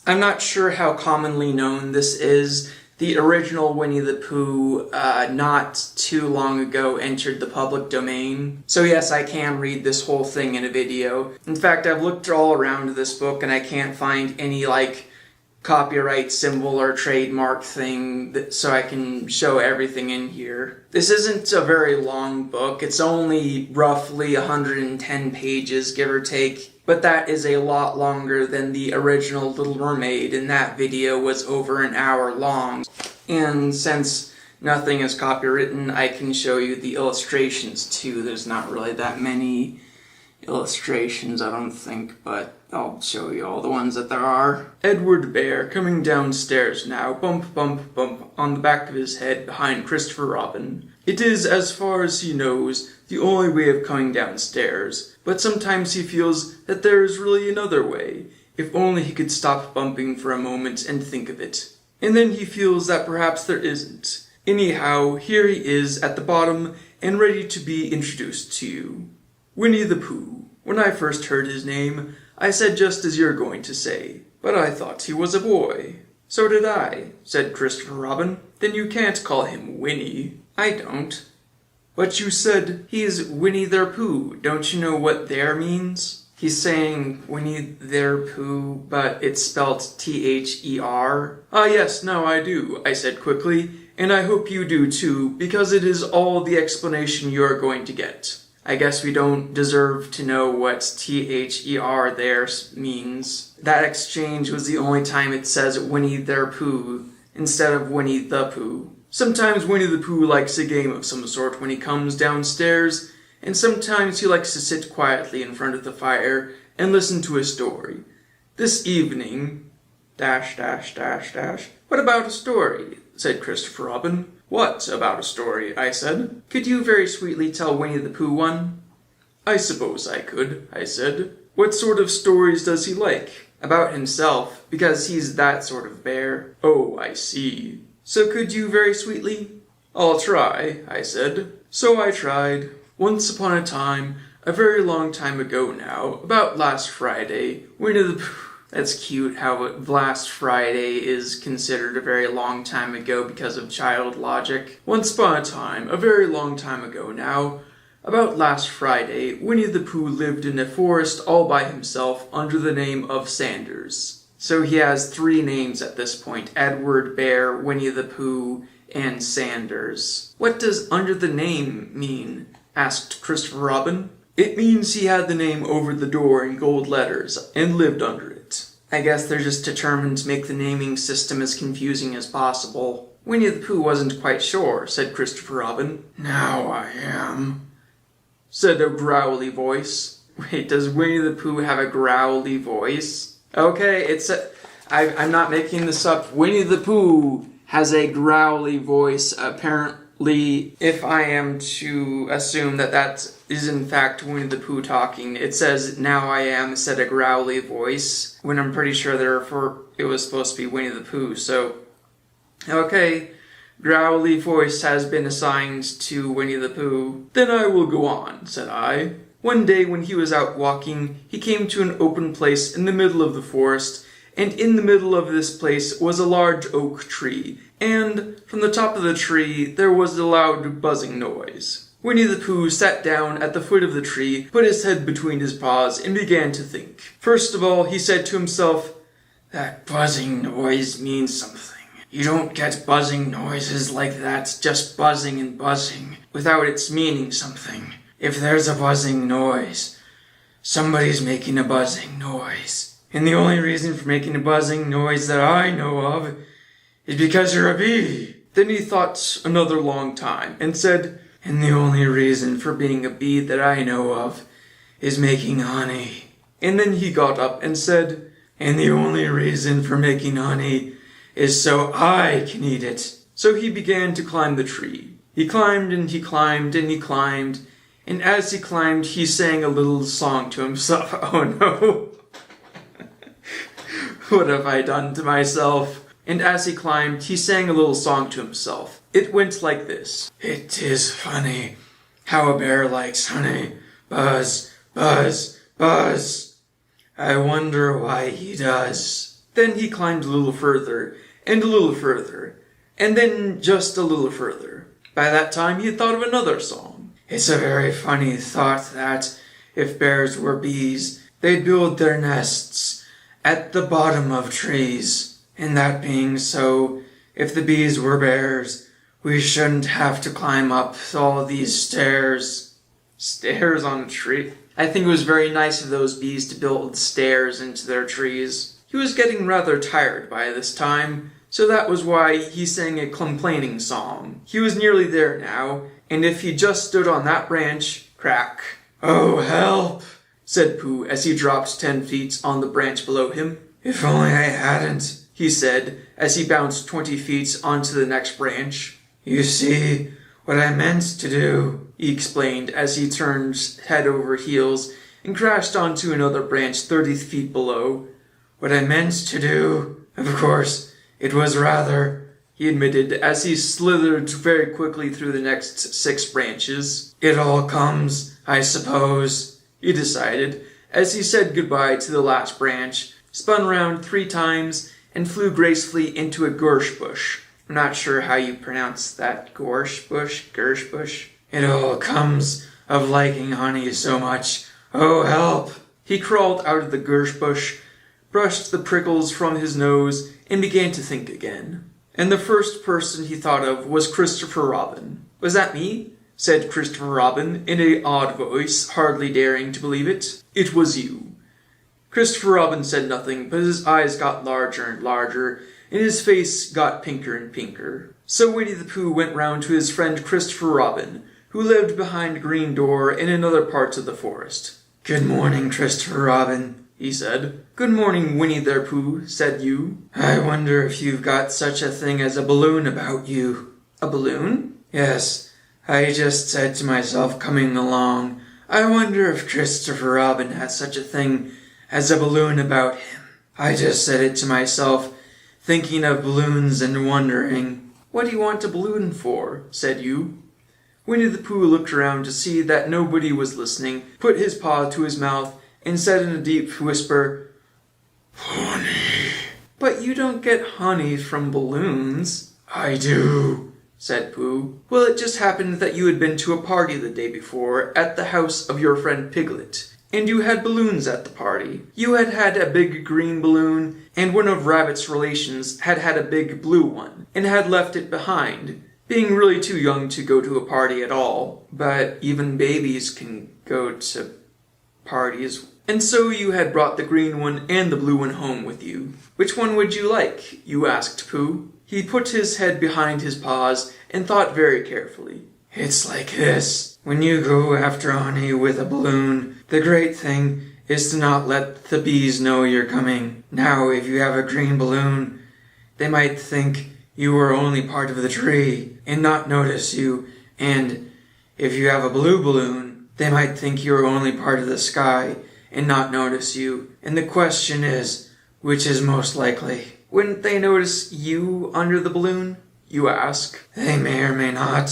I'm not sure how commonly known this is. The original Winnie the Pooh, not too long ago, entered the public domain. So yes, I can read this whole thing in a video. In fact, I've looked all around this book and I can't find any, copyright symbol or trademark thing so I can show everything in here. This isn't a very long book. It's only roughly 110 pages, give or take. But that is a lot longer than the original Little Mermaid, and that video was over an hour long. And since nothing is copywritten, I can show you the illustrations too. There's not really that many illustrations, I don't think, but I'll show you all the ones that there are. Edward Bear coming downstairs now, bump, bump, bump, on the back of his head behind Christopher Robin. It is, as far as he knows, the only way of coming downstairs, but sometimes he feels that there is really another way, if only he could stop bumping for a moment and think of it. And then he feels that perhaps there isn't. Anyhow, here he is at the bottom and ready to be introduced to you. Winnie the Pooh. When I first heard his name, I said just as you're going to say, but I thought he was a boy. So did I, said Christopher Robin. Then you can't call him Winnie. I don't. But you said he's Winnie the Pooh. Don't you know what there means? He's saying Winnie the Pooh, but it's spelled T-H-E-R. Ah yes, no, I do, I said quickly, and I hope you do too, because it is all the explanation you're going to get. I guess we don't deserve to know what T-H-E-R there means. That exchange was the only time it says Winnie the Pooh instead of Winnie the Pooh. Sometimes Winnie the Pooh likes a game of some sort when he comes downstairs, and sometimes he likes to sit quietly in front of the fire and listen to a story. This evening... ... What about a story? Said Christopher Robin. What about a story? I said. Could you very sweetly tell Winnie the Pooh one? I suppose I could, I said. What sort of stories does he like? About himself, because he's that sort of bear. Oh, I see. So could you very sweetly? I'll try, I said. So I tried. Once upon a time, a very long time ago now, about last Friday, Winnie the Pooh... That's cute how last Friday is considered a very long time ago because of child logic. Once upon a time, a very long time ago now, about last Friday, Winnie the Pooh lived in a forest all by himself under the name of Sanders. So he has 3 names at this point: Edward, Bear, Winnie the Pooh, and Sanders. What does under the name mean? Asked Christopher Robin. It means he had the name over the door in gold letters and lived under it. I guess they're just determined to make the naming system as confusing as possible. Winnie the Pooh wasn't quite sure, said Christopher Robin. Now I am, said a growly voice. Wait, does Winnie the Pooh have a growly voice? Okay, I'm not making this up. Winnie the Pooh has a growly voice, apparently. If I am to assume that that is in fact Winnie the Pooh talking, it says now I am said a growly voice, when I'm pretty sure therefore it was supposed to be Winnie the Pooh, so... Okay, growly voice has been assigned to Winnie the Pooh. Then I will go on, said I. One day when he was out walking, he came to an open place in the middle of the forest, and in the middle of this place was a large oak tree, and from the top of the tree there was a loud buzzing noise. Winnie the Pooh sat down at the foot of the tree, put his head between his paws, and began to think. First of all, he said to himself, that buzzing noise means something. You don't get buzzing noises like that, just buzzing and buzzing, without its meaning something. If there's a buzzing noise, somebody's making a buzzing noise. And the only reason for making a buzzing noise that I know of is because you're a bee. Then he thought another long time and said, and the only reason for being a bee that I know of is making honey. And then he got up and said, and the only reason for making honey is so I can eat it. So he began to climb the tree. He climbed and he climbed and he climbed, and as he climbed he sang a little song to himself. Oh no! What have I done to myself? And as he climbed, he sang a little song to himself. It went like this. It is funny how a bear likes honey. Buzz, buzz, buzz. I wonder why he does. Then he climbed a little further, and a little further, and then just a little further. By that time he had thought of another song. It's a very funny thought that, if bears were bees, they'd build their nests at the bottom of trees. And that being so, if the bees were bears, we shouldn't have to climb up all these stairs. Stairs on a tree? I think it was very nice of those bees to build stairs into their trees. He was getting rather tired by this time, so that was why he sang a complaining song. He was nearly there now, and if he just stood on that branch, crack. "Oh, help!" said Pooh as he dropped 10 feet on the branch below him. "If only I hadn't," he said as he bounced 20 feet onto the next branch. "You see, what I meant to do," he explained as he turned head over heels and crashed onto another branch 30 feet below. "What I meant to do, of course, it was rather," he admitted as he slithered very quickly through the next 6 branches. "It all comes, I suppose," he decided as he said goodbye to the last branch, spun around 3 times, and flew gracefully into a gorse bush. I'm not sure how you pronounce that. Gorse bush? "It all comes of liking honey so much. Oh, help!" He crawled out of the gorse bush, brushed the prickles from his nose, and began to think again. And the first person he thought of was Christopher Robin. "Was that me?" said Christopher Robin in an odd voice, hardly daring to believe it. "It was you." Christopher Robin said nothing, but his eyes got larger and larger, and his face got pinker and pinker. So Winnie the Pooh went round to his friend Christopher Robin, who lived behind a green door in another part of the forest. "Good morning, Christopher Robin," he said. "Good morning, Winnie the Pooh," said you. "I wonder if you've got such a thing as a balloon about you." "A balloon?" "Yes, I just said to myself coming along, I wonder if Christopher Robin has such a thing as a balloon about him. I just said it to myself, thinking of balloons and wondering." "What do you want a balloon for?" said you. Winnie the Pooh looked around to see that nobody was listening, put his paw to his mouth, and said in a deep whisper, "Honey." "But you don't get honey from balloons." "I do," said Pooh. "Well, it just happened that you had been to a party the day before at the house of your friend Piglet, and you had balloons at the party. You had had a big green balloon, and one of Rabbit's relations had had a big blue one, and had left it behind, being really too young to go to a party at all. But even babies can go to parties. And so you had brought the green one and the blue one home with you. Which one would you like?" you asked Pooh. He put his head behind his paws and thought very carefully. "It's like this. When you go after honey with a balloon, the great thing is to not let the bees know you're coming. Now, if you have a green balloon, they might think you were only part of the tree and not notice you, and if you have a blue balloon, they might think you were only part of the sky and not notice you. And the question is, which is most likely?" "Wouldn't they notice you under the balloon?" you ask. "They may or may not,"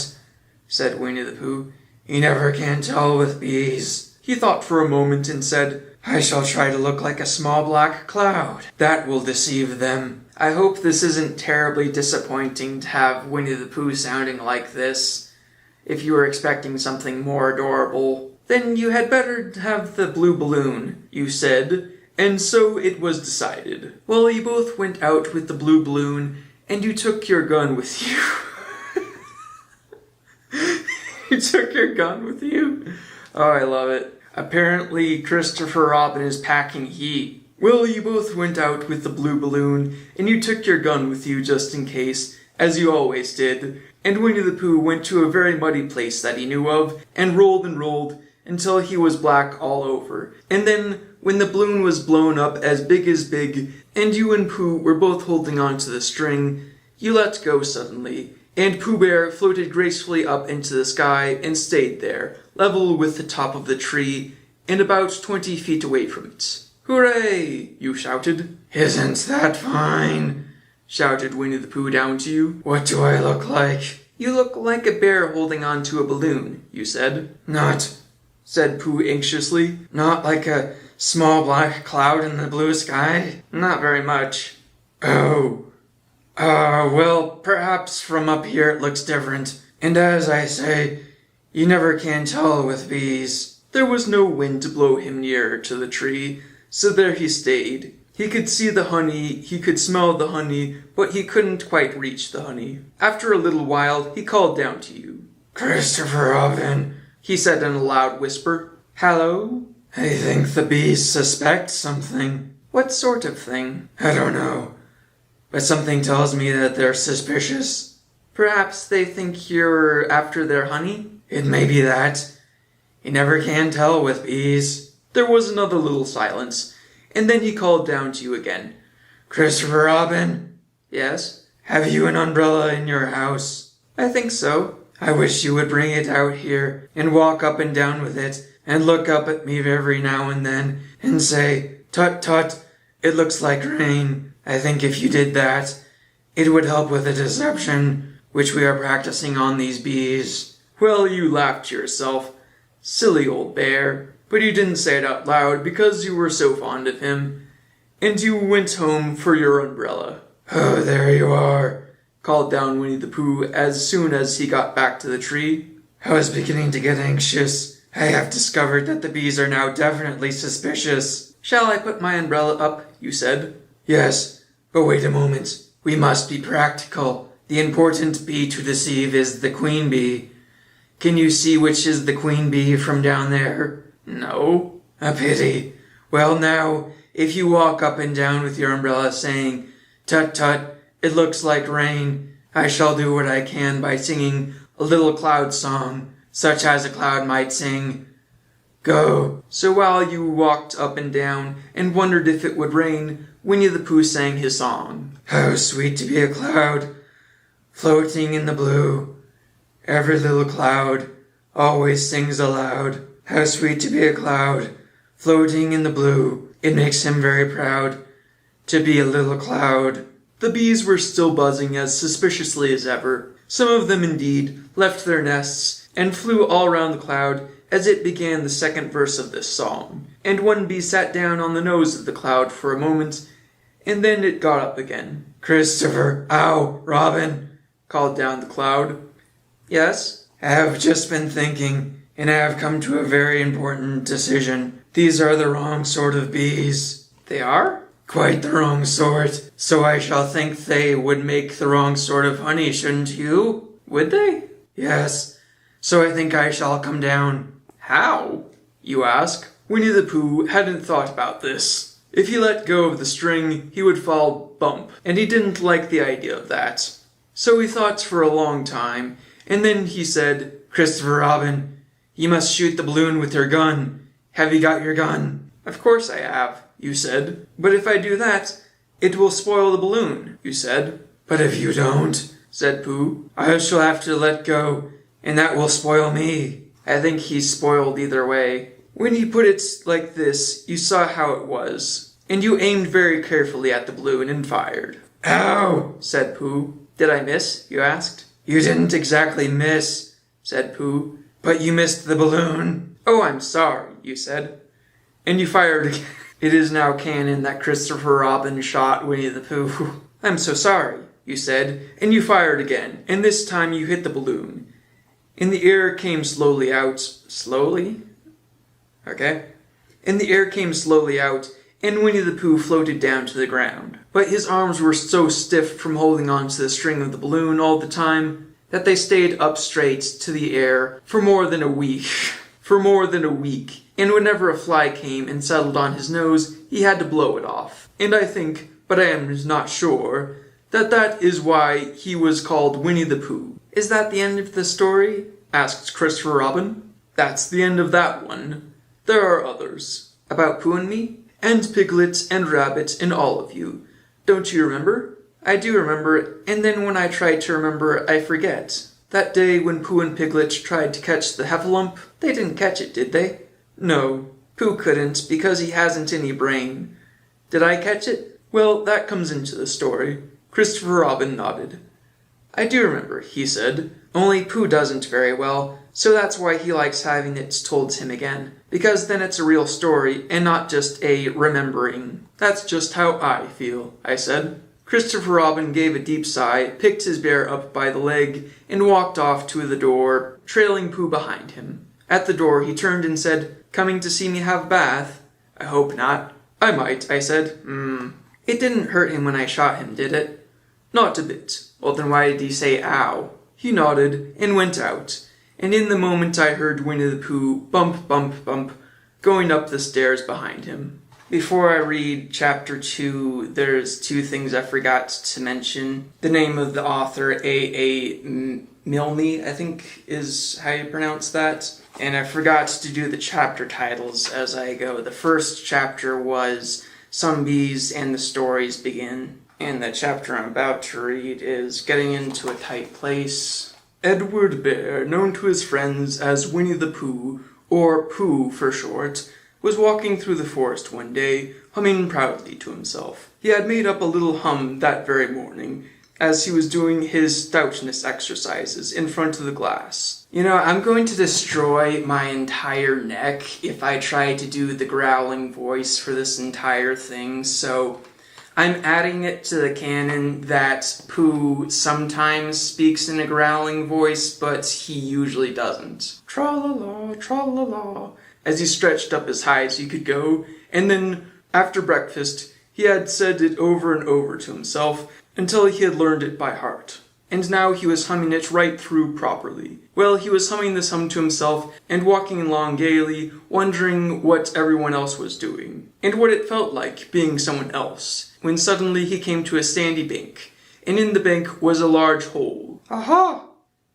said Winnie the Pooh. "You never can tell with bees." He thought for a moment and said, "I shall try to look like a small black cloud. That will deceive them." I hope this isn't terribly disappointing to have Winnie the Pooh sounding like this. If you were expecting something more adorable, then you had better have the blue balloon, you said, and so it was decided. Well, you both went out with the blue balloon, and you took your gun with you. You took your gun with you? Oh, I love it. Apparently, Christopher Robin is packing heat. Well, you both went out with the blue balloon, and you took your gun with you just in case, as you always did. And Winnie the Pooh went to a very muddy place that he knew of, and rolled until he was black all over. And then, when the balloon was blown up as big, and you and Pooh were both holding on to the string, you let go suddenly, and Pooh Bear floated gracefully up into the sky and stayed there, level with the top of the tree, and about 20 feet away from it. "Hooray!" you shouted. "Isn't that fine?" shouted Winnie the Pooh down to you. "What do I look like?" "You look like a bear holding on to a balloon," you said. "Not," said Pooh anxiously, "not like a small black cloud in the blue sky?" "Not very much," Oh, well, perhaps from up here it looks different. And as I say, you never can tell with bees. There was no wind to blow him nearer to the tree, so there he stayed. He could see the honey, he could smell the honey, but he couldn't quite reach the honey. After a little while, he called down to you. Christopher Robin, he said in a loud whisper. Hello? I think the bees suspect something. What sort of thing? I don't know, but something tells me that they're suspicious. Perhaps they think you're after their honey? It may be that. You never can tell with bees. There was another little silence, and then he called down to you again. Christopher Robin? Yes? Have you an umbrella in your house? I think so. I wish you would bring it out here and walk up and down with it and look up at me every now and then and say, "Tut tut, it looks like rain." I think if you did that, it would help with the deception which we are practicing on these bees. Well, you laughed to yourself. Silly old bear. But you didn't say it out loud because you were so fond of him. And you went home for your umbrella. Oh, there you are, called down Winnie the Pooh as soon as he got back to the tree. I was beginning to get anxious. I have discovered that the bees are now definitely suspicious. Shall I put my umbrella up? You said. Yes, but wait a moment. We must be practical. The important bee to deceive is the queen bee. Can you see which is the queen bee from down there? No. A pity. Well now, if you walk up and down with your umbrella saying, "Tut tut, it looks like rain," I shall do what I can by singing a little cloud song, such as a cloud might sing. Go. So while you walked up and down and wondered if it would rain, Winnie the Pooh sang his song. How sweet to be a cloud, floating in the blue. Every little cloud always sings aloud. How sweet to be a cloud, floating in the blue. It makes him very proud to be a little cloud. The bees were still buzzing as suspiciously as ever. Some of them, indeed, left their nests and flew all round the cloud as it began the second verse of this song. And one bee sat down on the nose of the cloud for a moment, and then it got up again. Christopher, ow, Robin, called down the cloud. Yes? I have just been thinking, and I have come to a very important decision. These are the wrong sort of bees. They are? Quite the wrong sort. So I shall think they would make the wrong sort of honey, shouldn't you? Would they? Yes. So I think I shall come down. How? You ask. Winnie the Pooh hadn't thought about this. If he let go of the string, he would fall bump, and he didn't like the idea of that. So he thought for a long time, and then he said, Christopher Robin, you must shoot the balloon with your gun. Have you got your gun? Of course I have, you said. But if I do that, it will spoil the balloon, you said. But if you don't, said Pooh, I shall have to let go, and that will spoil me. I think he's spoiled either way. When he put it like this, you saw how it was, and you aimed very carefully at the balloon and fired. Ow, said Pooh. Did I miss? You asked. You didn't exactly miss, said Pooh, but you missed the balloon. Oh, I'm sorry, you said. And you fired again. It is now canon that Christopher Robin shot Winnie the Pooh. I'm so sorry, you said, and you fired again, and this time you hit the balloon. And the air came slowly out. Slowly? Okay. And the air came slowly out, and Winnie the Pooh floated down to the ground. But his arms were so stiff from holding on to the string of the balloon all the time that they stayed up straight to the air for more than a week. For more than a week. And whenever a fly came and settled on his nose, he had to blow it off. And I think, but I am not sure, that is why he was called Winnie the Pooh. Is that the end of the story? Asked Christopher Robin. That's the end of that one. There are others. About Pooh and me? And Piglet and Rabbit and all of you. Don't you remember? I do remember, and then when I try to remember, I forget. That day when Pooh and Piglet tried to catch the heffalump, they didn't catch it, did they? No, Pooh couldn't, because he hasn't any brain. Did I catch it? Well, that comes into the story. Christopher Robin nodded. I do remember, he said. Only Pooh doesn't very well, so that's why he likes having it told to him again. Because then it's a real story, and not just a remembering. That's just how I feel, I said. Christopher Robin gave a deep sigh, picked his bear up by the leg, and walked off to the door, trailing Pooh behind him. At the door, he turned and said, "Coming to see me have a bath?" "I hope not." "I might," I said. It didn't hurt him when I shot him, did it?" "Not a bit." "Well, then why did he say ow?" He nodded and went out, and in the moment I heard Winnie the Pooh bump, bump, bump, going up the stairs behind him. Before I read chapter 2, there's 2 things I forgot to mention. The name of the author, A.A.Milne, I think is how you pronounce that. And I forgot to do the chapter titles as I go. The first chapter was Some Bees and the Stories Begin. And the chapter I'm about to read is Getting into a Tight Place. Edward Bear, known to his friends as Winnie the Pooh, or Pooh for short, was walking through the forest one day, humming proudly to himself. He had made up a little hum that very morning, as he was doing his stoutness exercises in front of the glass. You know, I'm going to destroy my entire neck if I try to do the growling voice for this entire thing, so I'm adding it to the canon that Pooh sometimes speaks in a growling voice, but he usually doesn't. Tra-la-la, tra-la-la, as he stretched up as high as he could go, and then, after breakfast, he had said it over and over to himself until he had learned it by heart. And now he was humming it right through properly. Well, he was humming this hum to himself and walking along gaily, wondering what everyone else was doing, and what it felt like being someone else, when suddenly he came to a sandy bank, and in the bank was a large hole. "Aha!"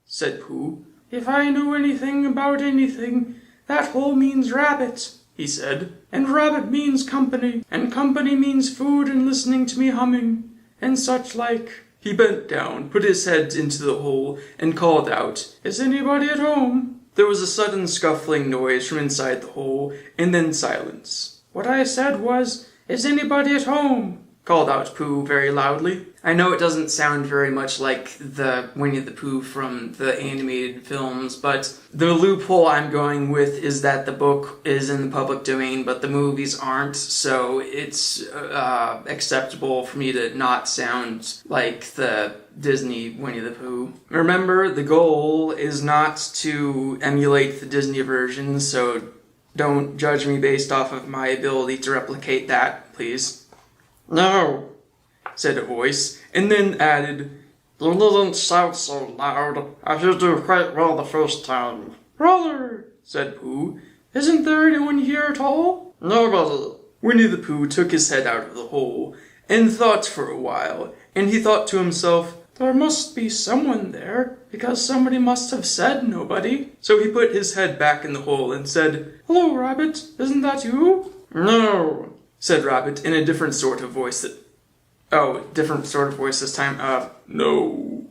said Pooh. "If I know anything about anything, that hole means rabbit," he said. "And rabbit means company, and company means food and listening to me humming, and such like." He bent down, put his head into the hole, and called out, "Is anybody at home?" There was a sudden scuffling noise from inside the hole, and then silence. "What I said was, 'Is anybody at home?'" called out Pooh very loudly. I know it doesn't sound very much like the Winnie the Pooh from the animated films, but the loophole I'm going with is that the book is in the public domain, but the movies aren't, so it's acceptable for me to not sound like the Disney Winnie the Pooh. Remember, the goal is not to emulate the Disney version, so don't judge me based off of my ability to replicate that, please. "No," said a voice, and then added, "You needn't shout so loud, as you do quite well the first time." "Rather," said Pooh. "Isn't there anyone here at all?" "Nobody." Winnie the Pooh took his head out of the hole, and thought for a while, and he thought to himself, "There must be someone there, because somebody must have said nobody." So he put his head back in the hole and said, "Hello, Rabbit, isn't that you?" "No," said Rabbit in a different sort of voice different sort of voice this time. "No,"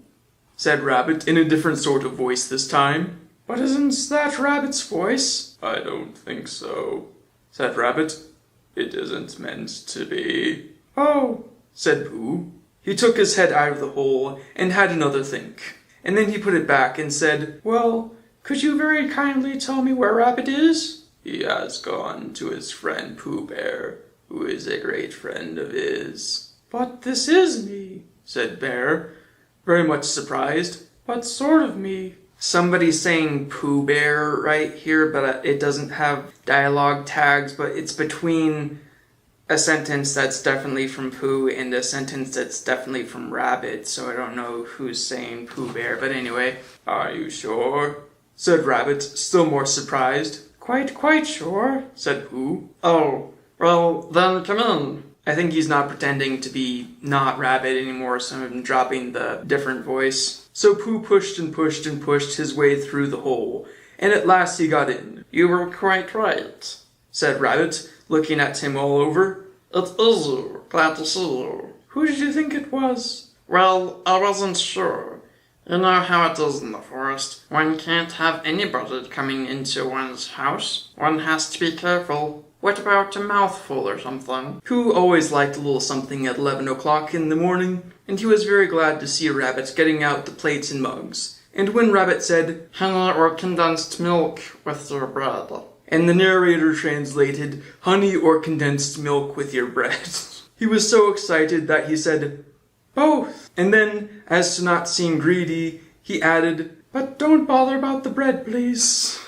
said Rabbit in a different sort of voice this time. "But isn't that Rabbit's voice?" "I don't think so," said Rabbit. "It isn't meant to be." "Oh," said Pooh. He took his head out of the hole and had another think. And then he put it back and said, "Well, could you very kindly tell me where Rabbit is?" "He has gone to his friend Pooh Bear, who is a great friend of his." "But this is me," said Bear, very much surprised. "But sort of me." Somebody's saying Pooh Bear right here, but it doesn't have dialogue tags, but it's between a sentence that's definitely from Pooh and a sentence that's definitely from Rabbit, so I don't know who's saying Pooh Bear, but anyway. "Are you sure?" said Rabbit, still more surprised. Quite sure," said Pooh. "Oh, well, then come in." I think he's not pretending to be not Rabbit anymore, so I'm dropping the different voice. So Pooh pushed and pushed and pushed his way through the hole, and at last he got in. "You were quite right," said Rabbit, looking at him all over. "It is you. Glad to see you." "Who did you think it was?" "Well, I wasn't sure. You know how it is in the forest. One can't have anybody coming into one's house. One has to be careful. What about a mouthful or something?" Pooh always liked a little something at 11 o'clock in the morning, and he was very glad to see Rabbit getting out the plates and mugs. And when Rabbit said, "Honey or condensed milk with your bread," and the narrator translated, "honey or condensed milk with your bread," he was so excited that he said, both. And then, as to not seem greedy, he added, but don't bother about the bread, please.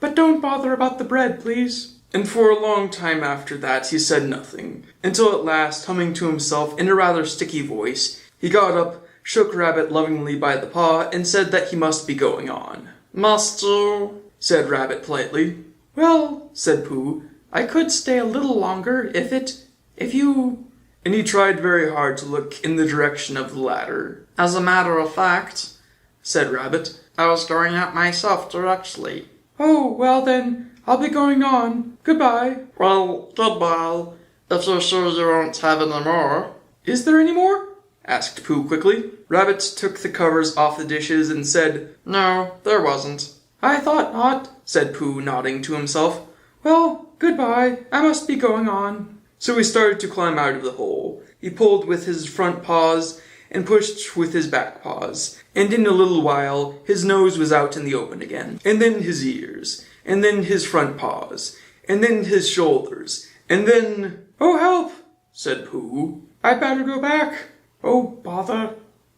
But don't bother about the bread, please. And for a long time after that, he said nothing, until at last, humming to himself in a rather sticky voice, he got up, shook Rabbit lovingly by the paw, and said that he must be going on. Must you? Said Rabbit politely. Well, said Pooh, I could stay a little longer if you... And he tried very hard to look in the direction of the ladder. As a matter of fact, said Rabbit, I was going up myself directly. Oh, well then, I'll be going on. Goodbye. Well, goodbye, if you're sure you won't have any more. Is there any more? Asked Pooh quickly. Rabbit took the covers off the dishes and said, no, there wasn't. I thought not, said Pooh, nodding to himself. Well, goodbye, I must be going on. So he started to climb out of the hole. He pulled with his front paws and pushed with his back paws, and in a little while his nose was out in the open again, and then his ears, and then his front paws, and then his shoulders, and then... Oh, help, said Pooh. I'd better go back. Oh, bother,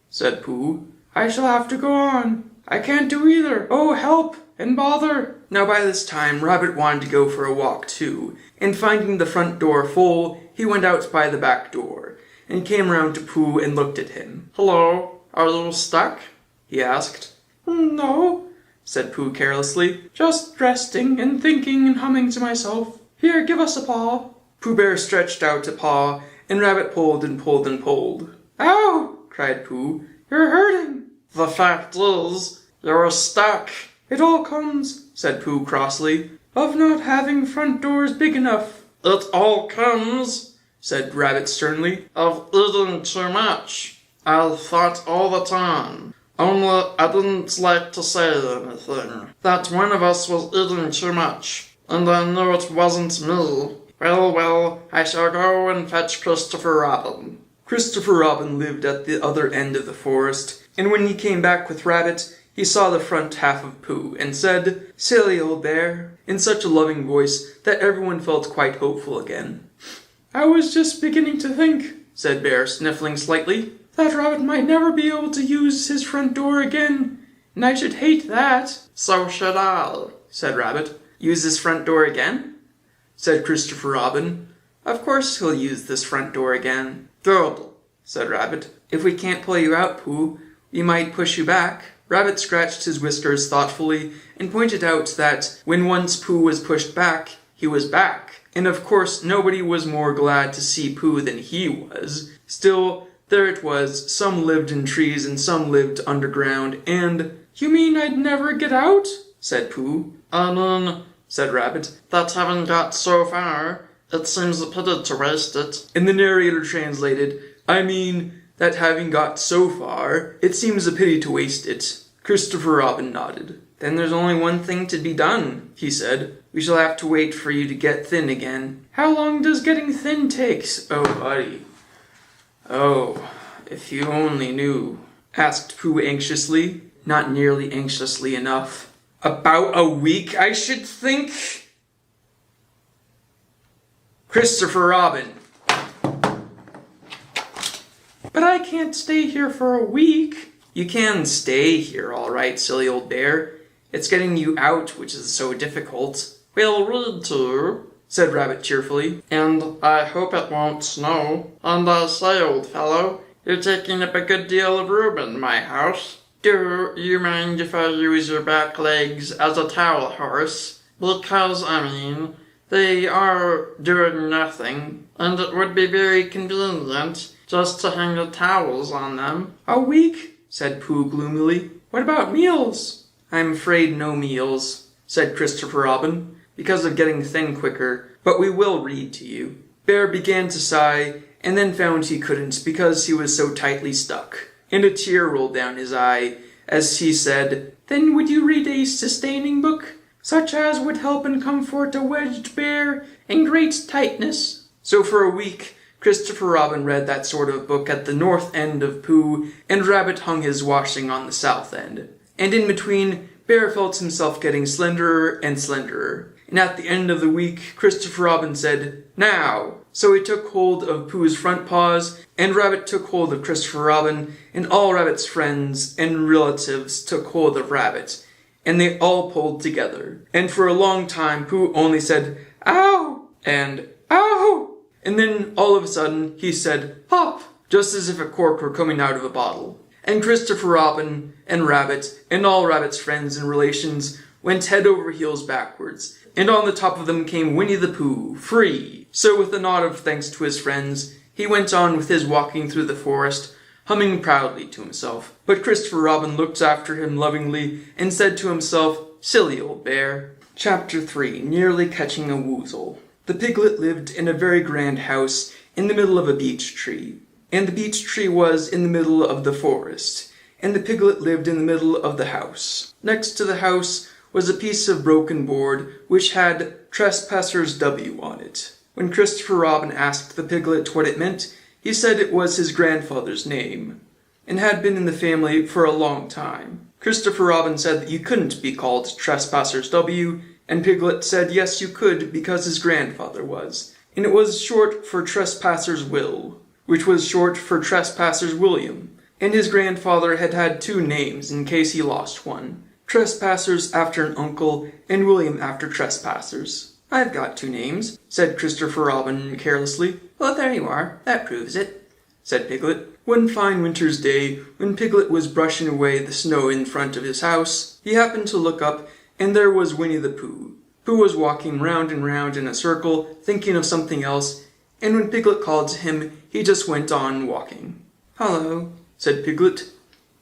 said Pooh. I shall have to go on. I can't do either. Oh, help and bother. Now by this time, Rabbit wanted to go for a walk too, and finding the front door full, he went out by the back door, and came round to Pooh and looked at him. Hello, are you stuck? He asked. No, said Pooh carelessly. Just resting and thinking and humming to myself. Here, give us a paw. Pooh Bear stretched out a paw, and Rabbit pulled and pulled and pulled. Ow! Cried Pooh. You're hurting. The fact is, you're stuck. It all comes, said Pooh crossly, of not having front doors big enough. It all comes, said Rabbit sternly, of eating too much. I thought all the time, only I didn't like to say anything, that one of us was eating too much, and I knew it wasn't me. Well, I shall go and fetch Christopher Robin. Christopher Robin lived at the other end of the forest, and when he came back with Rabbit, he saw the front half of Pooh, and said, Silly old bear, in such a loving voice that everyone felt quite hopeful again. I was just beginning to think, said Bear, sniffling slightly, that Rabbit might never be able to use his front door again, and I should hate that. So should I, said Rabbit. Use his front door again? Said Christopher Robin. Of course he'll use this front door again. Good, said Rabbit. If we can't pull you out, Pooh, we might push you back. Rabbit scratched his whiskers thoughtfully and pointed out that when once Pooh was pushed back, he was back. And of course nobody was more glad to see Pooh than he was. Still, there it was, some lived in trees and some lived underground, and... You mean I'd never get out? Said Pooh. I mean, said Rabbit, that having got so far, it seems a pity to waste it. And the narrator translated, I mean, that having got so far, it seems a pity to waste it. Christopher Robin nodded. Then there's only one thing to be done, he said. We shall have to wait for you to get thin again. How long does getting thin take? Oh, buddy. Oh, if you only knew, asked Pooh anxiously, not nearly anxiously enough. About a week, I should think. Christopher Robin. But I can't stay here for a week. You can stay here, all right, silly old bear. It's getting you out which is so difficult. We'll read to you, said Rabbit cheerfully, and I hope it won't snow. And I say, old fellow, you're taking up a good deal of room in my house. Do you mind if I use your back legs as a towel horse? Because, they are doing nothing, and it would be very convenient just to hang the towels on them. A week? Said Pooh gloomily. What about meals? I'm afraid no meals, said Christopher Robin, because of getting thin quicker, but we will read to you. Bear began to sigh, and then found he couldn't because he was so tightly stuck, and a tear rolled down his eye as he said, Then would you read a sustaining book, such as would help and comfort a wedged bear in great tightness? So for a week, Christopher Robin read that sort of book at the north end of Pooh, and Rabbit hung his washing on the south end. And in between, Bear felt himself getting slenderer and slenderer. And at the end of the week, Christopher Robin said, "Now!" So he took hold of Pooh's front paws, and Rabbit took hold of Christopher Robin, and all Rabbit's friends and relatives took hold of Rabbit, and they all pulled together. And for a long time, Pooh only said, "Ow!" and "Ow!" And then, all of a sudden, he said, "Pop!" just as if a cork were coming out of a bottle. And Christopher Robin and Rabbit and all Rabbit's friends and relations went head over heels backwards, and on the top of them came Winnie the Pooh, free. So with a nod of thanks to his friends, he went on with his walking through the forest, humming proudly to himself. But Christopher Robin looked after him lovingly and said to himself, "Silly old bear." Chapter 3. Nearly Catching a Woozle. The piglet lived in a very grand house in the middle of a beech tree, and the beech tree was in the middle of the forest, and the piglet lived in the middle of the house. Next to the house was a piece of broken board which had Trespassers W on it. When Christopher Robin asked the piglet what it meant, he said it was his grandfather's name, and had been in the family for a long time. Christopher Robin said that you couldn't be called Trespassers W, and Piglet said yes you could because his grandfather was, and it was short for Trespassers Will, which was short for Trespassers William, and his grandfather had had two names in case he lost one. Trespassers after an uncle, and William after Trespassers. "I've got two names," said Christopher Robin carelessly. "Well, there you are. That proves it," said Piglet. One fine winter's day, when Piglet was brushing away the snow in front of his house, he happened to look up, and there was Winnie the Pooh. Pooh was walking round and round in a circle, thinking of something else, and when Piglet called to him, he just went on walking. "Hello," said Piglet.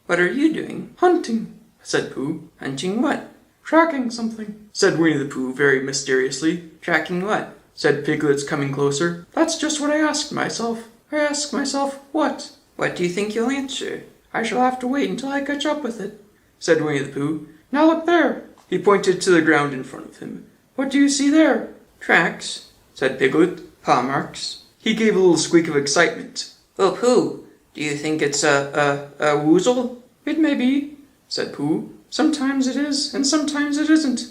"What are you doing?" "Hunting," said Pooh. "Hunting what?" "Tracking something," said Winnie the Pooh very mysteriously. "Tracking what?" said Piglet, coming closer. "That's just what I asked myself. I asked myself, what? What do you think you'll answer?" "I shall have to wait until I catch up with it," said Winnie the Pooh. "Now look there." He pointed to the ground in front of him. "What do you see there?" "Tracks," said Piglet. "Paw marks." He gave a little squeak of excitement. "Oh, Pooh, do you think it's a woozle?" "It may be," said Pooh. "Sometimes it is, and sometimes it isn't.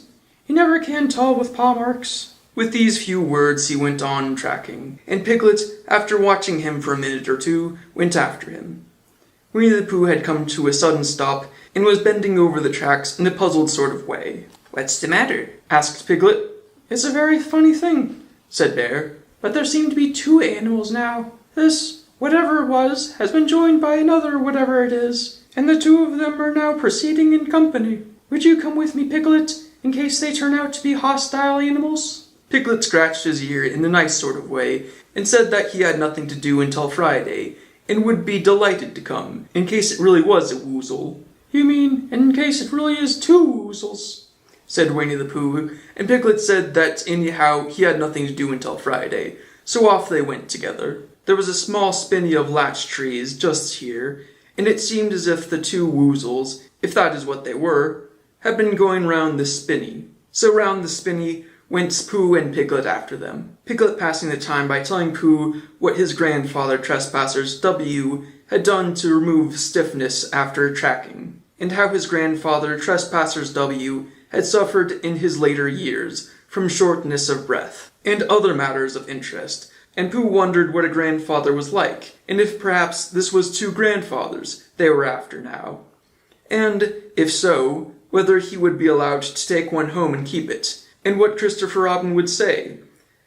You never can tell with paw marks." With these few words he went on tracking, and Piglet, after watching him for a minute or two, went after him. Winnie the Pooh had come to a sudden stop, and was bending over the tracks in a puzzled sort of way. "What's the matter?" asked Piglet. "It's a very funny thing," said Bear, "but there seem to be two animals now. This, whatever it was, has been joined by another whatever it is, and the two of them are now proceeding in company. Would you come with me, Piglet, in case they turn out to be hostile animals?" Piglet scratched his ear in a nice sort of way, and said that he had nothing to do until Friday, and would be delighted to come, in case it really was a woozle. "You mean, in case it really is two woozles?" said Winnie the Pooh, and Piglet said that anyhow he had nothing to do until Friday, so off they went together. There was a small spinney of latch trees just here, and it seemed as if the two woozles, if that is what they were, had been going round the spinney. So round the spinney went Pooh and Piglet after them, Piglet passing the time by telling Pooh what his grandfather Trespassers W had done to remove stiffness after tracking, and how his grandfather Trespassers W had suffered in his later years from shortness of breath, and other matters of interest, and Pooh wondered what a grandfather was like, and if perhaps this was two grandfathers they were after now, and, if so, whether he would be allowed to take one home and keep it, and what Christopher Robin would say.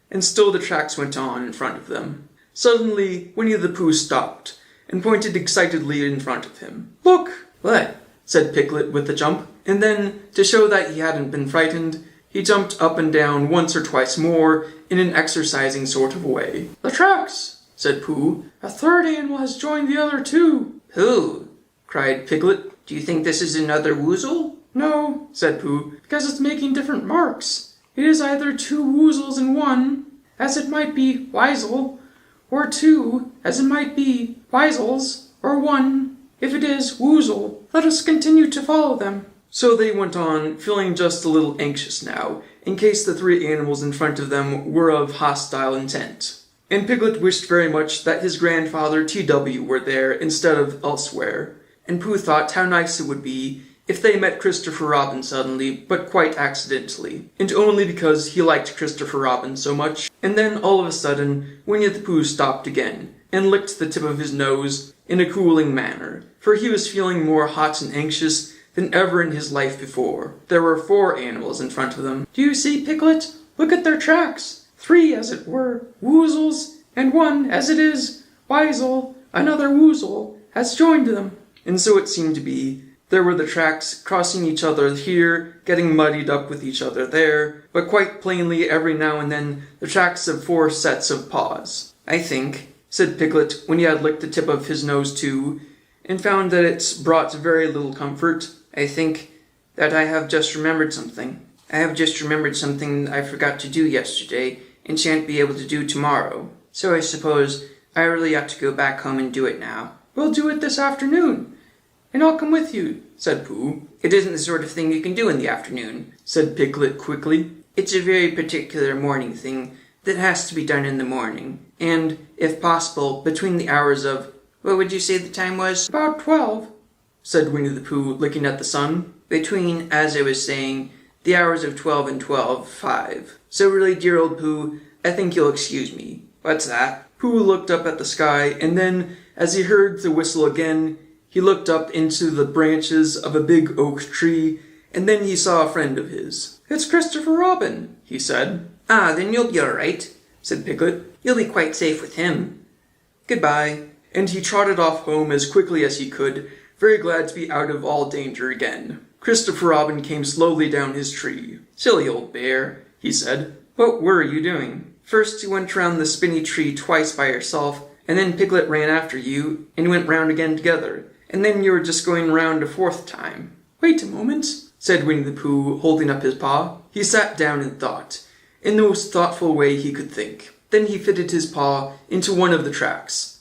And still the tracks went on in front of them. Suddenly, Winnie the Pooh stopped, and pointed excitedly in front of him. "Look!" "What?" said Piglet with a jump, and then, to show that he hadn't been frightened, he jumped up and down once or twice more in an exercising sort of way. "The tracks!" said Pooh. "A third animal has joined the other two." "Pooh!" cried Piglet. "Do you think this is another woozle?" "No," said Pooh, "because it's making different marks. It is either two woozles in one, as it might be Weisel, or two, as it might be Weisels, or one, if it is woozle. Let us continue to follow them." So they went on, feeling just a little anxious now, in case the three animals in front of them were of hostile intent. And Piglet wished very much that his grandfather T.W. were there instead of elsewhere, and Pooh thought how nice it would be if they met Christopher Robin suddenly, but quite accidentally, and only because he liked Christopher Robin so much. And then, all of a sudden, Winnie the Pooh stopped again, and licked the tip of his nose in a cooling manner, for he was feeling more hot and anxious than ever in his life before. There were 4 animals in front of them. Do you see, Piglet? Look at their tracks. 3, as it were, woozles, and 1, as it is, Weasel, another woozle, has joined them. And so it seemed to be. There were the tracks crossing each other here, getting muddied up with each other there, but quite plainly every now and then the tracks of 4 sets of paws. I think, said Piglet when he had licked the tip of his nose too, and found that it brought very little comfort, I think that I have just remembered something. I have just remembered something I forgot to do yesterday and shan't be able to do tomorrow. So I suppose I really ought to go back home and do it now. We'll do it this afternoon, and I'll come with you, said Pooh. It isn't the sort of thing you can do in the afternoon, said Piglet quickly. It's a very particular morning thing that has to be done in the morning, and, if possible, between the hours of— what would you say the time was? About 12, said Winnie the Pooh, looking at the sun. Between, as I was saying, the hours of 12 and 5. So really, dear old Pooh, I think you'll excuse me. What's that? Pooh looked up at the sky, and then, as he heard the whistle again, he looked up into the branches of a big oak tree, and then he saw a friend of his. It's Christopher Robin, he said. Ah, then you'll be all right, said Piglet. You'll be quite safe with him. Goodbye. And he trotted off home as quickly as he could, very glad to be out of all danger again. Christopher Robin came slowly down his tree. Silly old bear, he said. What were you doing? First you went round the spinny tree twice by yourself, and then Piglet ran after you, and you went round again together, and then you were just going round a 4th time. Wait a moment, said Winnie the Pooh, holding up his paw. He sat down and thought, in the most thoughtful way he could think. Then he fitted his paw into one of the tracks,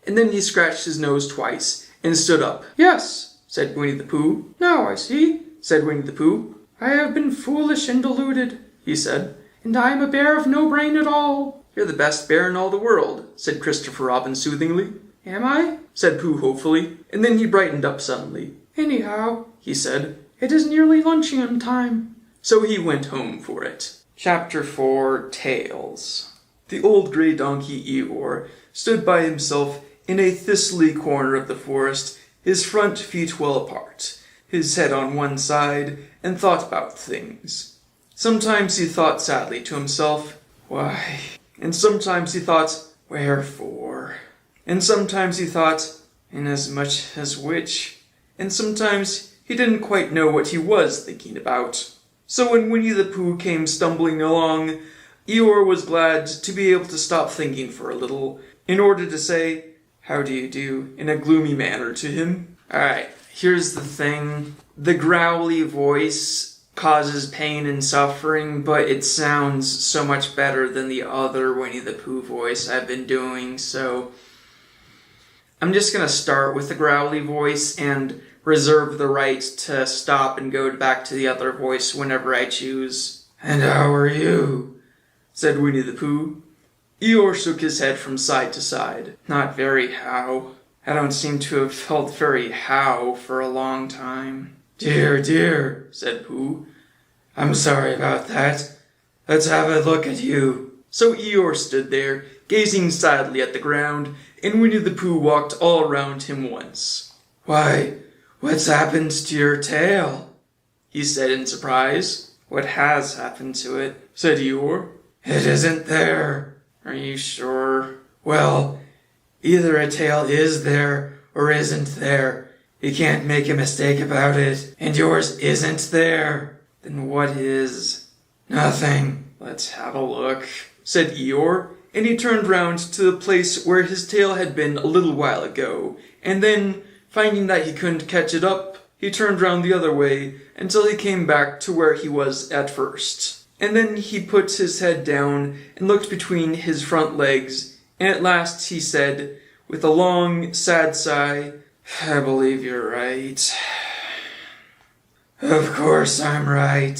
and then he scratched his nose twice, and stood up. Yes, said Winnie the Pooh. Now I see, said Winnie the Pooh. I have been foolish and deluded, he said. And I am a bear of no brain at all. You're the best bear in all the world, said Christopher Robin soothingly. Am I? said Pooh hopefully, and then he brightened up suddenly. Anyhow, he said, it is nearly luncheon time. So he went home for it. Chapter 4, Tales. The old grey donkey Eeyore stood by himself in a thistly corner of the forest, his front feet well apart, his head on one side, and thought about things. Sometimes he thought sadly to himself, why? And sometimes he thought, wherefore? And sometimes he thought, inasmuch as which? And sometimes he didn't quite know what he was thinking about. So when Winnie the Pooh came stumbling along, Eeyore was glad to be able to stop thinking for a little, in order to say, how do you do, in a gloomy manner to him. Alright, here's the thing. The growly voice causes pain and suffering, but it sounds so much better than the other Winnie the Pooh voice I've been doing, so I'm just going to start with the growly voice and reserve the right to stop and go back to the other voice whenever I choose. And how are you? said Winnie the Pooh. Eeyore shook his head from side to side. Not very how. I don't seem to have felt very how for a long time. Dear, dear, said Pooh. I'm sorry about that. Let's have a look at you. So Eeyore stood there, gazing sadly at the ground, and Winnie the Pooh walked all around him once. Why, what's happened to your tail? He said in surprise. What has happened to it? Said Eeyore. It isn't there. Are you sure? Well, either a tail is there or isn't there. You can't make a mistake about it, and yours isn't there. Then what is? Nothing. Let's have a look, said Eeyore, and he turned round to the place where his tail had been a little while ago, and then, finding that he couldn't catch it up, he turned round the other way until he came back to where he was at first. And then he put his head down and looked between his front legs, and at last he said, with a long, sad sigh, I believe you're right. Of course I'm right,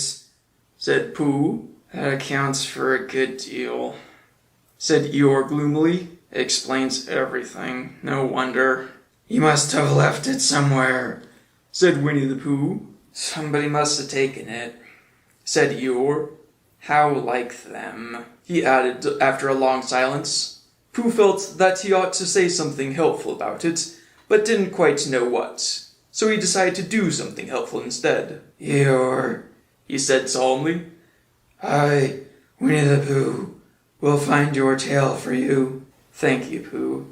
said Pooh. That accounts for a good deal, said Eeyore gloomily. It explains everything. No wonder. You must have left it somewhere, said Winnie the Pooh. Somebody must have taken it, said Eeyore. How like them, he added after a long silence. Pooh felt that he ought to say something helpful about it, but didn't quite know what, so he decided to do something helpful instead. Eeyore, he said solemnly, I, Winnie the Pooh, will find your tail for you. Thank you, Pooh,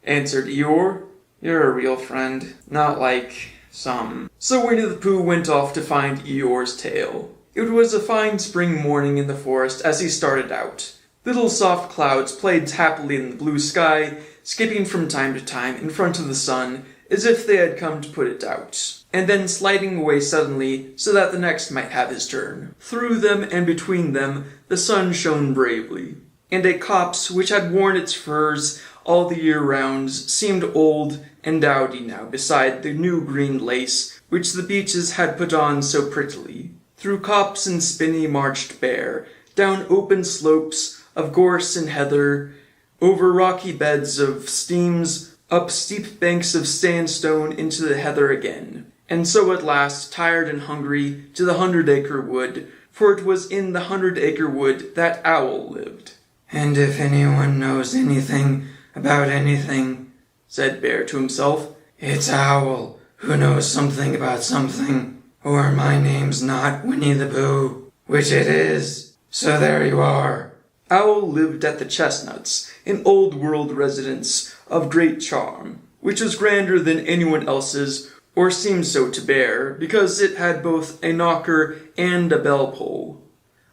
answered Eeyore. You're a real friend, not like some. So Winnie the Pooh went off to find Eeyore's tail. It was a fine spring morning in the forest as he started out. Little soft clouds played happily in the blue sky, skipping from time to time in front of the sun as if they had come to put it out, and then sliding away suddenly so that the next might have his turn. Through them and between them the sun shone bravely, and a copse which had worn its furs all the year round seemed old and dowdy now beside the new green lace which the beeches had put on so prettily. Through copse and spinney marched Bear, down open slopes of gorse and heather, over rocky beds of streams, up steep banks of sandstone into the heather again, and so at last, tired and hungry, to the 100-acre wood, for it was in the 100-acre wood that Owl lived. And if anyone knows anything about anything, said Bear to himself, it's Owl who knows something about something, or my name's not Winnie the Pooh, which it is, so there you are. Owl lived at the Chestnuts, an old-world residence of great charm, which was grander than anyone else's, or seemed so to Bear, because it had both a knocker and a bell-pull.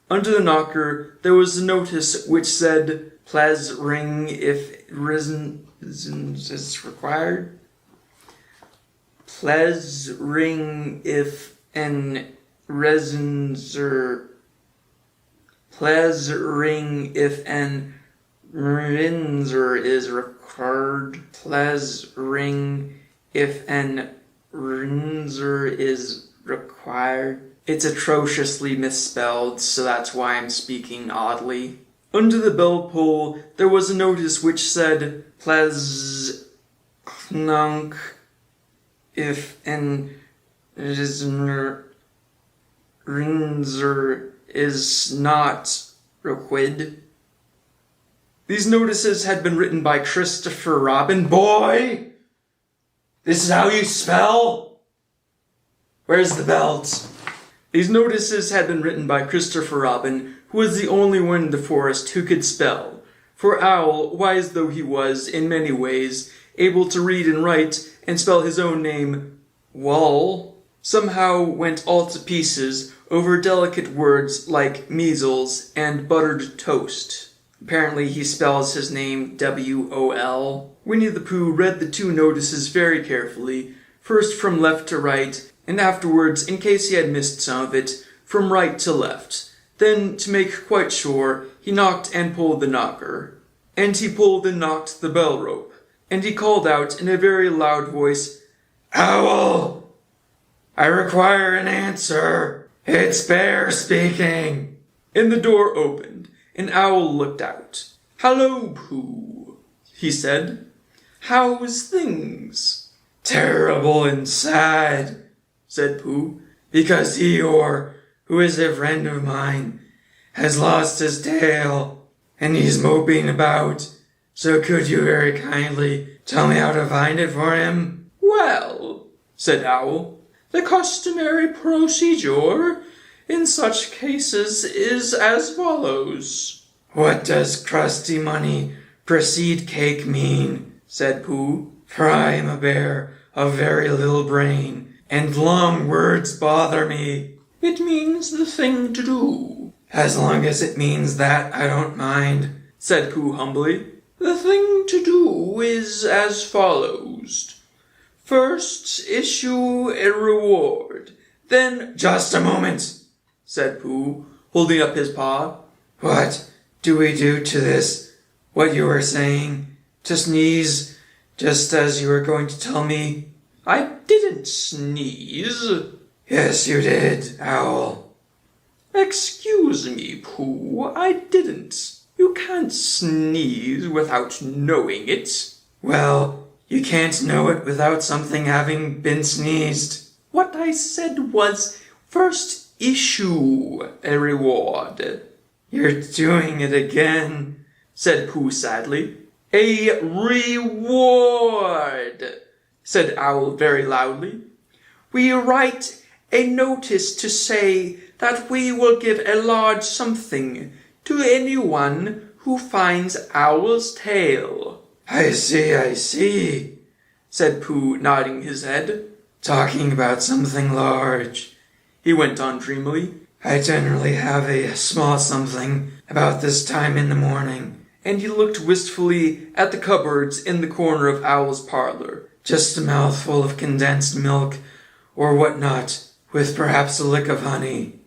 Under the knocker there was a notice which said, "Please ring if risen is required. Please ring if an resinser. Please ring if an rinser is required. Please ring if an rinser is required." It's atrociously misspelled, so that's why I'm speaking oddly. Under the bell pull there was a notice which said, "Please clunk if an rinser is not required." These notices had been written by Christopher Robin. Boy! This is how you spell? Where's the belt? These notices had been written by Christopher Robin, who was the only one in the forest who could spell. For Owl, wise though he was in many ways, able to read and write and spell his own name, Wall, somehow went all to pieces over delicate words like measles and buttered toast. Apparently he spells his name W-O-L. Winnie the Pooh read the two notices very carefully, first from left to right, and afterwards, in case he had missed some of it, from right to left. Then, to make quite sure, he knocked and pulled the knocker. And he pulled and knocked the bell rope. And he called out in a very loud voice, "Owl! I require an answer. It's Bear speaking." And the door opened, and Owl looked out. "Hello, Pooh," he said. "How's things?" "Terrible and sad," said Pooh, "because Eeyore, who is a friend of mine, has lost his tail, and he's moping about. So could you very kindly tell me how to find it for him?" "Well," said Owl, "the customary procedure in such cases is as follows." "What does crusty money precede cake mean?" said Pooh. "For I am a bear of very little brain, and long words bother me." "It means the thing to do." "As long as it means that, I don't mind," said Pooh humbly. "The thing to do is as follows. First, issue a reward. Then—" "Just a moment," said Pooh, holding up his paw. "What do we do to this? What you were saying? To sneeze, just as you were going to tell me?" "I didn't sneeze." "Yes, you did, Owl." "Excuse me, Pooh, I didn't. You can't sneeze without knowing it." "Well, you can't know it without something having been sneezed." What I said was first issue a reward. You're doing it again, said Pooh sadly. A reward, said Owl very loudly. We write a notice to say that we will give a large something to anyone who finds Owl's tail. I see, said Pooh, nodding his head. Talking about something large, he went on dreamily. I generally have a small something about this time in the morning. And he looked wistfully at the cupboards in the corner of Owl's parlor. Just a mouthful of condensed milk, or what not, with perhaps a lick of honey.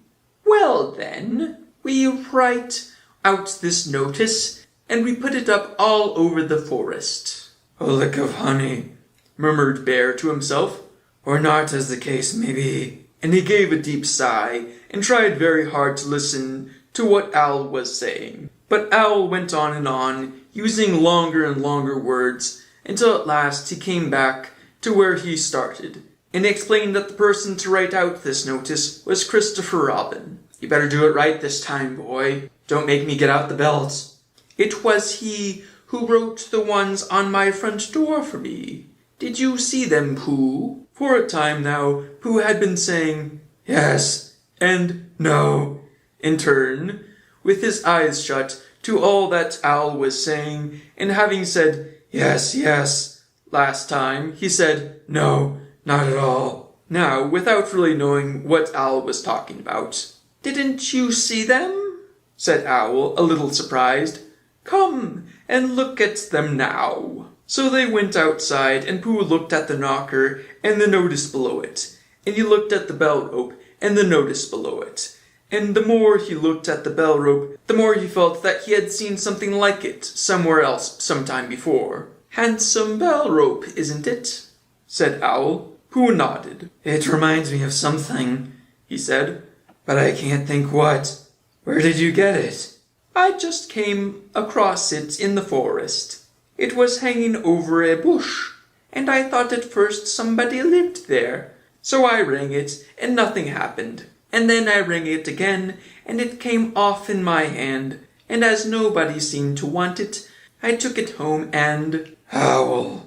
Well then, we write out this notice, and we put it up all over the forest. A lick of honey, murmured Bear to himself. Or not, as the case may be. And he gave a deep sigh, and tried very hard to listen to what Owl was saying. But Owl went on, using longer and longer words, until at last he came back to where he started, and explained that the person to write out this notice was Christopher Robin. You better do it right this time, boy. Don't make me get out the belt. It was he who wrote the ones on my front door for me. Did you see them, Pooh? For a time now, Pooh had been saying yes and no in turn, with his eyes shut, to all that Owl was saying, and having said yes last time, he said no, not at all. Now, without really knowing what Owl was talking about. Didn't you see them? Said Owl, a little surprised. Come and look at them now. So they went outside, and Pooh looked at the knocker and the notice below it, and he looked at the bell rope and the notice below it. And the more he looked at the bell rope, the more he felt that he had seen something like it somewhere else sometime before. Handsome bell rope, isn't it? Said Owl. Pooh nodded. It reminds me of something, he said, but I can't think what. Where did you get it? I just came across it in the forest. It was hanging over a bush, and I thought at first somebody lived there. So I rang it, and nothing happened. And then I rang it again, and it came off in my hand, and as nobody seemed to want it, I took it home and— Owl,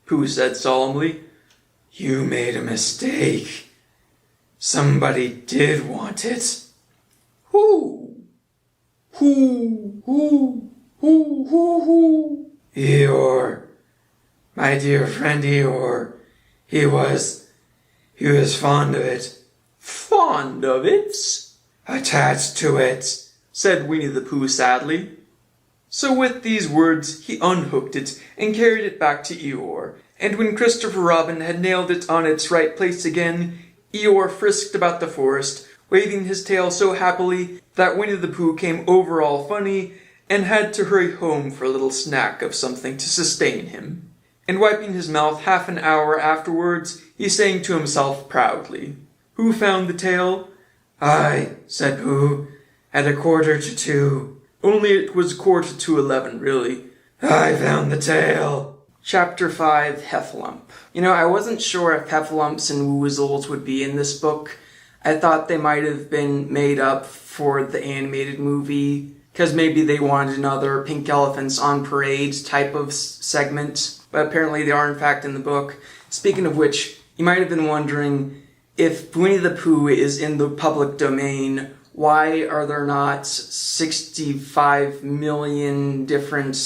Pooh said solemnly, you made a mistake. Somebody did want it. Who? Eeyore. My dear friend Eeyore. He was fond of it. Fond of it? Attached to it, said Winnie the Pooh sadly. So with these words he unhooked it and carried it back to Eeyore, and when Christopher Robin had nailed it on its right place again, Eeyore frisked about the forest, waving his tail so happily that Winnie the Pooh came over all funny and had to hurry home for a little snack of something to sustain him. And wiping his mouth half an hour afterwards, he sang to himself proudly. Who found the tail? I, said Pooh, at 1:45. Only it was 11:45, really. I found the tail. Chapter 5, Heffalump. I wasn't sure if Heffalumps and Woozles would be in this book. I thought they might have been made up for the animated movie, because maybe they wanted another Pink Elephants on Parade type of segment, but apparently they are in fact in the book. Speaking of which, you might have been wondering, if Winnie the Pooh is in the public domain, why are there not 65 million different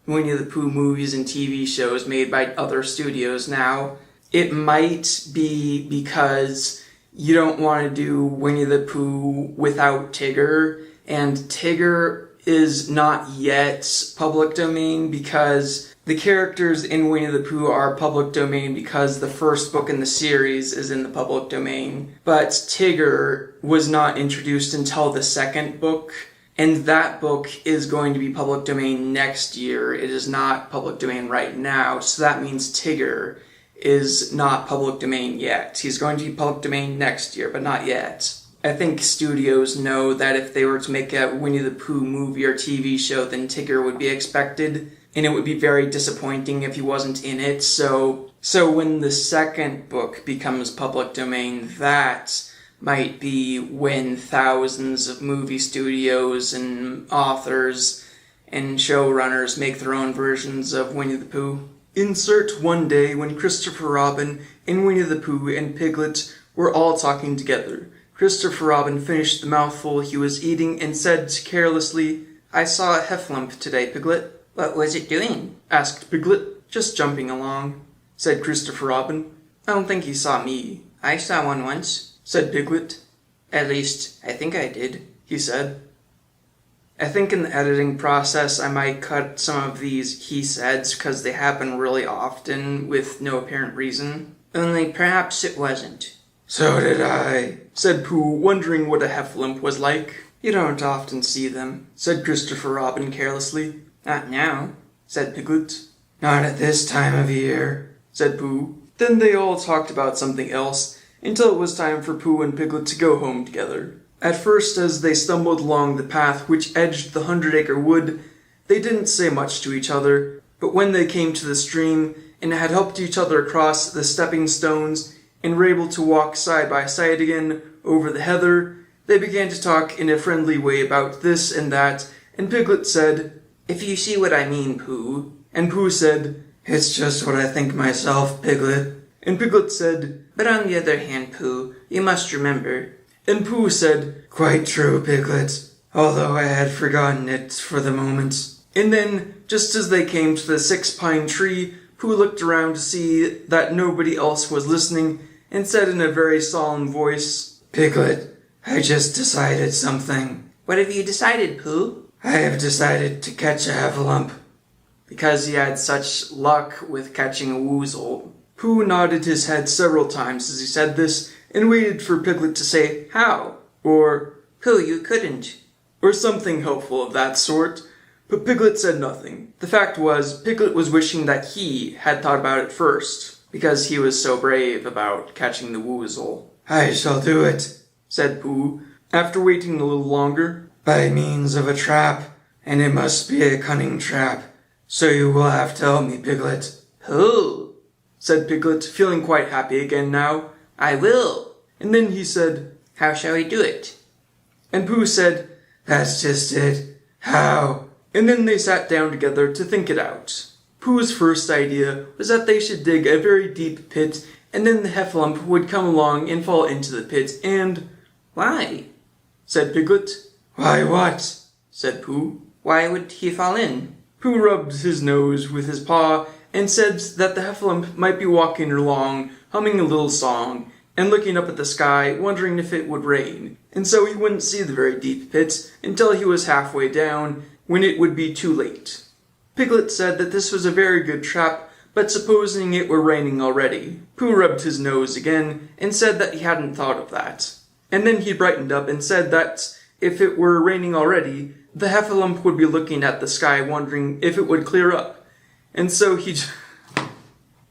Winnie the Pooh movies and TV shows made by other studios now? It might be because you don't want to do Winnie the Pooh without Tigger, and Tigger is not yet public domain because the characters in Winnie the Pooh are public domain because the first book in the series is in the public domain. But Tigger was not introduced until the second book, and that book is going to be public domain next year. It is not public domain right now, so that means Tigger is not public domain yet. He's going to be public domain next year, but not yet. I think studios know that if they were to make a Winnie the Pooh movie or TV show, then Tigger would be expected, and it would be very disappointing if he wasn't in it, so So when the second book becomes public domain, that might be when thousands of movie studios and authors and showrunners make their own versions of Winnie the Pooh. Insert one day when Christopher Robin and Winnie the Pooh and Piglet were all talking together. Christopher Robin finished the mouthful he was eating and said carelessly, "I saw a heffalump today, Piglet." "What was it doing?" asked Piglet. "Just jumping along," said Christopher Robin. "I don't think he saw me." "I saw one once," said Piglet. "At least, I think I did," he said. I think in the editing process I might cut some of these he saids because they happen really often with no apparent reason. "Only perhaps it wasn't." "So did I," said Pooh, wondering what a heffalump was like. "You don't often see them," said Christopher Robin carelessly. "Not now," said Piglet. "Not at this time of year," said Pooh. Then they all talked about something else until it was time for Pooh and Piglet to go home together. At first, as they stumbled along the path which edged the 100-acre wood, they didn't say much to each other, but when they came to the stream and had helped each other across the stepping stones and were able to walk side by side again over the heather, they began to talk in a friendly way about this and that, and Piglet said, "If you see what I mean, Pooh." And Pooh said, "It's just what I think myself, Piglet." And Piglet said, "But on the other hand, Pooh, you must remember." And Pooh said, "Quite true, Piglet, although I had forgotten it for the moment." And then, just as they came to the 6-pine tree, Pooh looked around to see that nobody else was listening, and said in a very solemn voice, "Piglet, I just decided something." "What have you decided, Pooh?" "I have decided to catch a heffalump." Because he had such luck with catching a woozle. Pooh nodded his head several times as he said this, and waited for Piglet to say, "How?" or "Pooh, you couldn't," or something helpful of that sort. But Piglet said nothing. The fact was, Piglet was wishing that he had thought about it first, because he was so brave about catching the woozle. "I shall do it," said Pooh, after waiting a little longer. "by means of a trap, and it must be a cunning trap. So you will have to help me, Piglet." "Pooh," said Piglet, feeling quite happy again now. "I will." And then he said, "How shall we do it?" And Pooh said, "That's just it. How?" And then they sat down together to think it out. Pooh's first idea was that they should dig a very deep pit, and then the heffalump would come along and fall into the pit, and... "Why?" said Piglet. "Why what?" said Pooh. "Why would he fall in?" Pooh rubbed his nose with his paw, and said that the heffalump might be walking along, humming a little song, and looking up at the sky, wondering if it would rain, and so he wouldn't see the very deep pit until he was halfway down, when it would be too late. Piglet said that this was a very good trap, but supposing it were raining already. Pooh rubbed his nose again, and said that he hadn't thought of that. And then he brightened up and said that if it were raining already, the heffalump would be looking at the sky wondering if it would clear up. And so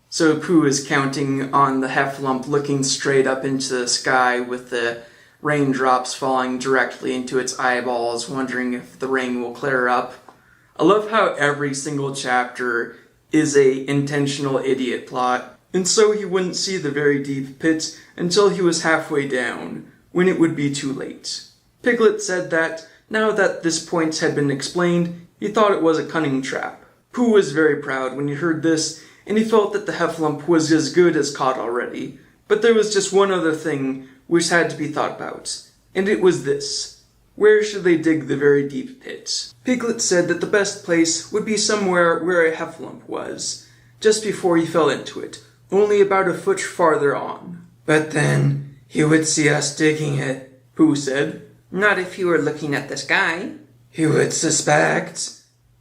So Pooh is counting on the heffalump looking straight up into the sky with the raindrops falling directly into its eyeballs, wondering if the rain will clear up. I love how every single chapter is a intentional idiot plot. And so he wouldn't see the very deep pit until he was halfway down, when it would be too late. Piglet said that, now that this point had been explained, he thought it was a cunning trap. Pooh was very proud when he heard this, and he felt that the heffalump was as good as caught already. But there was just one other thing which had to be thought about, and it was this. Where should they dig the very deep pit? Piglet said that the best place would be somewhere where a heffalump was, just before he fell into it, only about a foot farther on. "But then he would see us digging it," Pooh said. "Not if you were looking at the sky." "He would suspect,"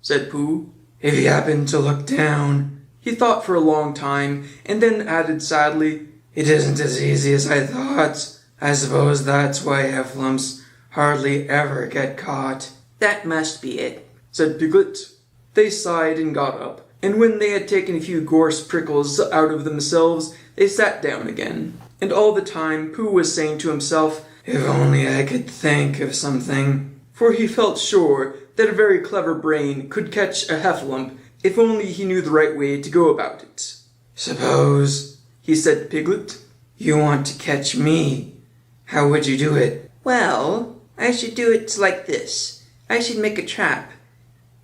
said Pooh. "if he happened to look down." He thought for a long time, and then added sadly, "It isn't as easy as I thought. I suppose that's why heffalumps hardly ever get caught." "That must be it," said Piglet. They sighed and got up, and when they had taken a few gorse prickles out of themselves, they sat down again. And all the time Pooh was saying to himself, "If only I could think of something." For he felt sure that a very clever brain could catch a heffalump if only he knew the right way to go about it. Suppose, he said to Piglet. you want to catch me. How would you do it? Well, I should do it like this. I should make a trap,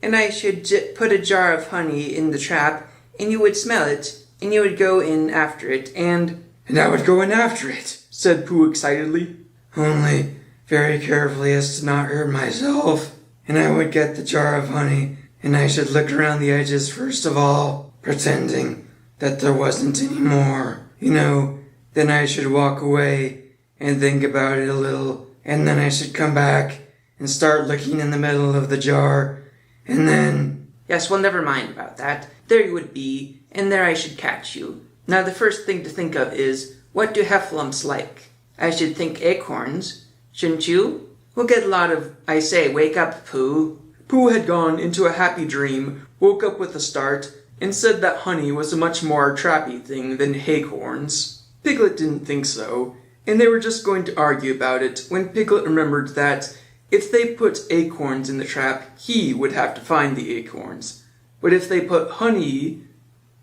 and I should put a jar of honey in the trap, and you would smell it, and you would go in after it, and I would go in after it, said Pooh excitedly. only very carefully as to not hurt myself. And I would get the jar of honey, and I should look around the edges first of all, pretending that there wasn't any more. Then I should walk away and think about it a little, and then I should come back and start looking in the middle of the jar, and then... Yes, well, never mind about that. There you would be, and there I should catch you. Now, the first thing to think of is, what do heffalumps like? I should think acorns, shouldn't you? We'll get a lot of, I say, wake up, Pooh. Pooh had gone into a happy dream, woke up with a start, and said that honey was a much more trappy thing than acorns. Piglet didn't think so, and they were just going to argue about it when Piglet remembered that if they put acorns in the trap, he would have to find the acorns. But if they put honey,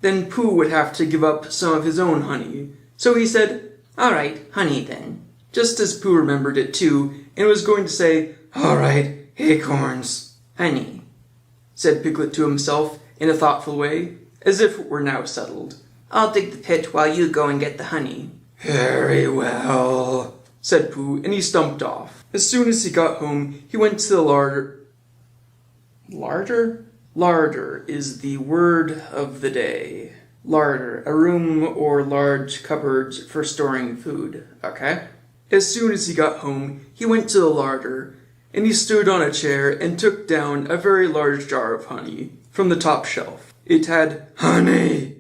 then Pooh would have to give up some of his own honey. So he said, All right, honey then. just as Pooh remembered it too, and was going to say, All right, acorns. Honey. said Piglet to himself in a thoughtful way, as if it were now settled. I'll dig the pit while you go and get the honey. Very well, said Pooh, and he stumped off. As soon as he got home, he went to the larder. Larder? Larder is the word of the day. Larder, a room or large cupboards for storing food, okay? As soon as he got home, he went to the larder, and he stood on a chair and took down a very large jar of honey from the top shelf. It had honey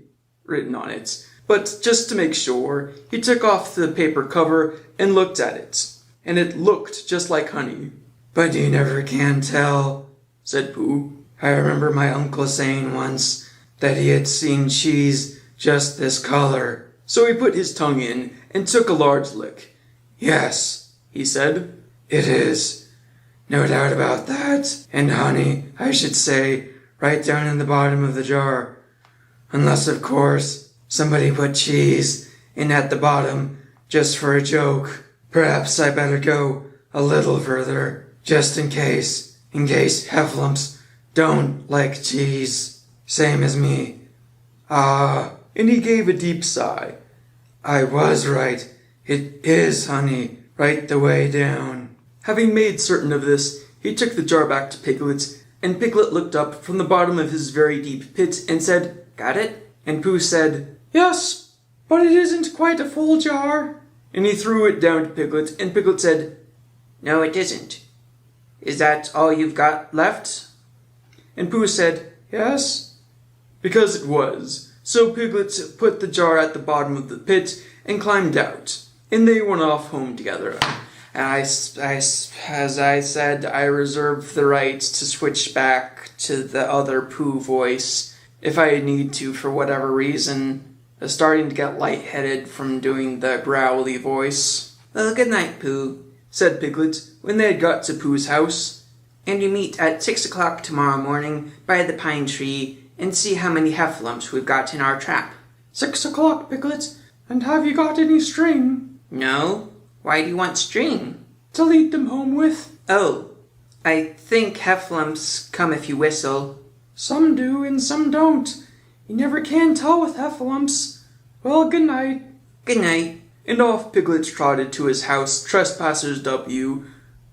written on it, but just to make sure, he took off the paper cover and looked at it, and it looked just like honey. But you never can tell, said Pooh. I remember my uncle saying once that he had seen cheese just this color. So he put his tongue in and took a large lick. Yes, he said. It is. No doubt about that. And honey, I should say, right down in the bottom of the jar. Unless, of course, somebody put cheese in at the bottom just for a joke. Perhaps I better go a little further, just in case heffalumps don't like cheese. Same as me. And he gave a deep sigh. I was right. It is honey, right the way down. Having made certain of this, he took the jar back to Piglet, and Piglet looked up from the bottom of his very deep pit and said, Got it? And Pooh said, Yes, but it isn't quite a full jar. And he threw it down to Piglet, and Piglet said, No, it isn't. Is that all you've got left? And Pooh said, Yes, because it was. So Piglet put the jar at the bottom of the pit and climbed out, and they went off home together. And as I said, I reserve the right to switch back to the other Pooh voice if I need to for whatever reason. I'm starting to get lightheaded from doing the growly voice. Well, good night, Pooh, said Piglet when they had got to Pooh's house. And you meet at 6 o'clock tomorrow morning by the pine tree and see how many heffalumps we've got in our trap. 6 o'clock, Piglet. And have you got any string? No. Why do you want string? To lead them home with. Oh, I think heffalumps come if you whistle. Some do and some don't. You never can tell with heffalumps. Well, good night. Good night. And off Piglet trotted to his house, Trespassers W.,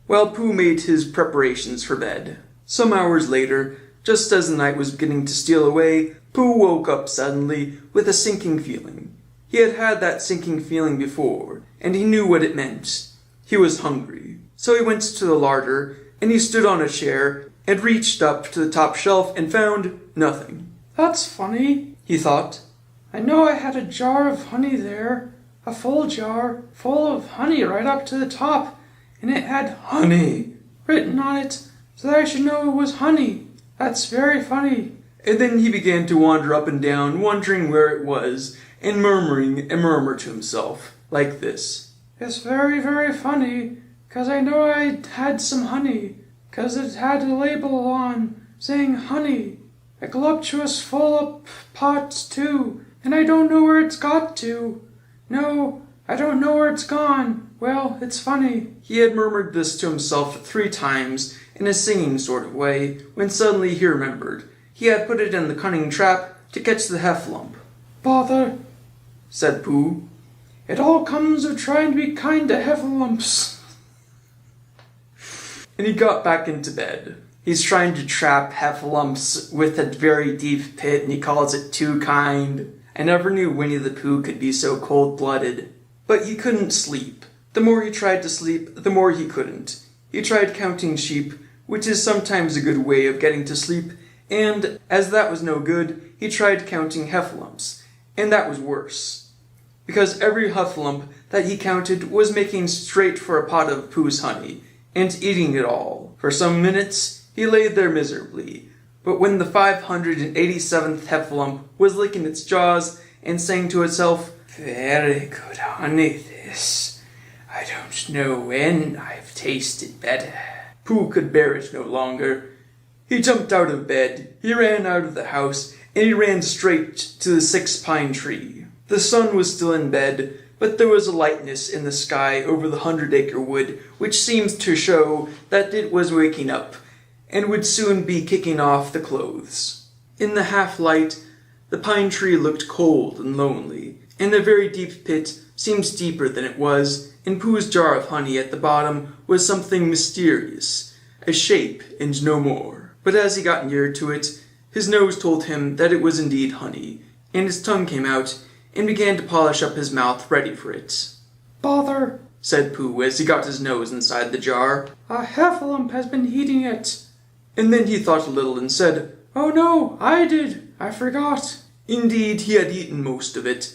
while Pooh made his preparations for bed. Some hours later, just as the night was beginning to steal away, Pooh woke up suddenly with a sinking feeling. He had had that sinking feeling before, and he knew what it meant. He was hungry. So he went to the larder, and he stood on a chair, and reached up to the top shelf and found nothing. That's funny, he thought. I know I had a jar of honey there, a full jar, full of honey right up to the top, and it had honey written on it, so that I should know it was honey. That's very funny. And then he began to wander up and down, wondering where it was, and murmuring a murmur to himself, like this. It's very, very funny, 'cause I know I had some honey, 'cause it had a label on saying honey. A voluptuous full of pots too, and I don't know where it's got to. No, I don't know where it's gone. Well, it's funny." He had murmured this to himself 3 times in a singing sort of way, when suddenly he remembered. He had put it in the cunning trap to catch the heffalump. "Bother," said Pooh. "it all comes of trying to be kind to heffalumps." And he got back into bed. He's trying to trap heffalumps with a very deep pit, and he calls it too kind. I never knew Winnie the Pooh could be so cold-blooded. But he couldn't sleep. The more he tried to sleep, the more he couldn't. He tried counting sheep, which is sometimes a good way of getting to sleep, and, as that was no good, he tried counting heffalumps, and that was worse. Because every heffalump that he counted was making straight for a pot of Pooh's honey, and eating it all. For some minutes, he lay there miserably, but when the 587th heffalump was licking its jaws and saying to itself, "Very good honey, this. I don't know when I've tasted better," Pooh could bear it no longer. He jumped out of bed, he ran out of the house, and he ran straight to the 6-pine tree. The sun was still in bed, but there was a lightness in the sky over the 100-acre wood, which seemed to show that it was waking up, and would soon be kicking off the clothes. In the half-light, the pine tree looked cold and lonely, and the very deep pit seemed deeper than it was, and Pooh's jar of honey at the bottom was something mysterious, a shape and no more. But as he got nearer to it, his nose told him that it was indeed honey, and his tongue came out and began to polish up his mouth ready for it. "Bother," said Pooh as he got his nose inside the jar. "A heffalump has been eating it." And then he thought a little and said, "Oh no, I did. I forgot." Indeed, he had eaten most of it,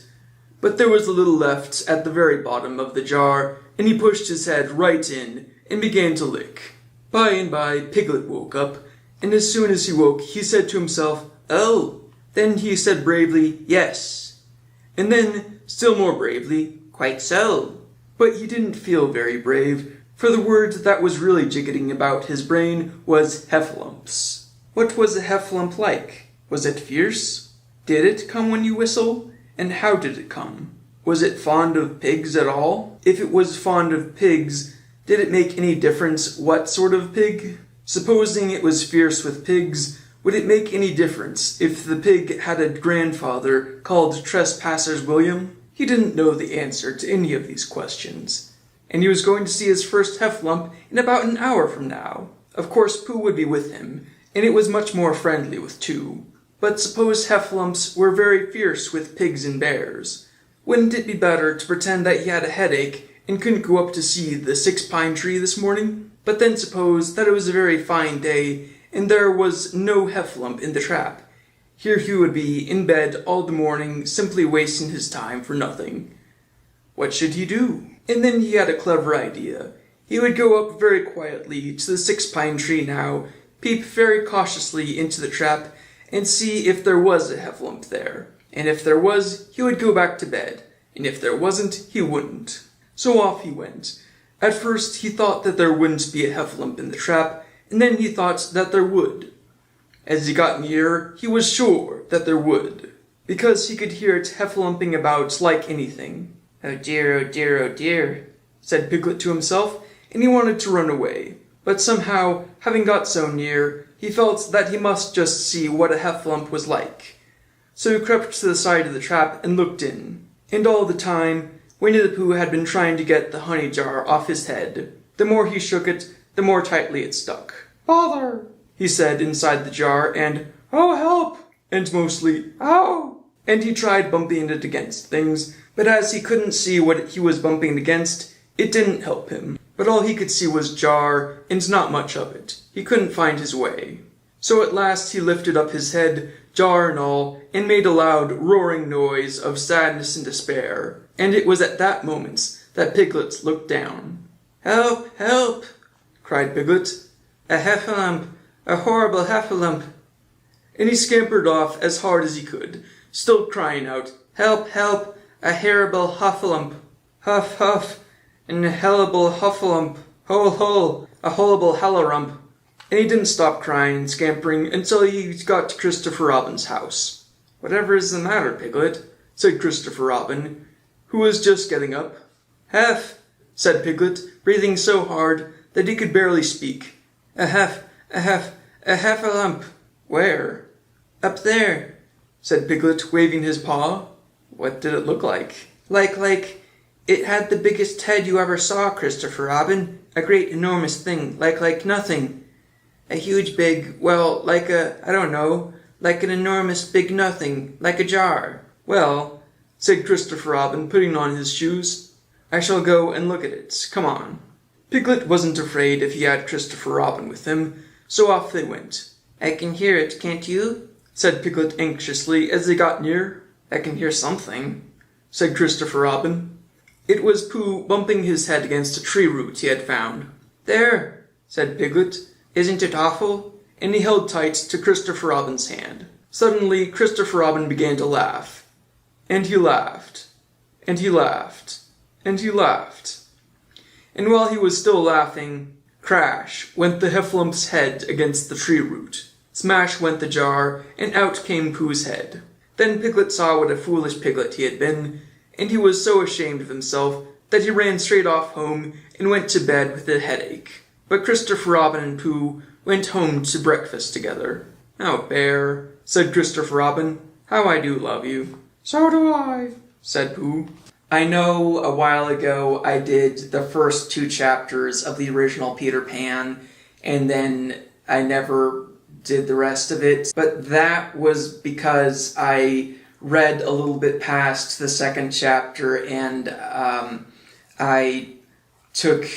but there was a little left at the very bottom of the jar, and he pushed his head right in and began to lick. By and by, Piglet woke up, and as soon as he woke, he said to himself, "Oh." Then he said bravely, "Yes." And then, still more bravely, "Quite so." But he didn't feel very brave, for the word that was really jiggetting about his brain was heffalumps. What was a heffalump like? Was it fierce? Did it come when you whistle? And how did it come? Was it fond of pigs at all? If it was fond of pigs, did it make any difference what sort of pig? Supposing it was fierce with pigs, would it make any difference if the pig had a grandfather called Trespassers William? He didn't know the answer to any of these questions, and he was going to see his first heffalump in about an hour from now. Of course, Pooh would be with him, and it was much more friendly with 2. But suppose heffalumps were very fierce with pigs and bears. Wouldn't it be better to pretend that he had a headache and couldn't go up to see the 6-pine tree this morning? But then suppose that it was a very fine day and there was no heffalump in the trap. Here he would be in bed all the morning, simply wasting his time for nothing. What should he do? And then he had a clever idea. He would go up very quietly to the 6-pine tree now, peep very cautiously into the trap, and see if there was a heffalump there. And if there was, he would go back to bed, and if there wasn't, he wouldn't. So off he went. At first he thought that there wouldn't be a heffalump in the trap, and then he thought that there would. As he got nearer, he was sure that there would, because he could hear it heffalumping about like anything. "Oh dear, oh dear, oh dear," said Piglet to himself, and he wanted to run away. But somehow, having got so near, he felt that he must just see what a heffalump was like. So he crept to the side of the trap and looked in. And all the time, Winnie the Pooh had been trying to get the honey jar off his head. The more he shook it, the more tightly it stuck. "Bother," he said inside the jar, and "Oh, help," and mostly, "Ow." And he tried bumping it against things, but as he couldn't see what he was bumping against, it didn't help him. But all he could see was jar, and not much of it. He couldn't find his way. So at last he lifted up his head, jar and all, and made a loud, roaring noise of sadness and despair. And it was at that moment that Piglet looked down. "Help, help," cried Piglet. "A heffalump, a horrible heffalump." And he scampered off as hard as he could, still crying out, "Help, help, a horrible heffalump. Huff, huff, and a hellable huffalump. Hole, hole, a horrible hellarump." And he didn't stop crying and scampering until he got to Christopher Robin's house. "Whatever is the matter, Piglet?" said Christopher Robin, who was just getting up. Half, said Piglet, breathing so hard that he could barely speak. A half a lump. Where? Up there, said Piglet, waving his paw. What did it look like? Like, it had the biggest head you ever saw, Christopher Robin. A great enormous thing, like nothing. A huge big, well, like like an enormous big nothing, like a jar. Well, said Christopher Robin, putting on his shoes, I shall go and look at it. Come on. Piglet wasn't afraid if he had Christopher Robin with him, so off they went. I can hear it, can't you? Said Piglet anxiously as they got near. I can hear something, said Christopher Robin. It was Pooh bumping his head against a tree root he had found. There, said Piglet. Isn't it awful? And he held tight to Christopher Robin's hand. Suddenly, Christopher Robin began to laugh. And he laughed. And he laughed. And he laughed. And while he was still laughing, crash went the hefflump's head against the tree root. Smash went the jar, and out came Pooh's head. Then Piglet saw what a foolish piglet he had been, and he was so ashamed of himself that he ran straight off home and went to bed with a headache. But Christopher Robin and Pooh went home to breakfast together. "Oh, Bear," said Christopher Robin, "how I do love you." "So do I," said Pooh. I know a while ago I did the first 2 chapters of the original Peter Pan, and then I never did the rest of it, but that was because I read a little bit past the 2nd chapter, and I took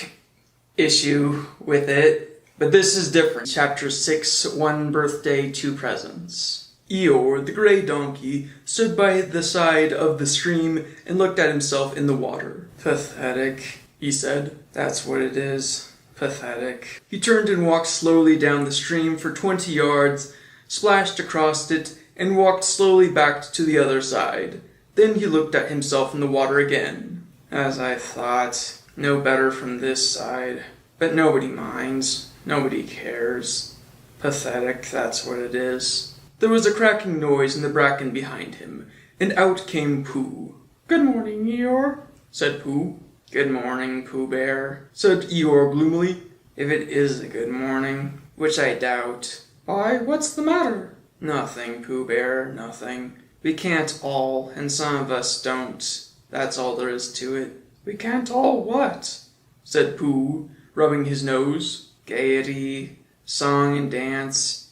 issue with it. But this is different. Chapter 6, 1 birthday, 2 presents. Eeyore, the grey donkey, stood by the side of the stream and looked at himself in the water. "Pathetic," he said. "That's what it is. Pathetic." He turned and walked slowly down the stream for 20 yards, splashed across it, and walked slowly back to the other side. Then he looked at himself in the water again. "As I thought. No better from this side. But nobody minds. Nobody cares. Pathetic, that's what it is." There was a cracking noise in the bracken behind him, and out came Pooh. "Good morning, Eeyore," said Pooh. "Good morning, Pooh Bear," said Eeyore gloomily. "If it is a good morning, which I doubt." "Why, what's the matter?" "Nothing, Pooh Bear, nothing. We can't all, and some of us don't. That's all there is to it." "We can't all what?" said Pooh, rubbing his nose. "Gaiety, song and dance.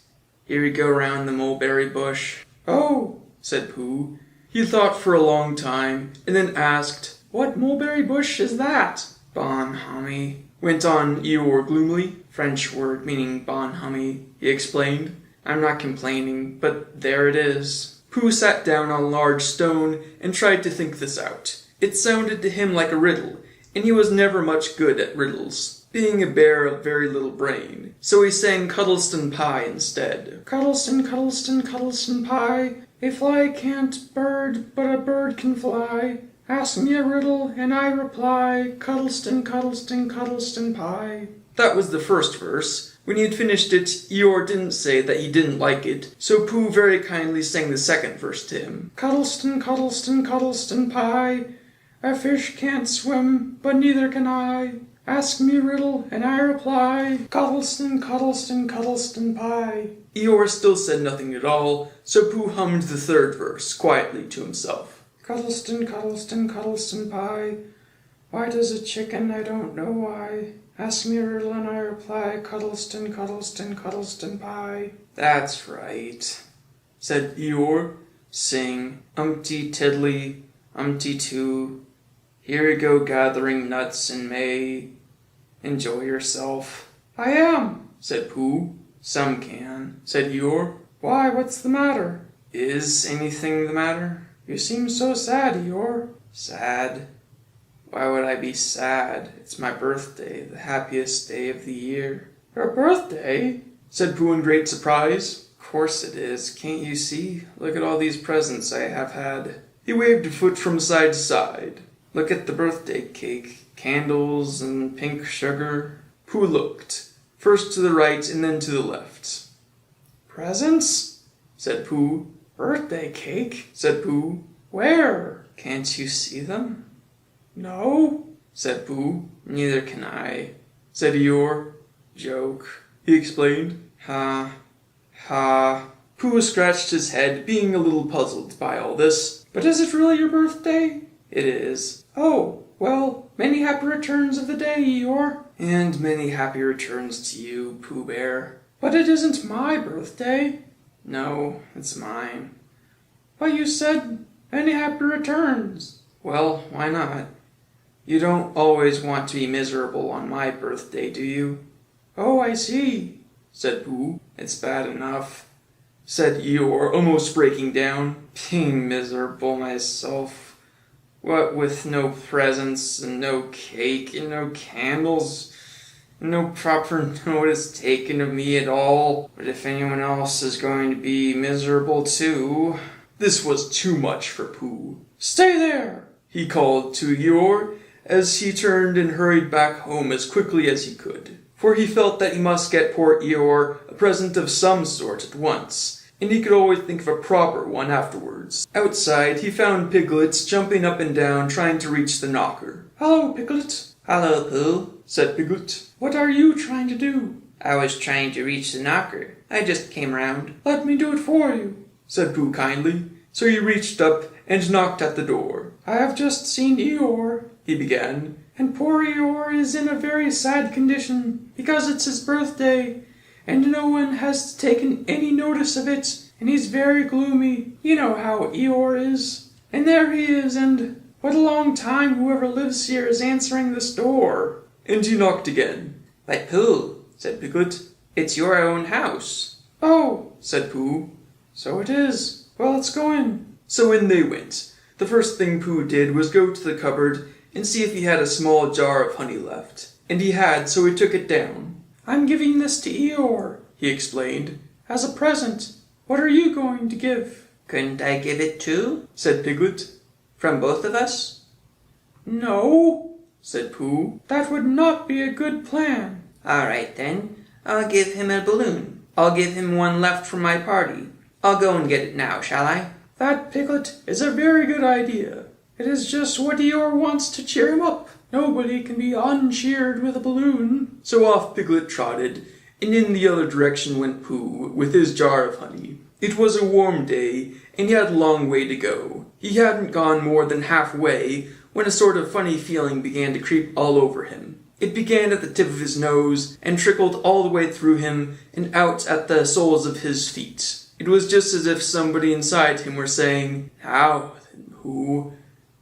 Here we go round the mulberry bush." "Oh," said Pooh. He thought for a long time, and then asked, "What mulberry bush is that?" "Bonhomie," went on Eeyore gloomily. "French word meaning bonhomie," he explained. "I'm not complaining, but there it is." Pooh sat down on a large stone and tried to think this out. It sounded to him like a riddle, and he was never much good at riddles, being a bear of very little brain. So he sang Cuddleston Pie instead. "Cuddleston, Cuddleston, Cuddleston Pie. A fly can't bird, but a bird can fly. Ask me a riddle, and I reply. Cuddleston, Cuddleston, Cuddleston Pie." That was the first verse. When he had finished it, Eeyore didn't say that he didn't like it, so Pooh very kindly sang the second verse to him. "Cuddleston, Cuddleston, Cuddleston Pie. A fish can't swim, but neither can I. Ask me a riddle, and I reply. Cuddleston, Cuddleston, Cuddleston Pie." Eeyore still said nothing at all, so Pooh hummed the third verse quietly to himself. "Cuddleston, Cuddleston, Cuddleston Pie. Why does a chicken? I don't know why. Ask me a riddle and I reply. Cuddleston, Cuddleston, Cuddleston Pie." "That's right," said Eeyore. "Sing, umpty tiddly, umpty too. Here we go gathering nuts in May. Enjoy yourself." "I am," said Pooh. "Some can," said Eeyore. "Why, what's the matter?" "Is anything the matter?" "You seem so sad, Eeyore." "Sad? Why would I be sad? It's my birthday, the happiest day of the year." "Your birthday?" said Pooh in great surprise. "Of course it is. Can't you see? Look at all these presents I have had." He waved a foot from side to side. "Look at the birthday cake, candles and pink sugar." Pooh looked, first to the right and then to the left. "Presents?" said Pooh. "Birthday cake?" said Pooh. Where? Can't you see them? No, Said Pooh. Neither can I, Said Eeyore. Joke. He explained. Ha. Ha. Pooh scratched his head, being a little puzzled by all this. but is it really your birthday? It is. Oh, well, many happy returns of the day, Eeyore. And many happy returns to you, Pooh Bear. But it isn't my birthday. No, it's mine. But you said many happy returns. Well, why not? You don't always want to be miserable on my birthday, do you? Oh, I see, Said Pooh. It's bad enough, said Eeyore, almost breaking down. Being miserable myself. What with no presents, and no cake, and no candles, and no proper notice taken of me at all. But if anyone else is going to be miserable too... This was too much for Pooh. Stay there, He called to Eeyore as he turned and hurried back home as quickly as he could. For he felt that he must get poor Eeyore a present of some sort at once, and he could always think of a proper one afterwards. Outside, he found Piglet jumping up and down trying to reach the knocker. Hello, Piglet. Hello, Pooh. Said Piglet. What are you trying to do? I was trying to reach the knocker. I just came round. Let me do it for you, Said Pooh kindly. So he reached up and knocked at the door. I have just seen Eeyore, He began. and poor Eeyore is in a very sad condition because it's his birthday, and no one has taken any notice of it, and he's very gloomy. You know how Eeyore is. And there he is, and what a long time whoever lives here is answering this door. And he knocked again. But Pooh, Said Piglet. it's your own house. Oh, Said Pooh. so it is. Well, let's go in. So in they went. The first thing Pooh did was go to the cupboard and see if he had a small jar of honey left. And he had, so he took it down. I'm giving this to Eeyore, He explained. as a present. What are you going to give? Couldn't I give it too? Said Piglet. From both of us? No, Said Pooh. that would not be a good plan. All right then. I'll give him a balloon. I'll give him one left from my party. I'll go and get it now, shall I? That, Piglet, is a very good idea. It is just what Eeyore wants to cheer him up. Nobody can be uncheered with a balloon. So off Piglet trotted, and in the other direction went Pooh with his jar of honey. It was a warm day, and he had a long way to go. He hadn't gone more than halfway when a sort of funny feeling began to creep all over him. It began at the tip of his nose and trickled all the way through him and out at the soles of his feet. It was just as if somebody inside him were saying, "Now then, Pooh,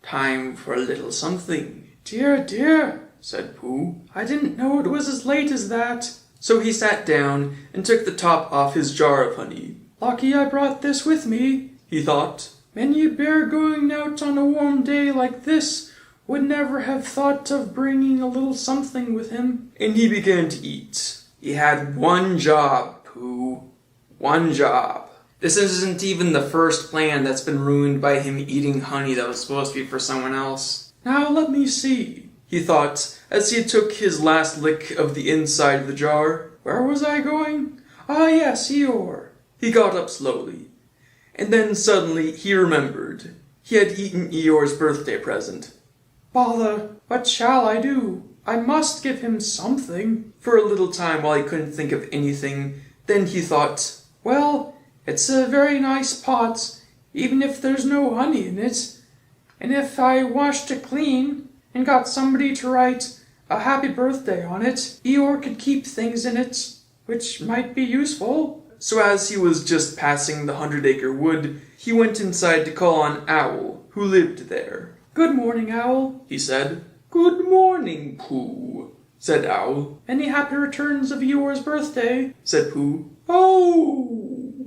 time for a little something." Dear, dear, Said Pooh. I didn't know it was as late as that. So he sat down and took the top off his jar of honey. Lucky I brought this with me. He thought. Many a bear going out on a warm day like this would never have thought of bringing a little something with him. And he began to eat. He had one job, Pooh. One job. This isn't even the first plan that's been ruined by him eating honey that was supposed to be for someone else. Now let me see, He thought, as he took his last lick of the inside of the jar. where was I going? Ah, yes, Eeyore. He got up slowly. And then suddenly he remembered. He had eaten Eeyore's birthday present. Bother, what shall I do? I must give him something. For a little time while he couldn't think of anything, then he thought, Well, it's a very nice pot, even if there's no honey in it. And if I washed it clean and got somebody to write a happy birthday on it, Eeyore could keep things in it, which might be useful. So as he was just passing the 100-acre wood, he went inside to call on Owl, who lived there. Good morning, Owl. He said. Good morning, Pooh, said Owl. Any happy returns of Eeyore's birthday? Said Pooh. Oh,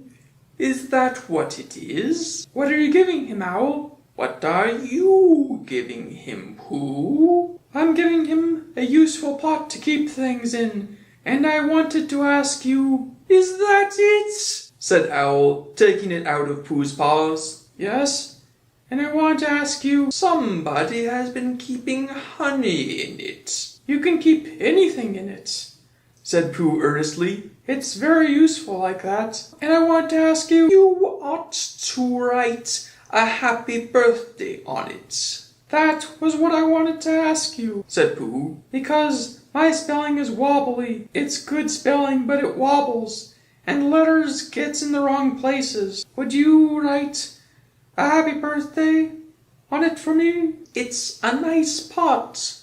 is that what it is? What are you giving him, Owl? What are you giving him, Pooh? I'm giving him a useful pot to keep things in, and I wanted to ask you, Is that it? Said Owl, taking it out of Pooh's paws. Yes, and I want to ask you, Somebody has been keeping honey in it, you can keep anything in it. said Pooh earnestly. It's very useful like that. And I want to ask you, You ought to write a happy birthday on it. That was what I wanted to ask you, said Pooh. because my spelling is wobbly. It's good spelling, but it wobbles, and letters gets in the wrong places. Would you write a happy birthday on it for me? It's a nice pot,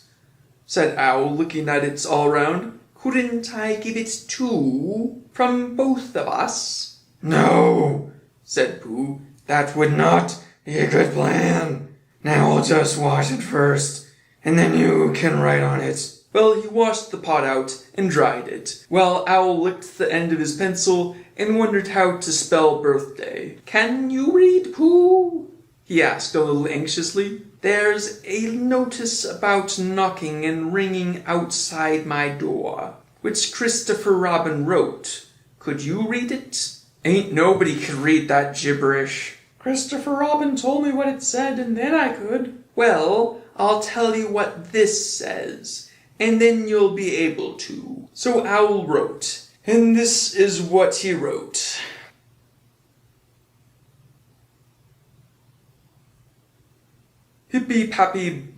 said Owl, looking at it all round. Couldn't I give it two from both of us? No, said Pooh. that would not be a good plan. Now I'll just wash it first, and then you can write on it. Well, he washed the pot out and dried it, while Owl licked the end of his pencil and wondered how to spell birthday. Can you read, Pooh? He asked a little anxiously. There's a notice about knocking and ringing outside my door, which Christopher Robin wrote. Could you read it? Ain't nobody could read that gibberish. Christopher Robin told me what it said, and then I could. Well, I'll tell you what this says, and then you'll be able to. So Owl wrote, and this is what he wrote. Hippy pappy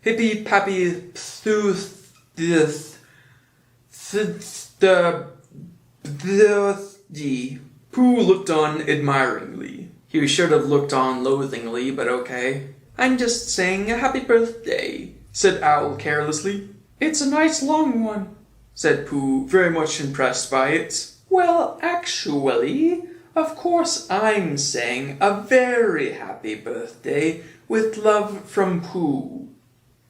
hippy pappy the Pooh looked on admiringly. He should have looked on loathingly, but okay. I'm just saying a happy birthday, said Owl carelessly. It's a nice long one, said Pooh, very much impressed by it. Well, actually, of course I'm saying a very happy birthday with love from Pooh.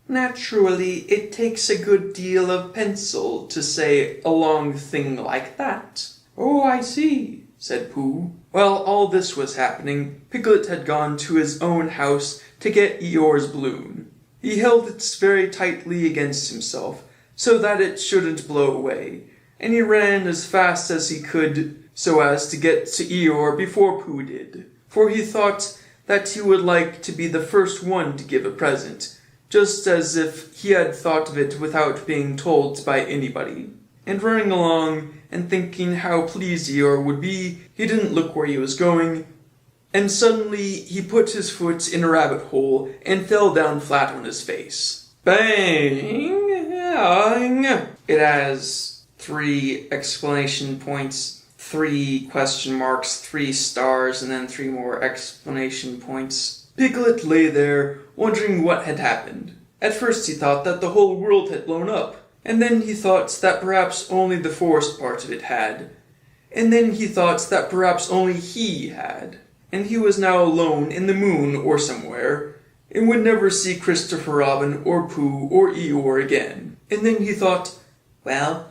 Naturally, it takes a good deal of pencil to say a long thing like that. Oh, I see, said Pooh. While all this was happening, Piglet had gone to his own house to get Eeyore's balloon. He held it very tightly against himself, so that it shouldn't blow away, and he ran as fast as he could so as to get to Eeyore before Pooh did, for he thought that he would like to be the first one to give a present, just as if he had thought of it without being told by anybody. And running along and thinking how pleased Eeyore would be, he didn't look where he was going, and suddenly he put his foot in a rabbit hole and fell down flat on his face. Bang! It has 3 exclamation points, 3 question marks, 3 stars, and then 3 more exclamation points. Piglet lay there, wondering what had happened. At first he thought that the whole world had blown up, and then he thought that perhaps only the forest part of it had, and then he thought that perhaps only he had, and he was now alone in the moon or somewhere, and would never see Christopher Robin or Pooh or Eeyore again. And then he thought, well,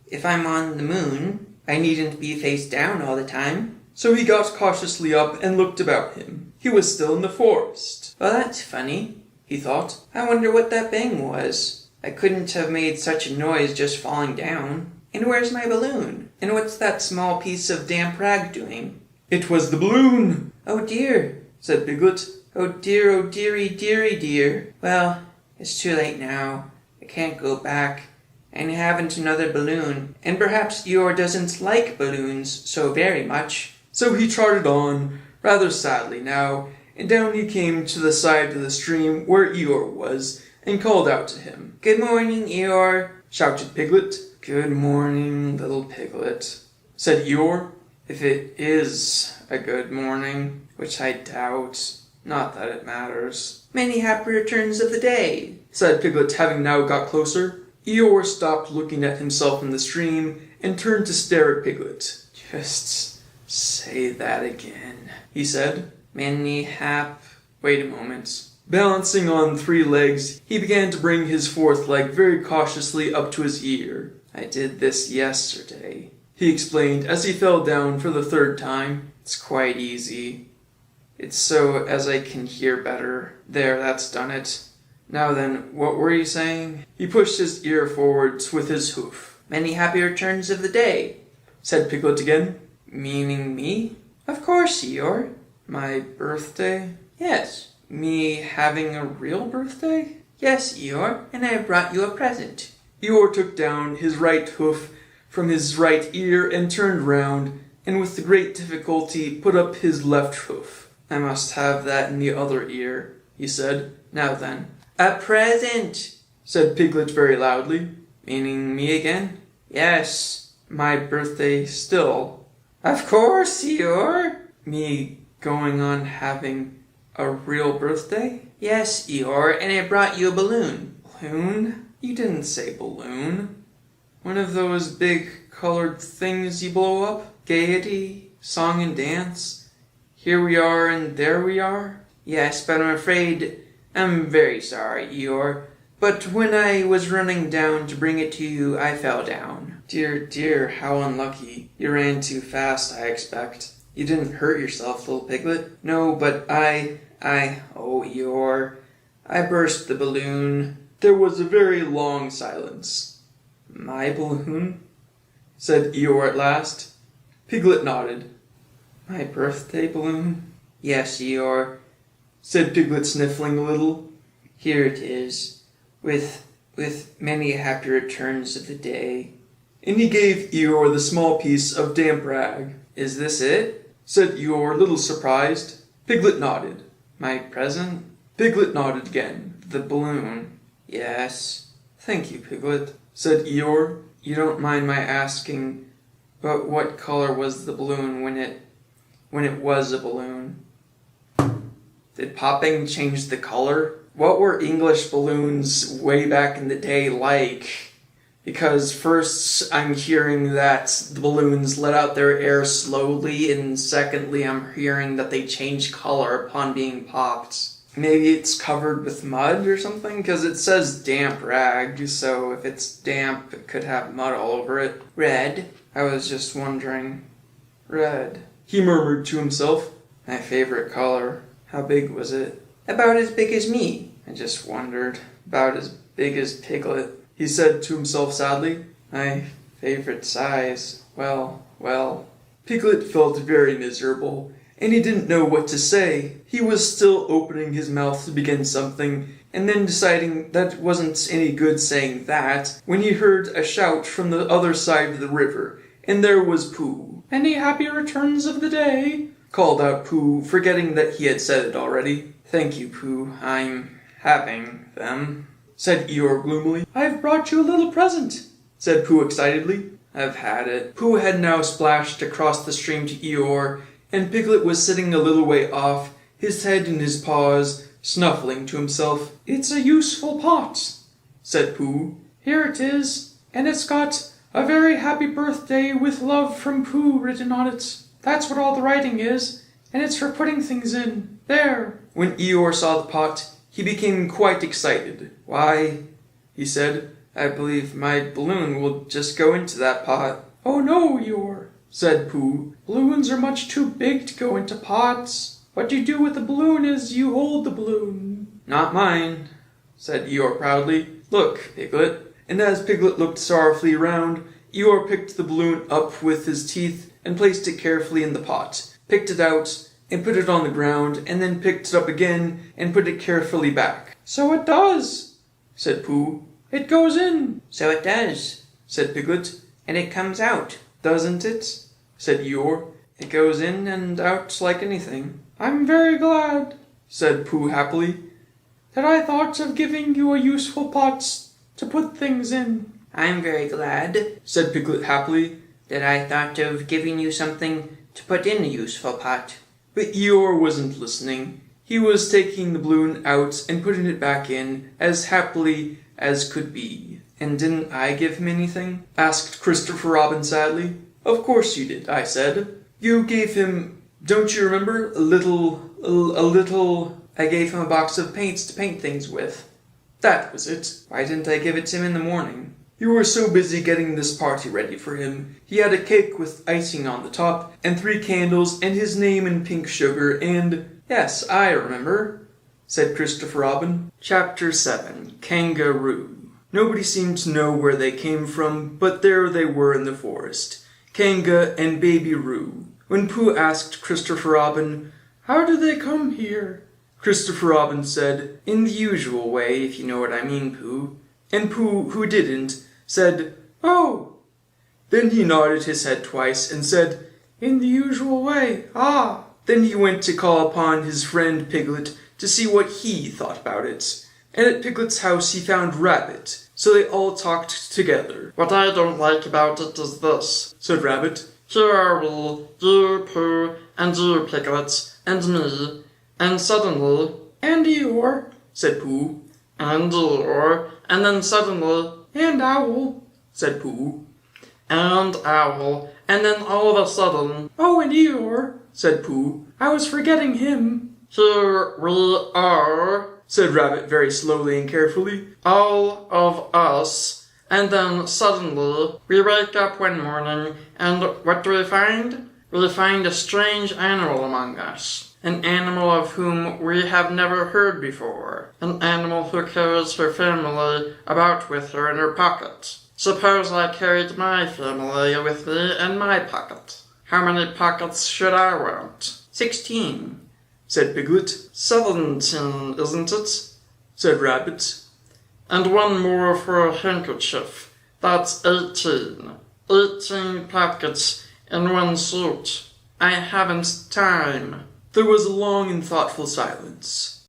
if I'm on the moon, I needn't be face down all the time. So he got cautiously up and looked about him. He was still in the forest. Well, that's funny, he thought. I wonder what that bang was. I couldn't have made such a noise just falling down. And where's my balloon? And what's that small piece of damp rag doing? It was the balloon. Oh dear, said Piglet. Oh dearie, dear. Well, it's too late now. I can't go back. And I haven't another balloon. And perhaps Eeyore doesn't like balloons so very much. So he trotted on, rather sadly now, and down he came to the side of the stream where Eeyore was, and called out to him. Good morning, Eeyore, shouted Piglet. Good morning, little Piglet, said Eeyore. If it is a good morning, which I doubt, not that it matters. Many happy returns of the day, said Piglet, having now got closer. Eeyore stopped looking at himself in the stream and turned to stare at Piglet. Just say that again, he said. Wait a moment. Balancing on 3 legs, he began to bring his 4th leg very cautiously up to his ear. I did this yesterday, he explained as he fell down for the 3rd time. It's quite easy. It's so as I can hear better. There, that's done it. Now then, what were you saying? He pushed his ear forwards with his hoof. Many happy returns of the day, said Piglet again. Meaning me? Of course, Eeyore. My birthday? Yes. Me having a real birthday? Yes, Eeyore, and I have brought you a present. Eeyore took down his right hoof from his right ear and turned round and with great difficulty put up his left hoof. I must have that in the other ear, he said. Now then. A present, said Piglet very loudly. meaning me again? Yes, my birthday still. Of course, Eeyore. Me going on having a real birthday? Yes, Eeyore, and I brought you a balloon. Balloon? You didn't say balloon. One of those big colored things you blow up? Gaiety, song and dance. Here we are and there we are? Yes, but I'm afraid I'm very sorry, Eeyore. But when I was running down to bring it to you, I fell down. Dear, dear, how unlucky. You ran too fast, I expect. You didn't hurt yourself, little piglet? No, but oh, Eeyore, I burst the balloon. There was a very long silence. My balloon? Said Eeyore at last. Piglet nodded. My birthday balloon? Yes, Eeyore, said Piglet, sniffling a little. Here it is, with many happy returns of the day. And he gave Eeyore the small piece of damp rag. Is this it? Said Eeyore, a little surprised. Piglet nodded. My present? Piglet nodded again. The balloon. Yes. Thank you, Piglet, said Eeyore. You don't mind my asking, but what color was the balloon when it was a balloon? Did popping change the color? What were English balloons way back in the day like? Because first I'm hearing that the balloons let out their air slowly, and secondly I'm hearing that they change color upon being popped. Maybe it's covered with mud or something? Because it says damp rag, so if it's damp it could have mud all over it. Red. I was just wondering. Red, he murmured to himself. My favorite color. How big was it? About as big as me. I just wondered. About as big as Piglet, he said to himself sadly. My favorite size. Well. Piglet felt very miserable, and he didn't know what to say. He was still opening his mouth to begin something, and then deciding that it wasn't any good saying that, when he heard a shout from the other side of the river, and there was Pooh. Any happy returns of the day? Called out Pooh, forgetting that he had said it already. Thank you, Pooh. I'm having them, said Eeyore gloomily. I've brought you a little present, said Pooh excitedly. I've had it. Pooh had now splashed across the stream to Eeyore, and Piglet was sitting a little way off, his head in his paws, snuffling to himself. It's a useful pot, said Pooh. Here it is, and it's got a very happy birthday with love from Pooh written on it. That's what all the writing is, and it's for putting things in. There. When Eeyore saw the pot, he became quite excited. Why, he said, I believe my balloon will just go into that pot. Oh no, Eeyore, said Pooh. Balloons are much too big to go into pots. What you do with the balloon is you hold the balloon. Not mine, said Eeyore proudly. Look, Piglet. And as Piglet looked sorrowfully around, Eeyore picked the balloon up with his teeth and placed it carefully in the pot, picked it out, and put it on the ground, and then picked it up again and put it carefully back. So it does, said Pooh. It goes in. So it does, said Piglet. And it comes out. Doesn't it? Said Eeyore. It goes in and out like anything. I'm very glad, said Pooh happily, that I thought of giving you a useful pot to put things in. I'm very glad, said Piglet happily, that I thought of giving you something to put in a useful pot. But Eeyore wasn't listening. He was taking the balloon out and putting it back in as happily as could be. And didn't I give him anything? Asked Christopher Robin sadly. Of course you did, I said. You gave him, don't you remember, a little... I gave him a box of paints to paint things with. That was it. Why didn't I give it to him in the morning? You were so busy getting this party ready for him. He had a cake with icing on the top, and 3 candles, and his name in pink sugar, and... Yes, I remember, said Christopher Robin. Chapter 7. Kangaroo. Nobody seemed to know where they came from, but there they were in the forest. Kanga and Baby Roo. When Pooh asked Christopher Robin, How do they come here? Christopher Robin said, In the usual way, if you know what I mean, Pooh. And Pooh, who didn't, said, Oh! Then he nodded his head twice and said, In the usual way. Ah! Then he went to call upon his friend Piglet to see what he thought about it. And at Piglet's house he found Rabbit, so they all talked together. What I don't like about it is this, said Rabbit. Here are we, you, Pooh, and you, Piglet, and me, and suddenly, And Eeyore, said Pooh. and Eeyore, and then suddenly, and Owl, said Pooh. and Owl, and then all of a sudden, oh, and Eeyore, said Pooh. I was forgetting him. here we are, said Rabbit very slowly and carefully. all of us, and then suddenly, we wake up one morning, and what do we find? We find a strange animal among us. An animal of whom we have never heard before. An animal who carries her family about with her in her pocket. Suppose I carried my family with me in my pocket. How many pockets should I want? 16, said Piglet. 17, isn't it? Said Rabbit. And one more for a handkerchief. That's 18. 18 pockets in one suit. I haven't time. There was a long and thoughtful silence.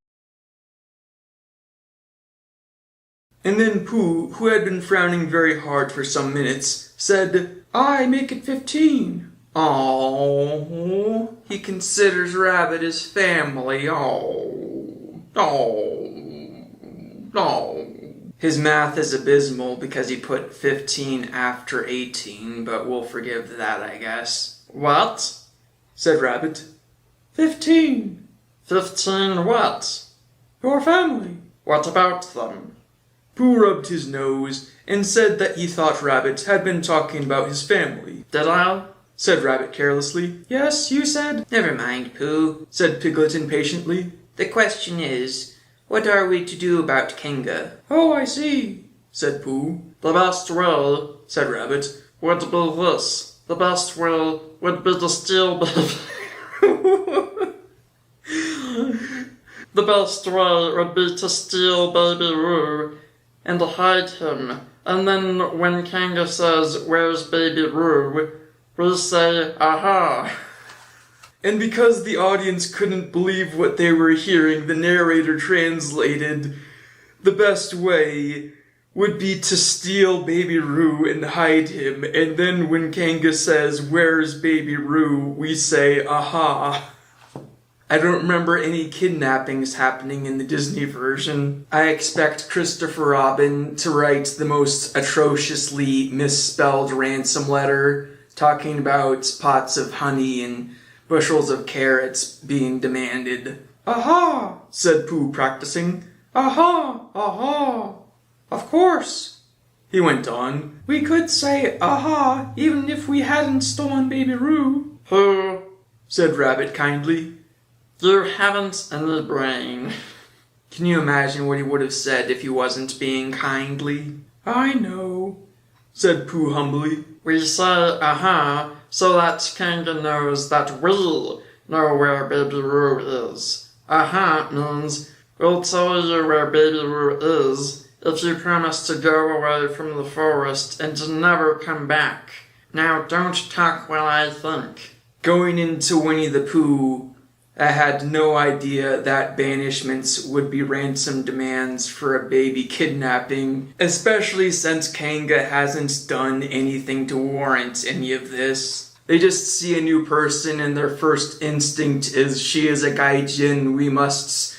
And then Pooh, who had been frowning very hard for some minutes, said, I make it 15. "Oh, he considers Rabbit his family. Oh. His math is abysmal because he put 15 after 18, but we'll forgive that, I guess. What? Said Rabbit. 15. 15 what? Your family. What about them? Pooh rubbed his nose and said that he thought Rabbit had been talking about his family. Did I? Said Rabbit carelessly. Yes, you said. Never mind, Pooh. Said Piglet impatiently. The question is, what are we to do about Kinga? Oh, I see. Said Pooh. The best way Said Rabbit. would be this. The best way would be to steal baby. The best way would be to steal Baby Roo and hide him. And then when Kanga says, "Where's Baby Roo?" we say, "Aha!" And because the audience couldn't believe what they were hearing, the narrator translated, the best way would be to steal Baby Roo and hide him, and then when Kanga says, "Where's Baby Roo?" we say, "Aha." I don't remember any kidnappings happening in the Disney version. I expect Christopher Robin to write the most atrociously misspelled ransom letter, talking about pots of honey and bushels of carrots being demanded. Aha! Said Pooh, practicing. Aha! Aha! Of course. He went on. We could say aha even if we hadn't stolen Baby Roo. Who? Said Rabbit kindly. You haven't any brain. Can you imagine what he would have said if he wasn't being kindly? I know. Said Pooh humbly. We say aha so that Kanga knows that we know where Baby Roo is. Aha means we'll tell you where Baby Roo is if you promise to go away from the forest and to never come back. Now don't talk while I think. Going into Winnie the Pooh, I had no idea that banishments would be ransom demands for a baby kidnapping, especially since Kanga hasn't done anything to warrant any of this. They just see a new person and their first instinct is she is a gaijin, we must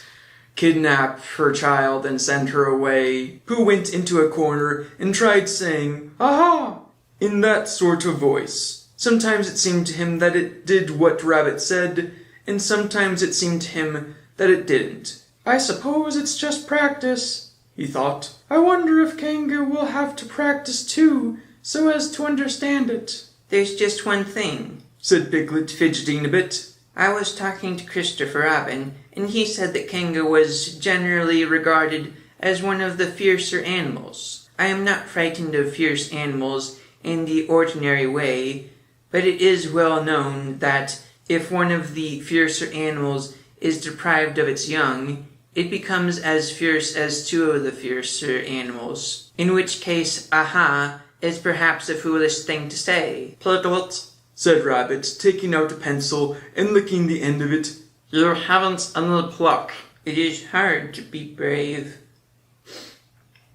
kidnap her child and send her away. Pooh went into a corner and tried saying, "Aha!" in that sort of voice. Sometimes it seemed to him that it did what Rabbit said, and sometimes it seemed to him that it didn't. I suppose it's just practice, he thought. I wonder if Kanga will have to practice too, so as to understand it. There's just one thing, said Piglet, fidgeting a bit. I was talking to Christopher Robin, and he said that Kanga was generally regarded as one of the fiercer animals. I am not frightened of fierce animals in the ordinary way, but it is well known that if one of the fiercer animals is deprived of its young, it becomes as fierce as two of the fiercer animals, in which case aha is perhaps a foolish thing to say. Piglet, said Rabbit, taking out a pencil and licking the end of it. You haven't any pluck. It is hard to be brave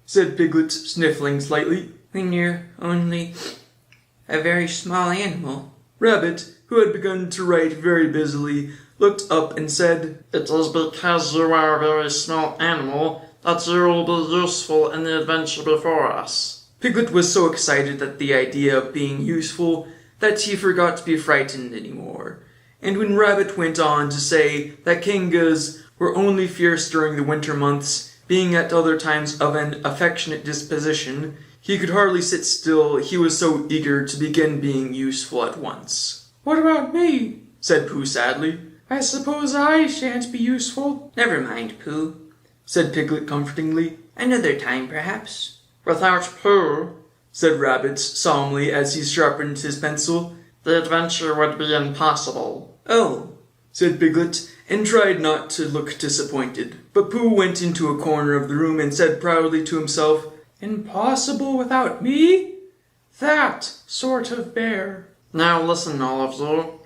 said Piglet, sniffling slightly. when you're only a very small animal. Rabbit, who had begun to write very busily, looked up and said, It is because you are a very small animal that you will be useful in the adventure before us. Piglet was so excited at the idea of being useful that he forgot to be frightened anymore. And when Rabbit went on to say that Kangas were only fierce during the winter months, being at other times of an affectionate disposition, he could hardly sit still, he was so eager to begin being useful at once. What about me? Said Pooh sadly. I suppose I shan't be useful. Never mind, Pooh. Said Piglet comfortingly. Another time, perhaps. Without Pooh, said Rabbit solemnly as he sharpened his pencil, the adventure would be impossible. Oh, said Piglet, and tried not to look disappointed. But Pooh went into a corner of the room and said proudly to himself, Impossible without me? That sort of bear. Now listen, all of you,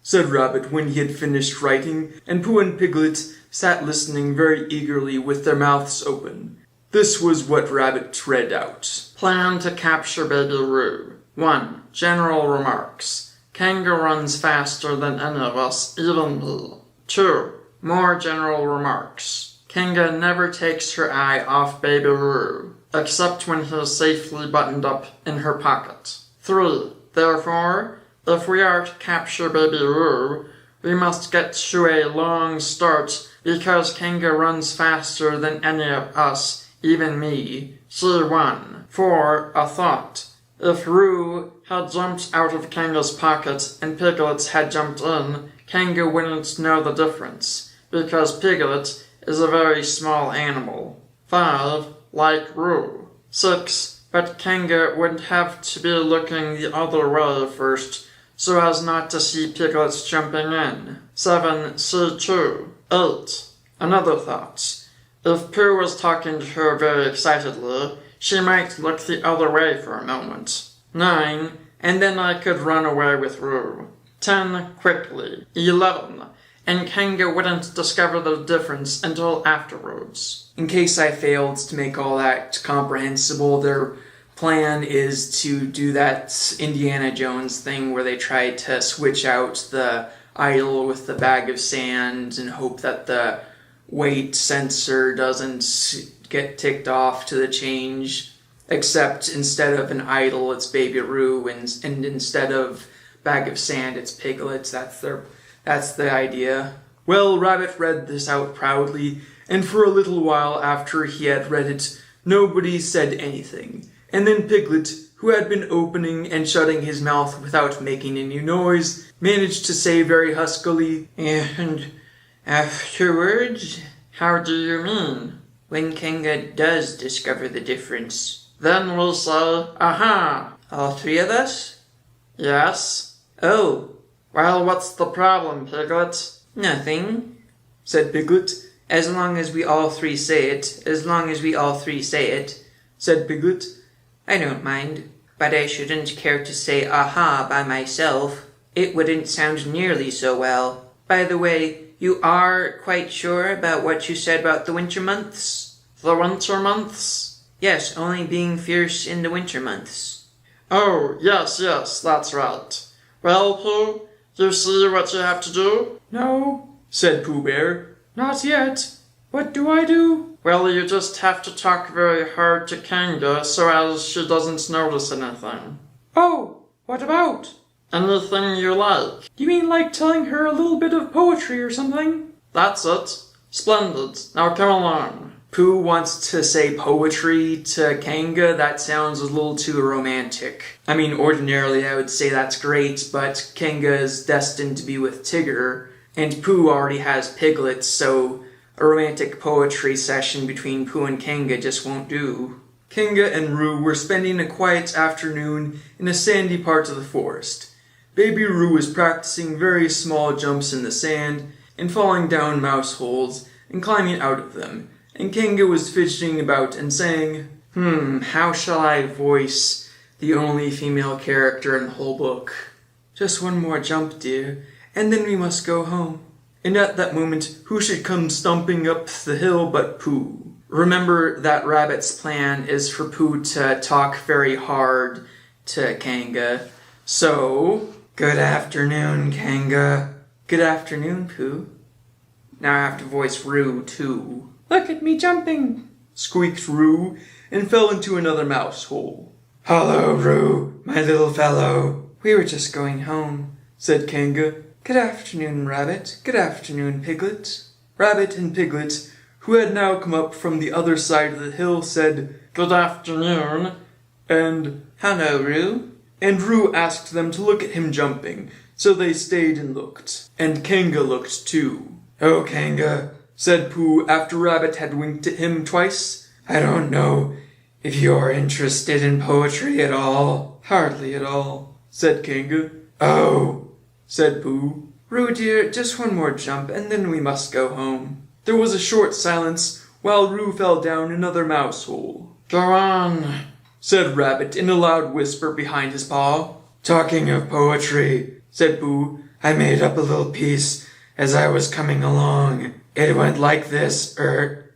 said Rabbit when he had finished writing, and Pooh and Piglet sat listening very eagerly with their mouths open. This was what Rabbit read out. Plan to capture Baby Roo. 1. General remarks. Kanga runs faster than any of us, even me. 2. More general remarks. Kanga never takes her eye off Baby Roo, except when he is safely buttoned up in her pocket. 3. Therefore, if we are to capture Baby Roo, we must get to a long start because Kanga runs faster than any of us, even me. C1. 4. A thought. If Roo had jumped out of Kanga's pocket and Piglet had jumped in, Kanga wouldn't know the difference, because Piglet is a very small animal. 5. Like Roo. 6. But Kanga would have to be looking the other way first, so as not to see Piglet jumping in. 7. C2. 8. Another thought. If Pooh was talking to her very excitedly, she might look the other way for a moment. 9. And then I could run away with Roo. 10. Quickly. 11. And Kanga wouldn't discover the difference until afterwards. In case I failed to make all that comprehensible, their plan is to do that Indiana Jones thing where they try to switch out the idol with the bag of sand and hope that the weight sensor doesn't get ticked off to the change. Except instead of an idol, it's Baby Roo, and instead of bag of sand, it's Piglet. That's the idea. Well, Rabbit read this out proudly, and for a little while after he had read it, nobody said anything. And then Piglet, who had been opening and shutting his mouth without making any noise, managed to say very huskily, And afterwards, How do you mean? when Kanga does discover the difference. Then we'll say, Aha! All three of us? Yes? Oh, Well, what's the problem, Piglet? nothing. said Piglet, As long as we all three say it, said Piglet. I don't mind. But I shouldn't care to say aha by myself. It wouldn't sound nearly so well. By the way, you are quite sure about what you said about the winter months? The winter months? Yes, only being fierce in the winter months. Oh, yes, that's right. Well, Pooh, you see what you have to do? No, said Pooh Bear. not yet. What do I do? Well, you just have to talk very hard to Kanga so as she doesn't notice anything. Oh, what about? Anything you like. You mean like telling her a little bit of poetry or something? That's it. Splendid. Now come along. Pooh wants to say poetry to Kanga. That sounds a little too romantic. I mean, ordinarily I would say that's great, but Kanga is destined to be with Tigger, and Pooh already has Piglet, so a romantic poetry session between Pooh and Kanga just won't do. Kanga and Roo were spending a quiet afternoon in a sandy part of the forest. Baby Roo was practicing very small jumps in the sand and falling down mouse holes and climbing out of them, and Kanga was fidgeting about and saying, how shall I voice the only female character in the whole book? Just one more jump, dear, and then we must go home. And at that moment, who should come stumping up the hill but Pooh? Remember that Rabbit's plan is for Pooh to talk very hard to Kanga. So, Good afternoon, Kanga. good afternoon, Pooh. Now I have to voice Roo, too. Look at me jumping. Squeaked Roo and fell into another mouse hole. Hello, Roo, my little fellow. We were just going home, said Kanga. Good afternoon, Rabbit. Good afternoon, Piglet. Rabbit and Piglet, who had now come up from the other side of the hill, said, Good afternoon. and Hello, Roo. And Roo asked them to look at him jumping, so they stayed and looked. And Kanga looked too. Oh, Kanga, Said Pooh after Rabbit had winked at him twice. I don't know if you're interested in poetry at all. Hardly at all, said Kanga. Oh, Said Pooh. Roo dear, just one more jump and then we must go home. There was a short silence while Roo fell down another mouse hole. Go on. Said Rabbit in a loud whisper behind his paw. talking of poetry, Said Pooh. I made up a little piece as I was coming along. It went like this,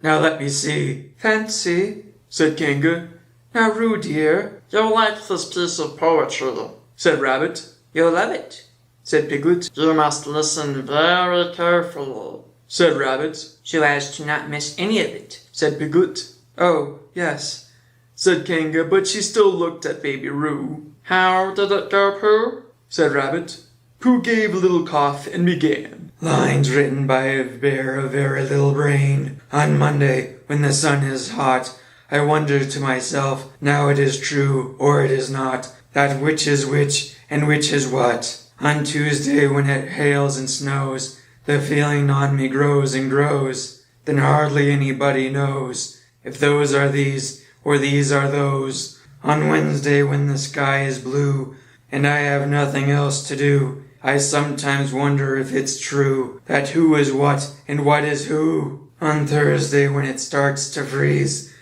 now let me see. Fancy. Said Kanga. Now, Roo dear. You'll like this piece of poetry. Said Rabbit. You'll love it. Said Piglet. You must listen very carefully. Said Rabbit. So as to not miss any of it. Said Piglet. Oh, yes. Said Kanga, but she still looked at Baby Roo. How did it go, Pooh? Said Rabbit. Pooh gave a little cough and began. Lines written by a bear of very little brain. On Monday, when the sun is hot, I wonder to myself, now it is true, or it is not, that which is which, and which is what. On Tuesday, when it hails and snows, the feeling on me grows and grows. Then hardly anybody knows if those are these, or these are those. On Wednesday, when the sky is blue, and I have nothing else to do, I sometimes wonder if it's true that who is what and what is who. On Thursday, when it starts to freeze,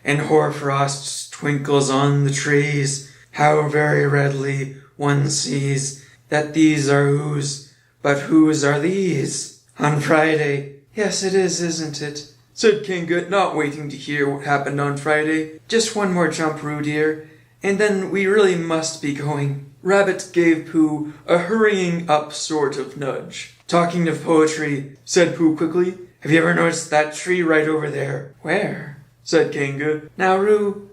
and hoarfrost twinkles on the trees, how very readily one sees that these are whose, but whose are these? On Friday, Yes, it is, isn't it? Said Kanga, not waiting to hear what happened on Friday. Just one more jump, Roo dear, and then we really must be going. Rabbit gave Pooh a hurrying up sort of nudge. talking of poetry, Said Pooh quickly. have you ever noticed that tree right over there? Where? Said Kanga. Now, Roo.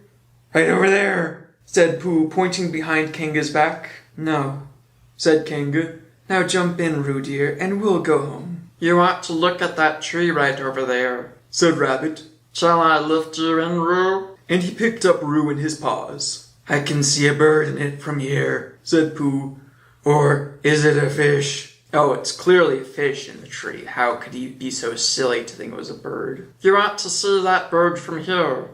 Right over there. Said Pooh, pointing behind Kanga's back. No. Said Kanga. Now jump in, Roo dear, and we'll go home. You ought to look at that tree right over there. Said Rabbit. Shall I lift you in, Roo? And he picked up Roo in his paws. I can see a bird in it from here. Said Pooh. Or is it a fish? Oh, it's clearly a fish in the tree. How could he be so silly to think it was a bird? You ought to see that bird from here.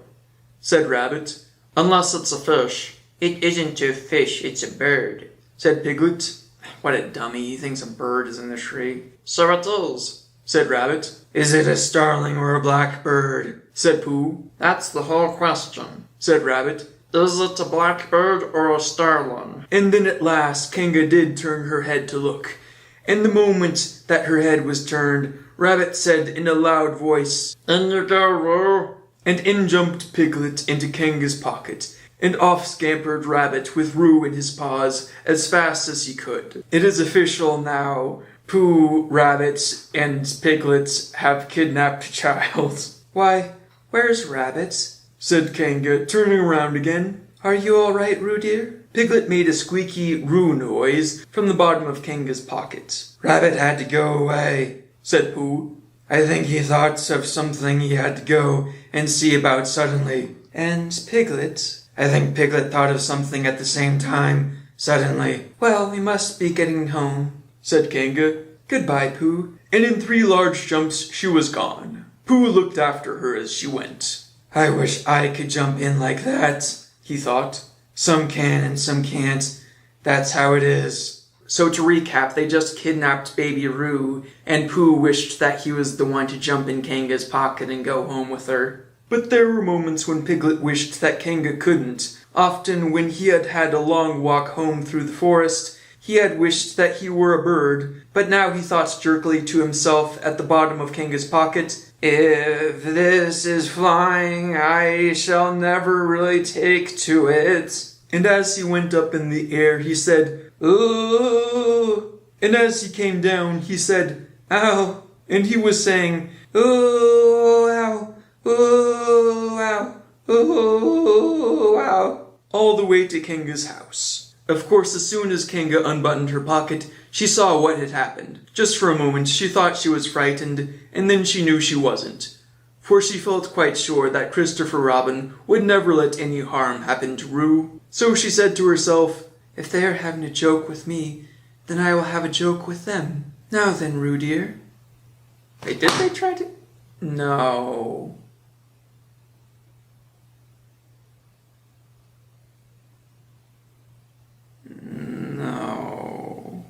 Said Rabbit. Unless it's a fish. It isn't a fish, it's a bird. Said Piglet. What a dummy. He thinks a bird is in the tree. So it is. Said Rabbit. Is it a starling or a blackbird? Said Pooh. That's the whole question. Said Rabbit. Is it a blackbird or a starling? And then at last Kanga did turn her head to look. And the moment that her head was turned, Rabbit said in a loud voice, In you go, Roo. and in jumped Piglet into Kanga's pocket, and off scampered Rabbit with Roo in his paws as fast as he could. It is official now. Pooh, Rabbit, and Piglet have kidnapped a child. Why, where's Rabbit? Said Kanga, turning around again. Are you all right, Roo dear? Piglet made a squeaky Roo noise from the bottom of Kanga's pocket. Rabbit had to go away. Said Pooh. I think he thought of something he had to go and see about suddenly. And Piglet? I think Piglet thought of something at the same time, suddenly. Well, we must be getting home. Said Kanga. Goodbye, Pooh. And in 3 large jumps she was gone. Pooh looked after her as she went. I wish I could jump in like that, he thought. Some can and some can't. That's how it is. So to recap, they just kidnapped baby Roo, and Pooh wished that he was the one to jump in Kanga's pocket and go home with her. But there were moments when Piglet wished that Kanga couldn't. Often when he had had a long walk home through the forest, He had wished that he were a bird, but now he thought jerkily to himself at the bottom of Kanga's pocket, "If this is flying, I shall never really take to it." And as he went up in the air, he said, "Ooh." And as he came down, he said, "Ow." And he was saying, "Ooh, ow, ooh, ow, ooh, ow," all the way to Kanga's house. Of course, as soon as Kanga unbuttoned her pocket, she saw what had happened. Just for a moment, she thought she was frightened, and then she knew she wasn't. For she felt quite sure that Christopher Robin would never let any harm happen to Roo. So she said to herself, "If they are having a joke with me, then I will have a joke with them. Now then, Roo dear." Wait, did they try to? No. No.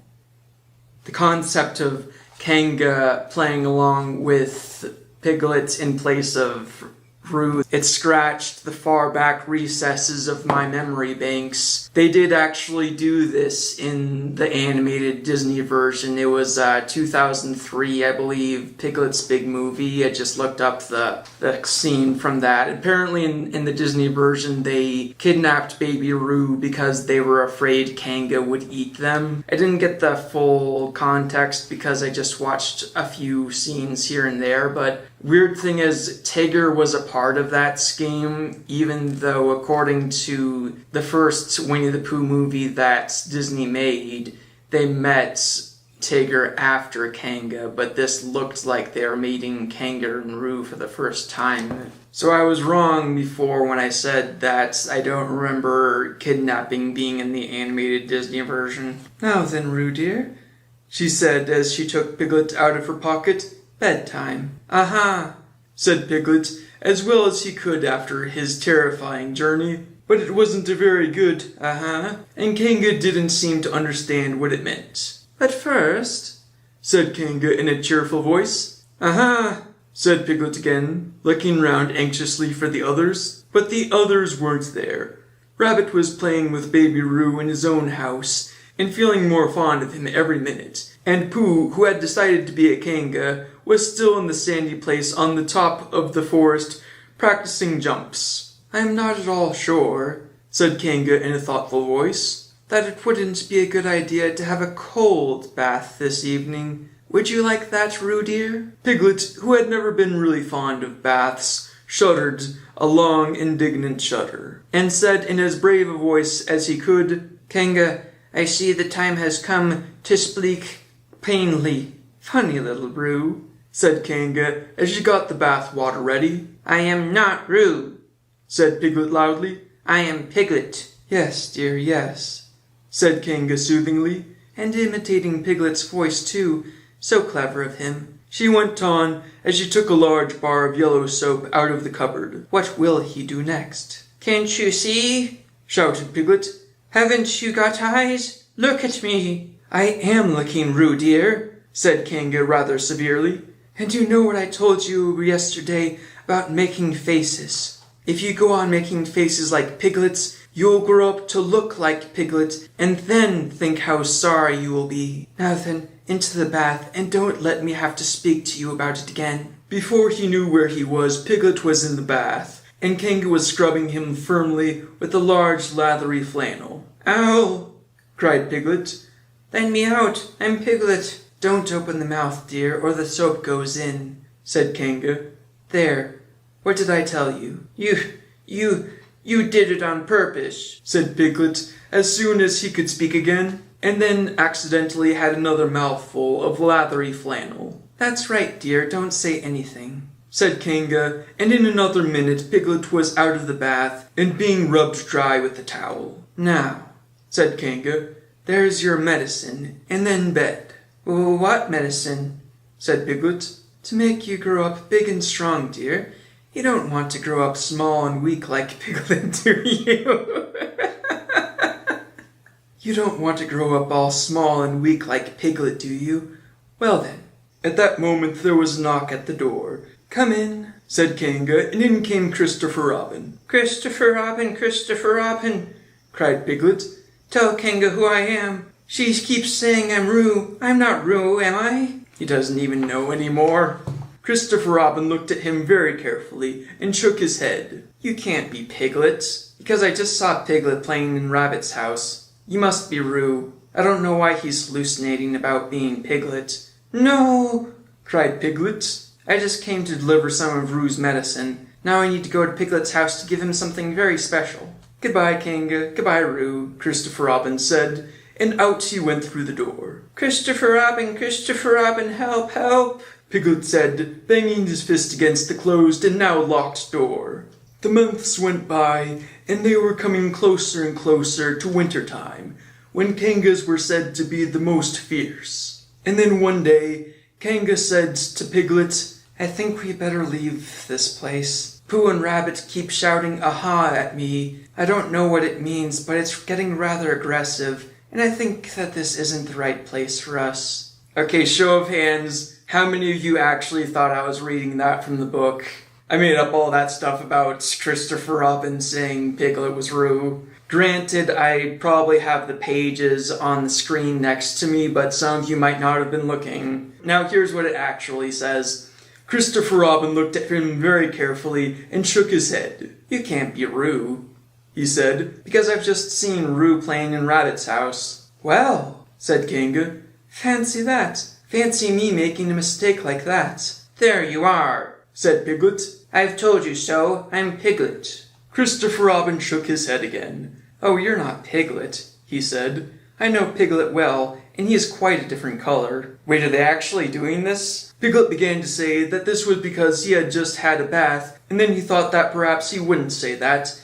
The concept of Kanga playing along with Piglet in place of Roo, it scratched the far back recesses of my memory banks. They did actually do this in the animated Disney version. It was 2003, I believe, Piglet's Big Movie. I just looked up the scene from that. Apparently in the Disney version, they kidnapped baby Roo because they were afraid Kanga would eat them. I didn't get the full context because I just watched a few scenes here and there, but weird thing is, Tigger was a part of that scheme, even though according to the first Winnie the Pooh movie that Disney made, they met Tigger after Kanga, but this looked like they were meeting Kanga and Roo for the first time. So I was wrong before when I said that I don't remember kidnapping being in the animated Disney version. "Now then, Roo dear," she said as she took Piglet out of her pocket. "Bedtime." "Aha," said Piglet, as well as he could after his terrifying journey. But it wasn't a very good "aha," and Kanga didn't seem to understand what it meant. "But first," said Kanga in a cheerful voice. "Aha," said Piglet again, looking round anxiously for the others. But the others weren't there. Rabbit was playing with baby Roo in his own house, and feeling more fond of him every minute. And Pooh, who had decided to be a Kanga, was still in the sandy place on the top of the forest, practicing jumps. "I'm not at all sure," said Kanga in a thoughtful voice, "that it wouldn't be a good idea to have a cold bath this evening. Would you like that, Roo dear?" Piglet, who had never been really fond of baths, shuddered a long, indignant shudder, and said in as brave a voice as he could, "Kanga, I see the time has come to speak plainly." "Funny little Roo," said Kanga as she got the bath water ready. "I am not Roo," said Piglet loudly. "I am Piglet." "Yes, dear, yes," said Kanga soothingly, and imitating Piglet's voice too. So clever of him. She went on as she took a large bar of yellow soap out of the cupboard. "What will he do next?" "Can't you see?" shouted Piglet. "Haven't you got eyes? Look at me." "I am looking, Roo dear," said Kanga rather severely. "And you know what I told you yesterday about making faces. If you go on making faces like Piglet's, you'll grow up to look like Piglet, and then think how sorry you will be. Now then, into the bath, and don't let me have to speak to you about it again." Before he knew where he was, Piglet was in the bath, and Kanga was scrubbing him firmly with a large lathery flannel. "Ow!" cried Piglet. "Let me out, I'm Piglet." "Don't open the mouth, dear, or the soap goes in," said Kanga. "There, what did I tell you?" You did it on purpose," said Piglet, as soon as he could speak again, and then accidentally had another mouthful of lathery flannel. "That's right, dear, don't say anything," said Kanga, and in another minute Piglet was out of the bath and being rubbed dry with the towel. "Now," said Kanga, "there's your medicine, and then bed." "What medicine?" said Piglet. "To make you grow up big and strong, dear. You don't want to grow up small and weak like Piglet, do you?" "You don't want to grow up all small and weak like Piglet, do you? Well then." At that moment there was a knock at the door. "Come in," said Kanga, and in came Christopher Robin. "Christopher Robin, Christopher Robin," cried Piglet. "Tell Kanga who I am." She keeps saying I'm Roo. I'm not Roo, am I? He doesn't even know anymore. Christopher Robin looked at him very carefully and shook his head. You can't be Piglet, because I just saw Piglet playing in Rabbit's house. You must be Roo. I don't know why he's hallucinating about being Piglet. No, cried Piglet. I just came to deliver some of Roo's medicine. Now I need to go to Piglet's house to give him something very special. Goodbye, Kanga. Goodbye, Roo, Christopher Robin said, and out he went through the door. Christopher Robin, help, help, Piglet said, banging his fist against the closed and now locked door. The months went by, and they were coming closer and closer to winter time, when Kangas were said to be the most fierce. And then one day, Kanga said to Piglet, I think we better leave this place. Pooh and Rabbit keep shouting aha at me. I don't know what it means, but it's getting rather aggressive, and I think that this isn't the right place for us. Okay, show of hands, how many of you actually thought I was reading that from the book? I made up all that stuff about Christopher Robin saying Piglet was Roo. Granted, I probably have the pages on the screen next to me, but some of you might not have been looking. Now here's what it actually says. Christopher Robin looked at him very carefully and shook his head. You can't be Roo, he said, because I've just seen Roo playing in Rabbit's house. Well, said Kanga, fancy that. Fancy me making a mistake like that. There you are, said Piglet. I've told you so. I'm Piglet. Christopher Robin shook his head again. Oh, you're not Piglet, he said. I know Piglet well, and he is quite a different color. Wait, are they actually doing this? Piglet began to say that this was because he had just had a bath, and then he thought that perhaps he wouldn't say that.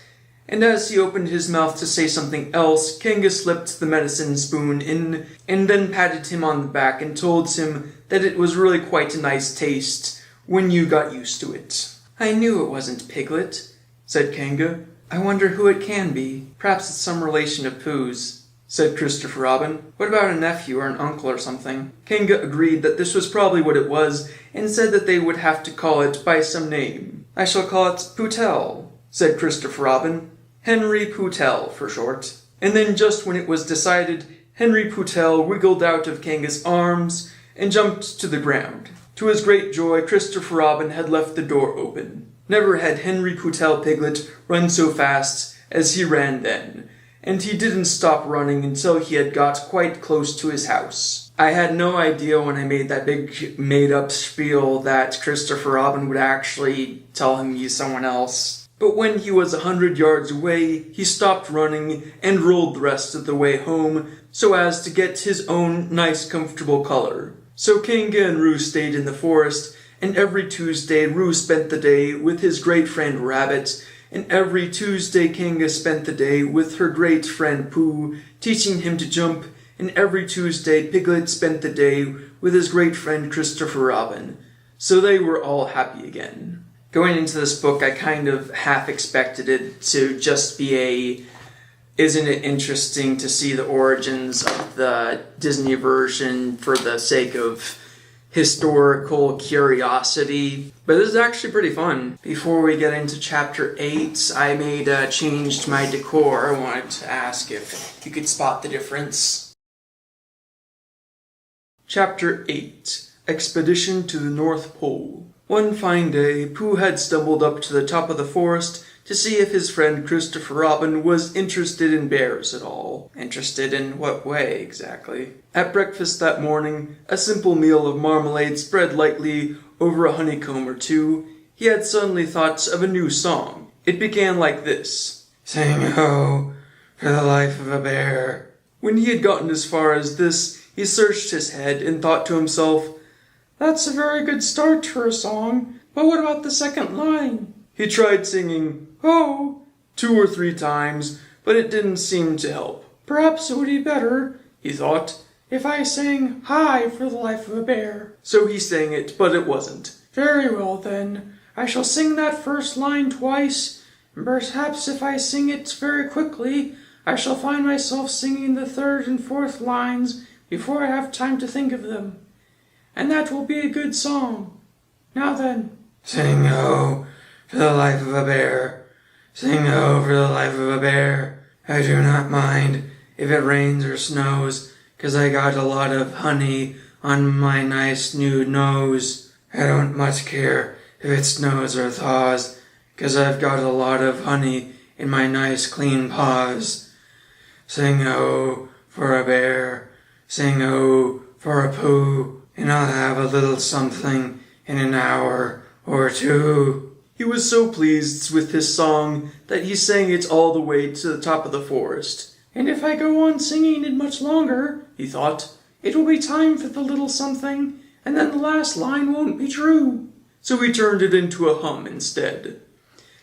And as he opened his mouth to say something else, Kanga slipped the medicine spoon in, and then patted him on the back and told him that it was really quite a nice taste when you got used to it. I knew it wasn't Piglet, said Kanga. I wonder who it can be. Perhaps it's some relation of Pooh's, said Christopher Robin. What about a nephew or an uncle or something? Kanga agreed that this was probably what it was, and said that they would have to call it by some name. I shall call it Poohtell, said Christopher Robin. Henry Poohtell, for short. And then just when it was decided, Henry Poohtell wiggled out of Kanga's arms and jumped to the ground. To his great joy, Christopher Robin had left the door open. Never had Henry Poohtell Piglet run so fast as he ran then, and he didn't stop running until he had got quite close to his house. I had no idea when I made that big made-up spiel that Christopher Robin would actually tell him he's someone else. But when he was 100 yards away, he stopped running and rolled the rest of the way home so as to get his own nice comfortable color. So Kanga and Roo stayed in the forest, and every Tuesday Roo spent the day with his great friend Rabbit, and every Tuesday Kanga spent the day with her great friend Pooh, teaching him to jump, and every Tuesday Piglet spent the day with his great friend Christopher Robin. So they were all happy again. Going into this book, I kind of half expected it to just be isn't it interesting to see the origins of the Disney version for the sake of historical curiosity? But this is actually pretty fun. Before we get into Chapter 8, I changed my decor. I wanted to ask if you could spot the difference. Chapter 8, Expedition to the North Pole. One fine day, Pooh had stumbled up to the top of the forest to see if his friend Christopher Robin was interested in bears at all. Interested in what way, exactly? At breakfast that morning, a simple meal of marmalade spread lightly over a honeycomb or two, he had suddenly thought of a new song. It began like this. Sing ho, for the life of a bear. When he had gotten as far as this, he searched his head and thought to himself, "That's a very good start for a song, but what about the second line?" He tried singing "ho" 2 or 3 times, but it didn't seem to help. "Perhaps it would be better," he thought, "if I sang hi for the life of a bear." So he sang it, but it wasn't. "Very well then, I shall sing that first line twice, and perhaps if I sing it very quickly, I shall find myself singing the 3rd and 4th lines before I have time to think of them. And that will be a good song. Now then." Sing ho, for the life of a bear. Sing ho, for the life of a bear. I do not mind if it rains or snows, 'cause I got a lot of honey on my nice new nose. I don't much care if it snows or thaws, 'cause I've got a lot of honey in my nice clean paws. Sing oh for a bear, sing oh for a Pooh, and I'll have a little something in an hour or two. He was so pleased with his song that he sang it all the way to the top of the forest. And if I go on singing it much longer, he thought, it will be time for the little something, and then the last line won't be true. So he turned it into a hum instead.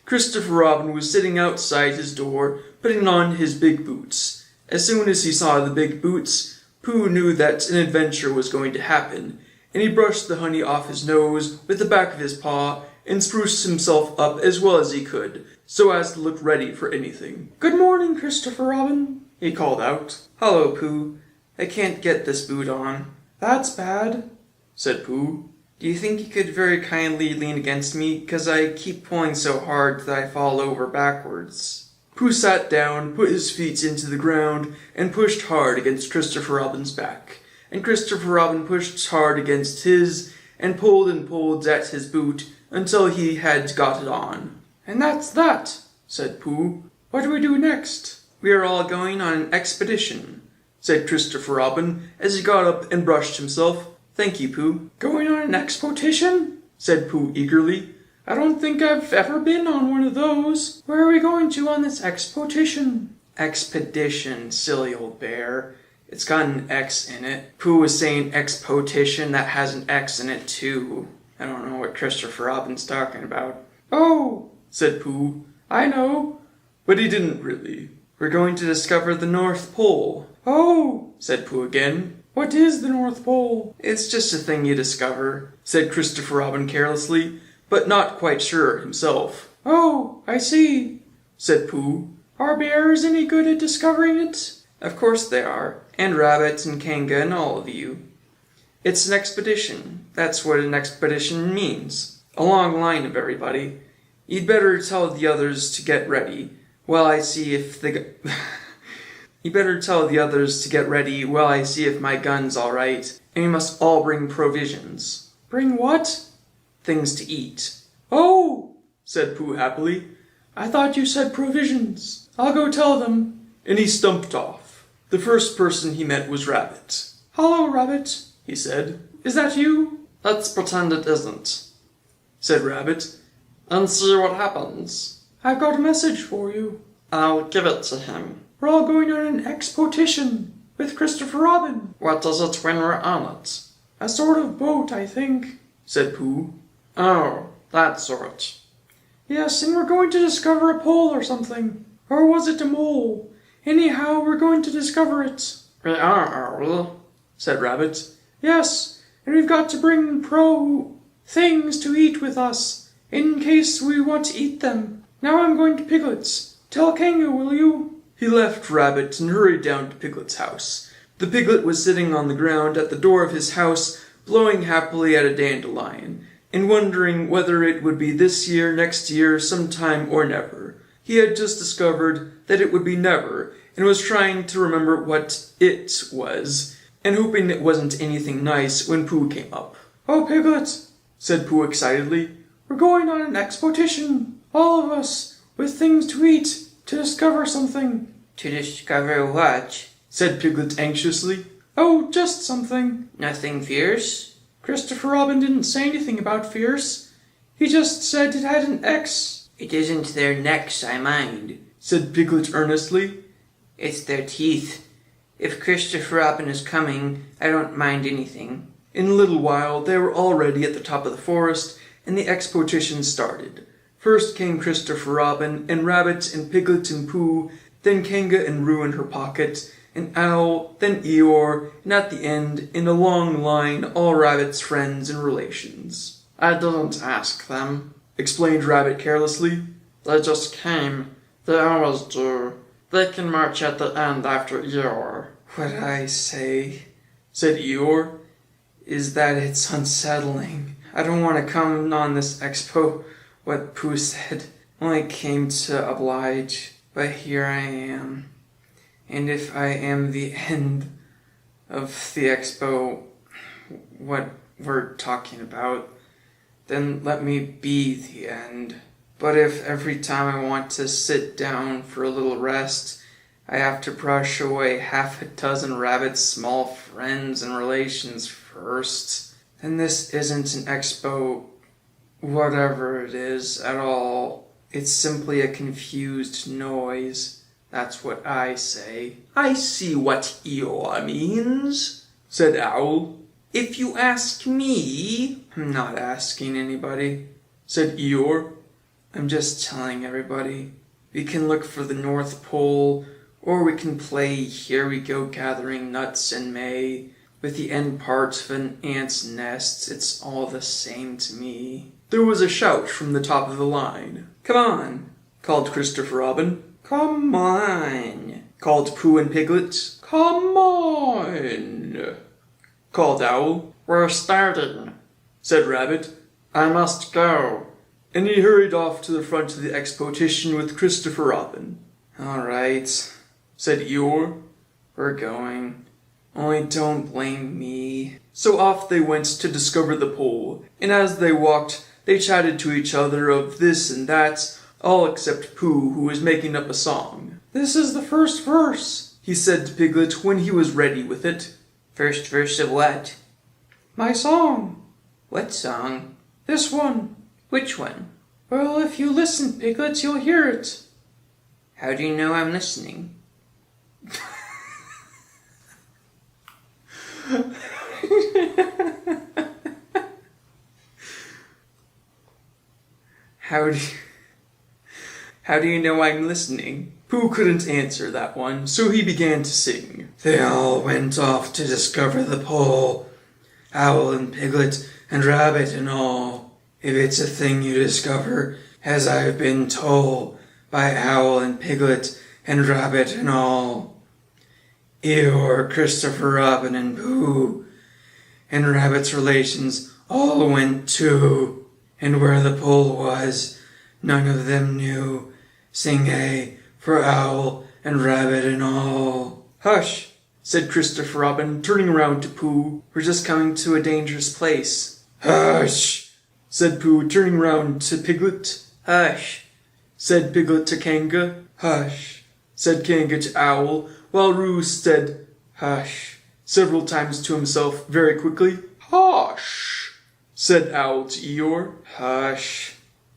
Christopher Robin was sitting outside his door, putting on his big boots. As soon as he saw the big boots, Pooh knew that an adventure was going to happen, and he brushed the honey off his nose with the back of his paw and spruced himself up as well as he could, so as to look ready for anything. Good morning, Christopher Robin, he called out. Hello, Pooh. I can't get this boot on. That's bad, said Pooh. Do you think you could very kindly lean against me, 'cause I keep pulling so hard that I fall over backwards? Pooh sat down, put his feet into the ground, and pushed hard against Christopher Robin's back. And Christopher Robin pushed hard against his, and pulled at his boot until he had got it on. And that's that, said Pooh. What do we do next? We are all going on an expedition, said Christopher Robin as he got up and brushed himself. Thank you, Pooh. Going on an expedition? said Pooh eagerly. I don't think I've ever been on one of those. Where are we going to on this expedition? Expedition, silly old bear. It's got an X in it. Pooh was saying expotition, that has an X in it too. I don't know what Christopher Robin's talking about. Oh, said Pooh. I know. But he didn't really. We're going to discover the North Pole. Oh, said Pooh again. What is the North Pole? It's just a thing you discover, said Christopher Robin carelessly, but not quite sure himself. Oh, I see, said Pooh. Are bears any good at discovering it? Of course they are, and rabbits and Kanga and all of you. It's an expedition. That's what an expedition means. A long line of everybody. You'd better tell the others to get ready while I see if You better tell the others to get ready while I see if my gun's all right. And you must all bring provisions. Bring what? Things to eat. Oh, said Pooh happily. I thought you said provisions. I'll go tell them. And he stumped off. The first person he met was Rabbit. Hello, Rabbit, he said. Is that you? Let's pretend it isn't, said Rabbit, and see what happens. I've got a message for you. I'll give it to him. We're all going on an expedition with Christopher Robin. What does it when we're on it? A sort of boat, I think, said Pooh. Oh, that sort. Yes, and we're going to discover a pole or something. Or was it a mole? Anyhow, we're going to discover it. We are, said Rabbit. Yes, and we've got to bring things to eat with us, in case we want to eat them. Now I'm going to Piglet's. Tell Kanga, will you? He left Rabbit and hurried down to Piglet's house. The piglet was sitting on the ground at the door of his house, blowing happily at a dandelion, and wondering whether it would be this year, next year, sometime, or never. He had just discovered that it would be never, and was trying to remember what it was, and hoping it wasn't anything nice when Pooh came up. Oh, Piglet, said Pooh excitedly. We're going on an expedition, all of us, with things to eat, to discover something. To discover what? Said Piglet anxiously. Oh, just something. Nothing fierce? Christopher Robin didn't say anything about fierce. He just said it had an X. It isn't their necks I mind, said Piglet earnestly. It's their teeth. If Christopher Robin is coming, I don't mind anything. In a little while, they were already at the top of the forest, and the expedition started. First came Christopher Robin, and Rabbit, and Piglet, and Pooh, then Kanga and Roo in her pocket, and Owl, then Eeyore, and at the end, in a long line, all Rabbit's friends and relations. I didn't ask them, explained Rabbit carelessly. They just came. They always do. They can march at the end after Eeyore. What I say, said Eeyore, is that it's unsettling. I don't want to come on this expo, what Pooh said. Only came to oblige, but here I am. And if I am the end of the expo what we're talking about, then let me be the end. But if every time I want to sit down for a little rest, I have to brush away half a dozen rabbits' small friends and relations first, then this isn't an expo, whatever it is, at all. It's simply a confused noise. That's what I say. I see what Eeyore means, said Owl. If you ask me... I'm not asking anybody, said Eeyore. I'm just telling everybody. We can look for the North Pole, or we can play Here We Go Gathering Nuts in May. With the end part of an ant's nest, it's all the same to me. There was a shout from the top of the line. Come on, called Christopher Robin. Come on, called Pooh and Piglet. Come on, called Owl. We're starting, said Rabbit. I must go. And he hurried off to the front of the exposition with Christopher Robin. All right, said Eeyore. We're going. Only don't blame me. So off they went to discover the pole, and as they walked, they chatted to each other of this and that, all except Pooh, who was making up a song. This is the first verse, he said to Piglet when he was ready with it. First verse of what? My song. What song? This one. Which one? Well, if you listen, Piglet, you'll hear it. How do you know I'm listening? How do you know I'm listening? Pooh couldn't answer that one, so he began to sing. They all went off to discover the pole. Owl and Piglet and Rabbit and all. If it's a thing you discover, as I've been told, by Owl and Piglet and Rabbit and all. Eeyore, Christopher Robin and Pooh and Rabbit's relations all went too. And where the pole was, none of them knew. Sing A for Owl and Rabbit and all. Hush, said Christopher Robin, turning around to Pooh. We're just coming to a dangerous place. Hush, said Pooh, turning round to Piglet. Hush, said Piglet to Kanga. Hush, said Kanga to Owl, while Roo said, hush, several times to himself very quickly. Hush, said Owl to Eeyore. Hush,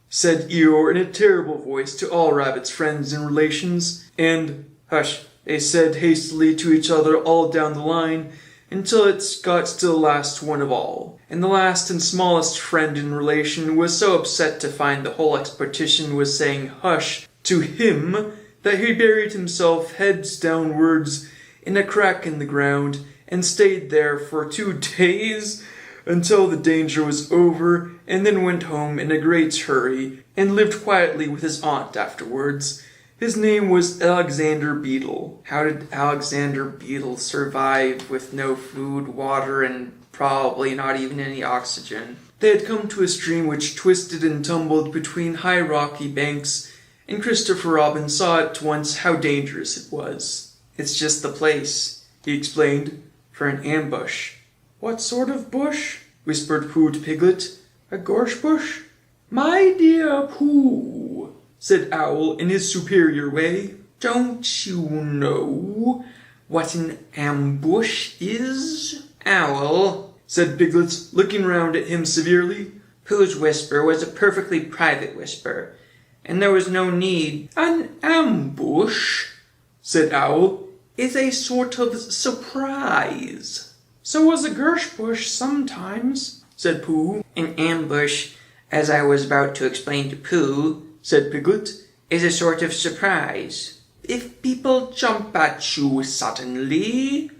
said Eeyore in a terrible voice to all Rabbit's friends and relations, and hush, they said hastily to each other all down the line, until it got to the last one of all. And the last and smallest friend and relation was so upset to find the whole expedition was saying hush to him that he buried himself heads downwards in a crack in the ground and stayed there for 2 days until the danger was over, and then went home in a great hurry and lived quietly with his aunt afterwards. His name was Alexander Beetle. How did Alexander Beetle survive with no food, water, and probably not even any oxygen? They had come to a stream which twisted and tumbled between high rocky banks, and Christopher Robin saw at once how dangerous it was. It's just the place, he explained, for an ambush. What sort of bush? Whispered Pooh to Piglet. A gorse bush? My dear Pooh, said Owl in his superior way, don't you know what an ambush is? Owl, said Piglet, looking round at him severely. Pooh's whisper was a perfectly private whisper, and there was no need. An ambush, said Owl, is a sort of surprise. So was a gorse bush sometimes, said Pooh. An ambush, as I was about to explain to Pooh, said Piglet, is a sort of surprise. If people jump at you suddenly,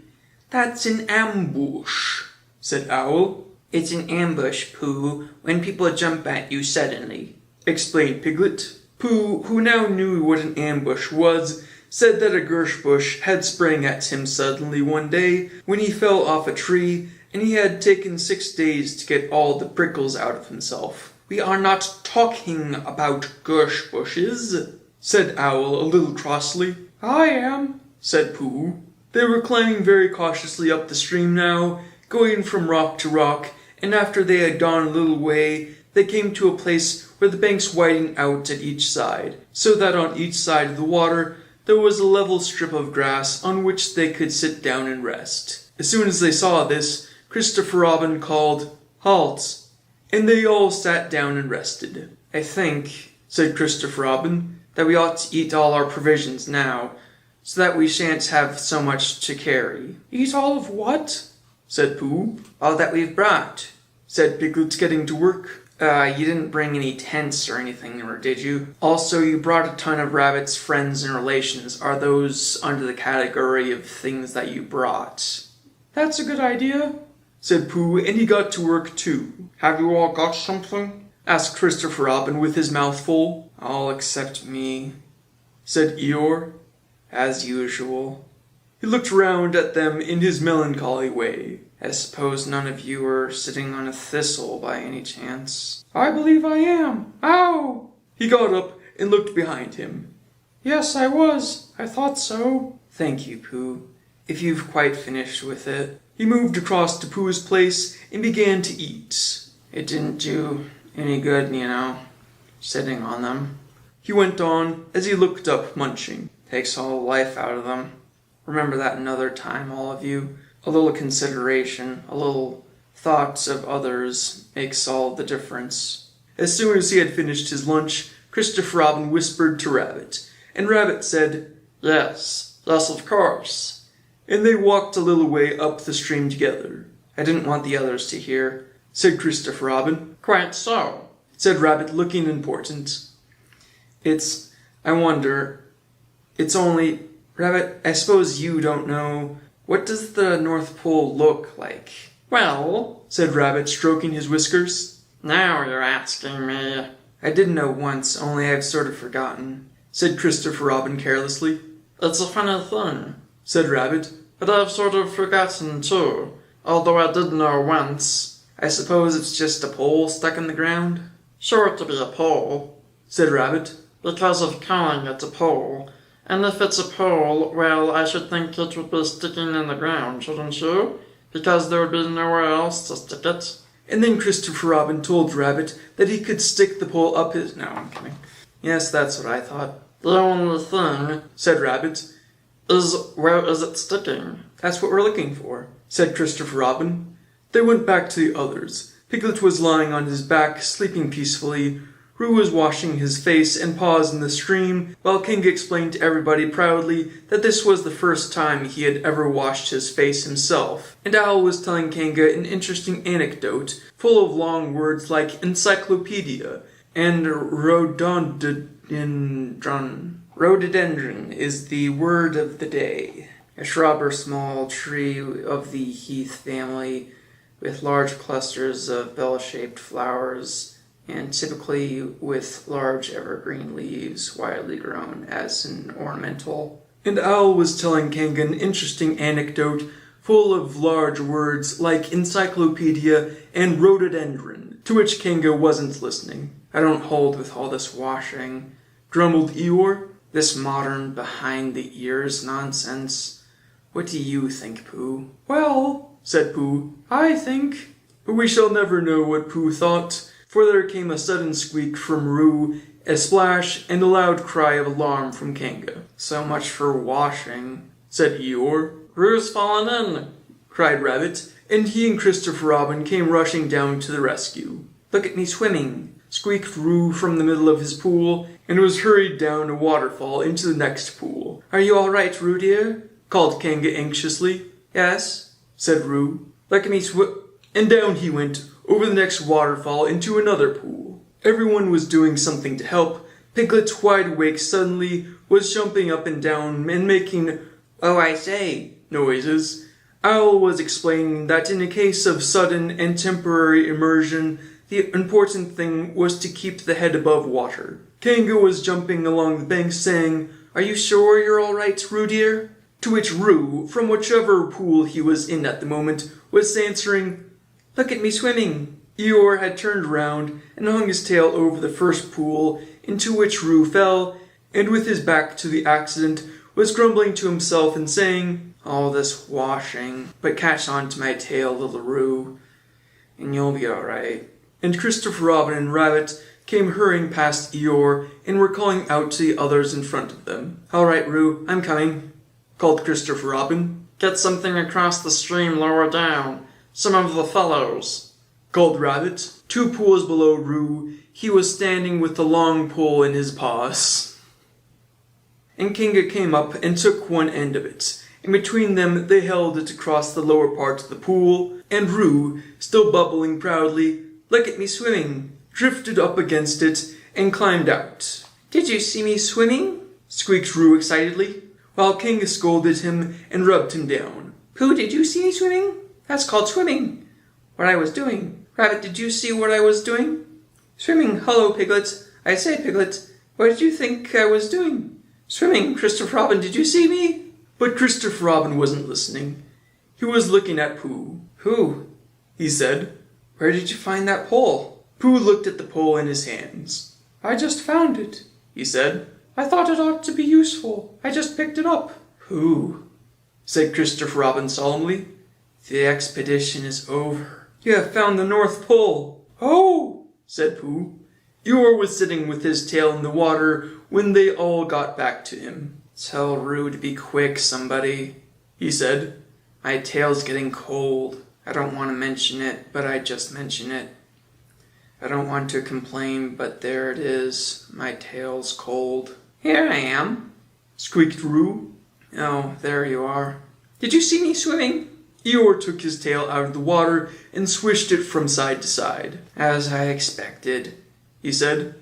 that's an ambush, said Owl. It's an ambush, Pooh, when people jump at you suddenly, explained Piglet. Pooh, who now knew what an ambush was, said that a gorse bush had sprang at him suddenly one day when he fell off a tree, and he had taken 6 days to get all the prickles out of himself. We are not talking about gorse bushes, said Owl a little crossly. I am, said Pooh. They were climbing very cautiously up the stream now, going from rock to rock, and after they had gone a little way, they came to a place where the banks widened out at each side, so that on each side of the water there was a level strip of grass on which they could sit down and rest. As soon as they saw this, Christopher Robin called, "Halt!" and they all sat down and rested. "I think," said Christopher Robin, "that we ought to eat all our provisions now, so that we shan't have so much to carry." "Eat all of what?" said Pooh. "All that we've brought," said Piglet, getting to work. You didn't bring any tents or anything, or did you? Also, you brought a ton of Rabbit's friends and relations. Are those under the category of things that you brought?" "That's a good idea," said Pooh, and he got to work too. Have you all got something? asked Christopher Robin with his mouth full. "All except me," said Eeyore, as usual. He looked round at them in his melancholy way. "I suppose none of you are sitting on a thistle by any chance?" "I believe I am. Ow!" He got up and looked behind him. "Yes, I was. I thought so." "Thank you, Pooh. If you've quite finished with it." He moved across to Pooh's place and began to eat. "It didn't do any good, sitting on them," he went on as he looked up, munching. "Takes all the life out of them. Remember that another time, all of you. A little consideration, a little thought of others makes all the difference." As soon as he had finished his lunch, Christopher Robin whispered to Rabbit, and Rabbit said, Yes, of course. And they walked a little way up the stream together. "I didn't want the others to hear," said Christopher Robin. Quite so, said Rabbit, looking important. I wonder, it's only, Rabbit, I suppose you don't know, what does the North Pole look like?" Well, said Rabbit, stroking his whiskers. Now you're asking me. "I did know once, only I've sort of forgotten," said Christopher Robin carelessly. It's a funny thing, said Rabbit. But I've sort of forgotten too, although I did know once. "I suppose it's just a pole stuck in the ground?" Sure to be a pole, said Rabbit. Because of calling it a pole. And if it's a pole, well, I should think it would be sticking in the ground, shouldn't you? Because there would be nowhere else to stick it. And then Christopher Robin told Rabbit that he could stick the pole up his... No, I'm kidding. Yes, that's what I thought. The only thing, said Rabbit, is where is it sticking? That's what we're looking for, said Christopher Robin. They went back to the others. Piglet was lying on his back, sleeping peacefully. Roo was washing his face and paws in the stream, while King explained to everybody proudly that this was the first time he had ever washed his face himself. And Owl was telling Kanga an interesting anecdote, full of long words like encyclopedia and rhododendron. Rhododendron is the word of the day. A shrub or small tree of the heath family, with large clusters of bell-shaped flowers, and typically with large evergreen leaves, widely grown as an ornamental. And Owl was telling Kanga an interesting anecdote full of large words like encyclopedia and rhododendron, to which Kanga wasn't listening. "I don't hold with all this washing," grumbled Eeyore. "This modern behind-the-ears nonsense. What do you think, Pooh?" "Well," said Pooh, "I think..." But we shall never know what Pooh thought, for there came a sudden squeak from Roo, a splash, and a loud cry of alarm from Kanga. "So much for washing," said Eeyore. "Roo's fallen in," cried Rabbit, and he and Christopher Robin came rushing down to the rescue. "Look at me swimming," squeaked Roo from the middle of his pool, and was hurried down a waterfall into the next pool. "Are you all right, Roo dear?" called Kanga anxiously. "Yes," said Roo. "Look at me And down he went, over the next waterfall into another pool. Everyone was doing something to help. Piglet, wide awake suddenly, was jumping up and down and making, "Oh, I say," noises. Owl was explaining that in a case of sudden and temporary immersion, the important thing was to keep the head above water. Kanga was jumping along the bank saying, "Are you sure you're all right, Roo dear?" To which Roo, from whichever pool he was in at the moment, was answering, "Look at me swimming." Eeyore had turned round and hung his tail over the first pool, into which Roo fell, and with his back to the accident, was grumbling to himself and saying, all this washing, but catch on to my tail, little Roo, and you'll be alright. And Christopher Robin and Rabbit came hurrying past Eeyore and were calling out to the others in front of them. All right, Roo, I'm coming, called Christopher Robin. Get something across the stream lower down. Some of the fellows, called Rabbit. 2 pools below Roo, he was standing with the long pole in his paws. And Kinga came up and took one end of it, and between them they held it across the lower part of the pool, and Roo, still bubbling proudly, "Look at me swimming," drifted up against it and climbed out. "Did you see me swimming?" squeaked Roo excitedly, while Kinga scolded him and rubbed him down. "Pooh, did you see me swimming? That's called swimming. What I was doing. Rabbit, did you see what I was doing?" "Swimming. Hello, Piglet. I say, Piglet, what did you think I was doing?" "Swimming. Christopher Robin, did you see me?" But Christopher Robin wasn't listening. He was looking at Pooh. "Pooh," he said, "where did you find that pole?" Pooh looked at the pole in his hands. "I just found it," he said. "I thought it ought to be useful. I just picked it up." "Pooh," said Christopher Robin solemnly, "the expedition is over. You have found the North Pole." "Oh," said Pooh. Eeyore was sitting with his tail in the water when they all got back to him. "Tell Roo to be quick, somebody," he said. "My tail's getting cold. I don't want to mention it, but I just mention it. I don't want to complain, but there it is. My tail's cold." "Here I am," squeaked Roo. "Oh, there you are." "Did you see me swimming?" Eeyore took his tail out of the water and swished it from side to side. "As I expected," he said.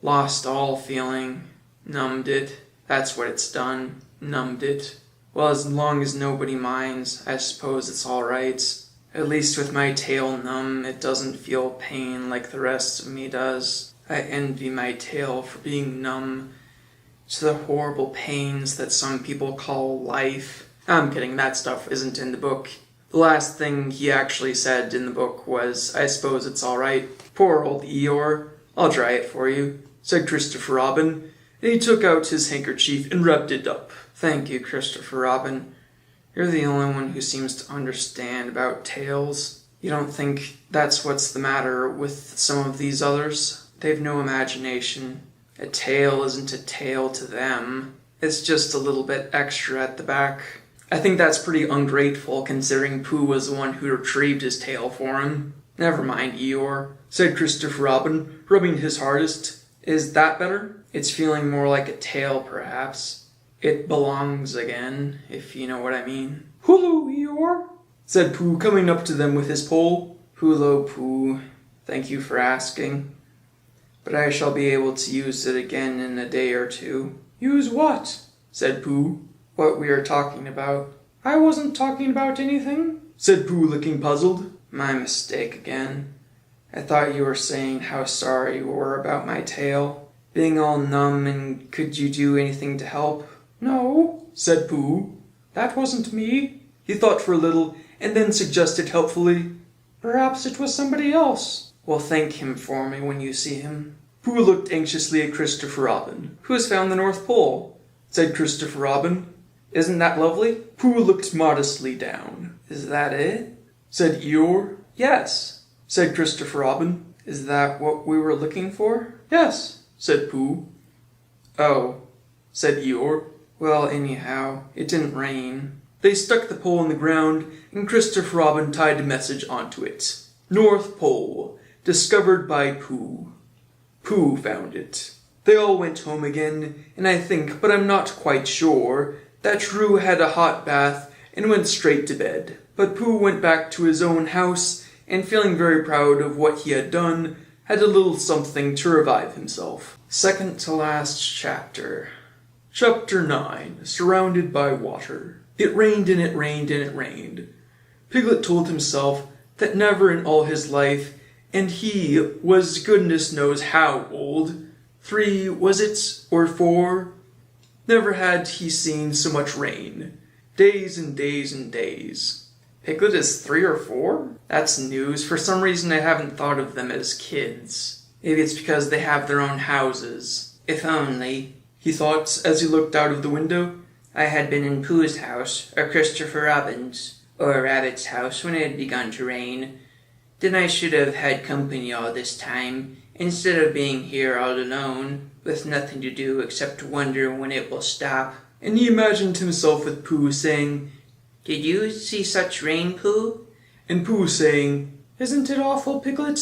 "Lost all feeling. Numbed it. That's what it's done. Numbed it. Well, as long as nobody minds, I suppose it's all right. At least with my tail numb, it doesn't feel pain like the rest of me does. I envy my tail for being numb to the horrible pains that some people call life." I'm kidding, that stuff isn't in the book. The last thing he actually said in the book was, "I suppose it's all right." Poor old Eeyore. "I'll dry it for you," said Christopher Robin, and he took out his handkerchief and rubbed it up. "Thank you, Christopher Robin. You're the only one who seems to understand about tails. You don't think that's what's the matter with some of these others? They've no imagination. A tail isn't a tail to them. It's just a little bit extra at the back." I think that's pretty ungrateful, considering Pooh was the one who retrieved his tail for him. "Never mind, Eeyore," said Christopher Robin, rubbing his hardest. "Is that better?" "It's feeling more like a tail, perhaps. It belongs again, if you know what I mean." "Hullo, Eeyore," said Pooh, coming up to them with his pole. "Hullo, Pooh. Thank you for asking. But I shall be able to use it again in a day or 2. "Use what?" said Pooh. "What we are talking about." "I wasn't talking about anything," said Pooh, looking puzzled. "My mistake again. I thought you were saying how sorry you were about my tail being all numb, and could you do anything to help?" "No," said Pooh. "That wasn't me." He thought for a little, and then suggested helpfully, "Perhaps it was somebody else." "Well, thank him for me when you see him." Pooh looked anxiously at Christopher Robin. "Who's found the North Pole?" said Christopher Robin. "Isn't that lovely?" Pooh looked modestly down. "Is that it?" said Eeyore. "Yes," said Christopher Robin. "Is that what we were looking for?" "Yes," said Pooh. "Oh," said Eeyore. "Well, anyhow, it didn't rain." They stuck the pole in the ground, and Christopher Robin tied a message onto it. "North Pole, discovered by Pooh. Pooh found it." They all went home again, and I think, but I'm not quite sure, that Roo had a hot bath and went straight to bed. But Pooh went back to his own house, and feeling very proud of what he had done, had a little something to revive himself. Second to last chapter. Chapter 9. Surrounded by Water. It rained and it rained and it rained. Piglet told himself that never in all his life, and he was goodness knows how old, 3, was it, or 4? Never had he seen so much rain. Days and days and days. Piglet is 3 or 4? That's news. For some reason I haven't thought of them as kids. Maybe it's because they have their own houses. If only, he thought as he looked out of the window. I had been in Pooh's house, or Christopher Robin's, or Rabbit's house when it had begun to rain, then I should have had company all this time, instead of being here all alone, with nothing to do except to wonder when it will stop. And he imagined himself with Pooh saying, "Did you see such rain, Pooh?" and Pooh saying, "Isn't it awful, Piglet?"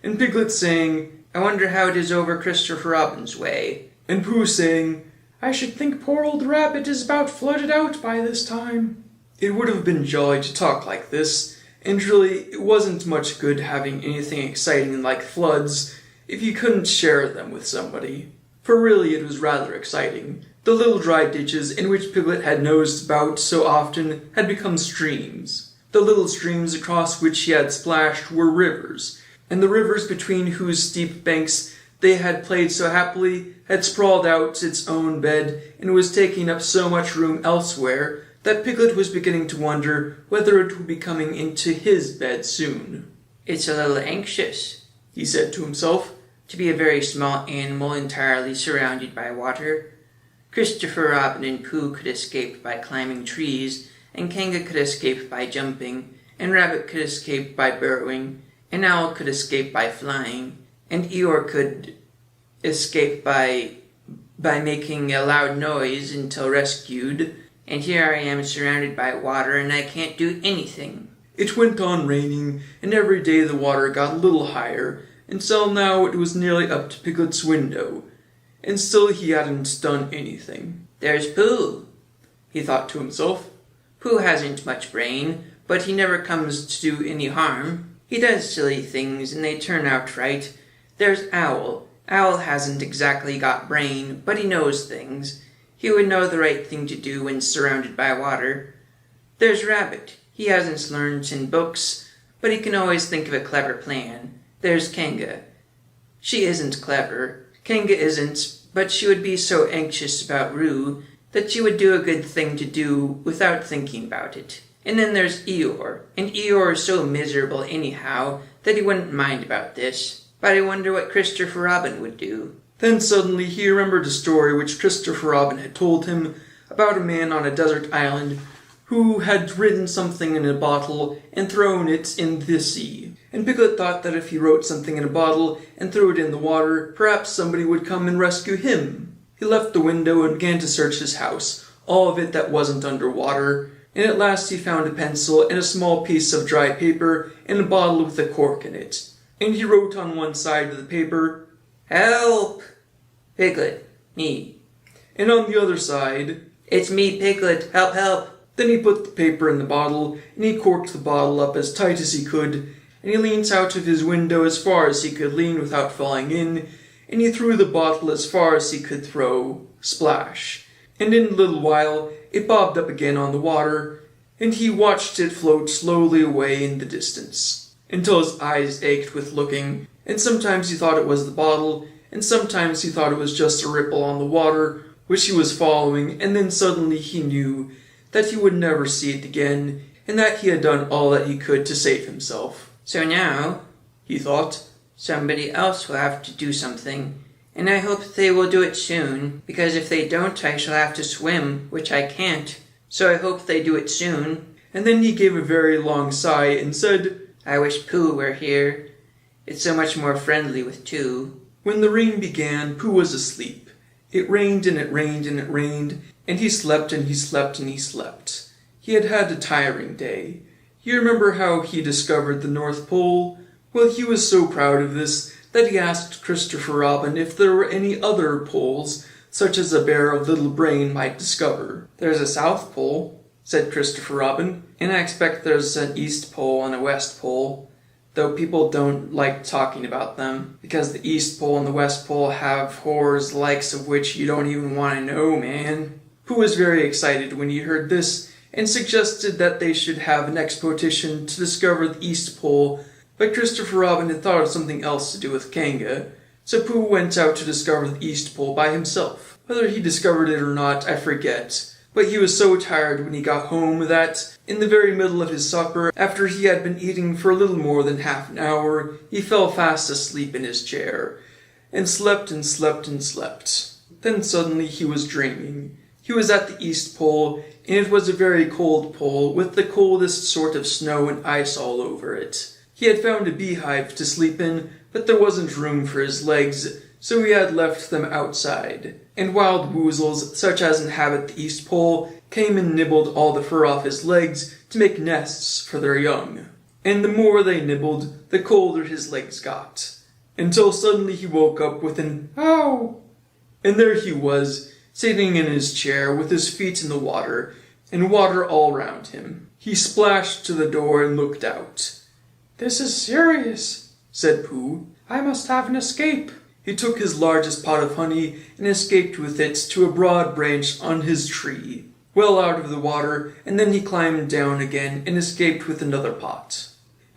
And Piglet saying, "I wonder how it is over Christopher Robin's way." and Pooh saying, "I should think poor old Rabbit is about flooded out by this time." It would have been jolly to talk like this, and really it wasn't much good having anything exciting like floods if you couldn't share them with somebody. For really it was rather exciting. The little dry ditches in which Piglet had nosed about so often had become streams. The little streams across which he had splashed were rivers, and the rivers between whose steep banks they had played so happily had sprawled out its own bed and was taking up so much room elsewhere that Piglet was beginning to wonder whether it would be coming into his bed soon. "It's a little anxious," he said to himself, "to be a very small animal entirely surrounded by water. Christopher Robin and Pooh could escape by climbing trees, and Kanga could escape by jumping, and Rabbit could escape by burrowing, and Owl could escape by flying, and Eeyore could escape by making a loud noise until rescued, and here I am surrounded by water and I can't do anything." It went on raining, and every day the water got a little higher, until now it was nearly up to Piglet's window, and still he hadn't done anything. "There's Pooh," he thought to himself. "Pooh hasn't much brain, but he never comes to do any harm. He does silly things, and they turn out right. There's Owl. Owl hasn't exactly got brain, but he knows things. He would know the right thing to do when surrounded by water. There's Rabbit. He hasn't learned in books, but he can always think of a clever plan. There's Kanga. She isn't clever. Kanga isn't, but she would be so anxious about Roo that she would do a good thing to do without thinking about it. And then there's Eeyore, and Eeyore is so miserable anyhow that he wouldn't mind about this. But I wonder what Christopher Robin would do." Then suddenly he remembered a story which Christopher Robin had told him about a man on a desert island who had written something in a bottle and thrown it in the sea. And Piglet thought that if he wrote something in a bottle and threw it in the water, perhaps somebody would come and rescue him. He left the window and began to search his house, all of it that wasn't under water, and at last he found a pencil and a small piece of dry paper and a bottle with a cork in it. And he wrote on one side of the paper, "Help! Piglet, me." and on the other side, "It's me, Piglet, help, help." Then he put the paper in the bottle, and he corked the bottle up as tight as he could, and he leaned out of his window as far as he could lean without falling in, and he threw the bottle as far as he could throw, splash. And in a little while it bobbed up again on the water, and he watched it float slowly away in the distance, until his eyes ached with looking, and sometimes he thought it was the bottle, and sometimes he thought it was just a ripple on the water which he was following, and then suddenly he knew that he would never see it again, and that he had done all that he could to save himself. "So now," He thought, "somebody else will have to do something, and I hope they will do it soon, because if they don't I shall have to swim, which I can't. So I hope they do it soon." and then he gave a very long sigh and said, "I wish Pooh were here. It's so much more friendly with two." When the rain began, Pooh was asleep. It rained and it rained and it rained, and he slept and he slept and he slept. He had had a tiring day. You remember how he discovered the North Pole? Well, he was so proud of this that he asked Christopher Robin if there were any other poles, such as a bear of little brain might discover. "There's a South Pole," said Christopher Robin, "and I expect there's an East Pole and a West Pole, though people don't like talking about them, because the East Pole and the West Pole have horrors likes of which you don't even want to know, man." Pooh was very excited when he heard this, and suggested that they should have an expedition to discover the East Pole, but Christopher Robin had thought of something else to do with Kanga, so Pooh went out to discover the East Pole by himself. Whether he discovered it or not, I forget, but he was so tired when he got home that, in the very middle of his supper, after he had been eating for a little more than half an hour, he fell fast asleep in his chair, and slept and slept and slept. Then suddenly he was dreaming. He He was at the East Pole, and it was a very cold pole with the coldest sort of snow and ice all over it. He had found a beehive to sleep in, but there wasn't room for his legs, so he had left them outside. And wild woozles, such as inhabit the East Pole, came and nibbled all the fur off his legs to make nests for their young. And the more they nibbled, the colder his legs got. Until suddenly he woke up with an "Ow!" And there he was, sitting in his chair with his feet in the water, and water all round him. He splashed to the door and looked out. "This is serious," said Pooh. "I must have an escape." He took his largest pot of honey and escaped with it to a broad branch on his tree, well out of the water, and then he climbed down again and escaped with another pot.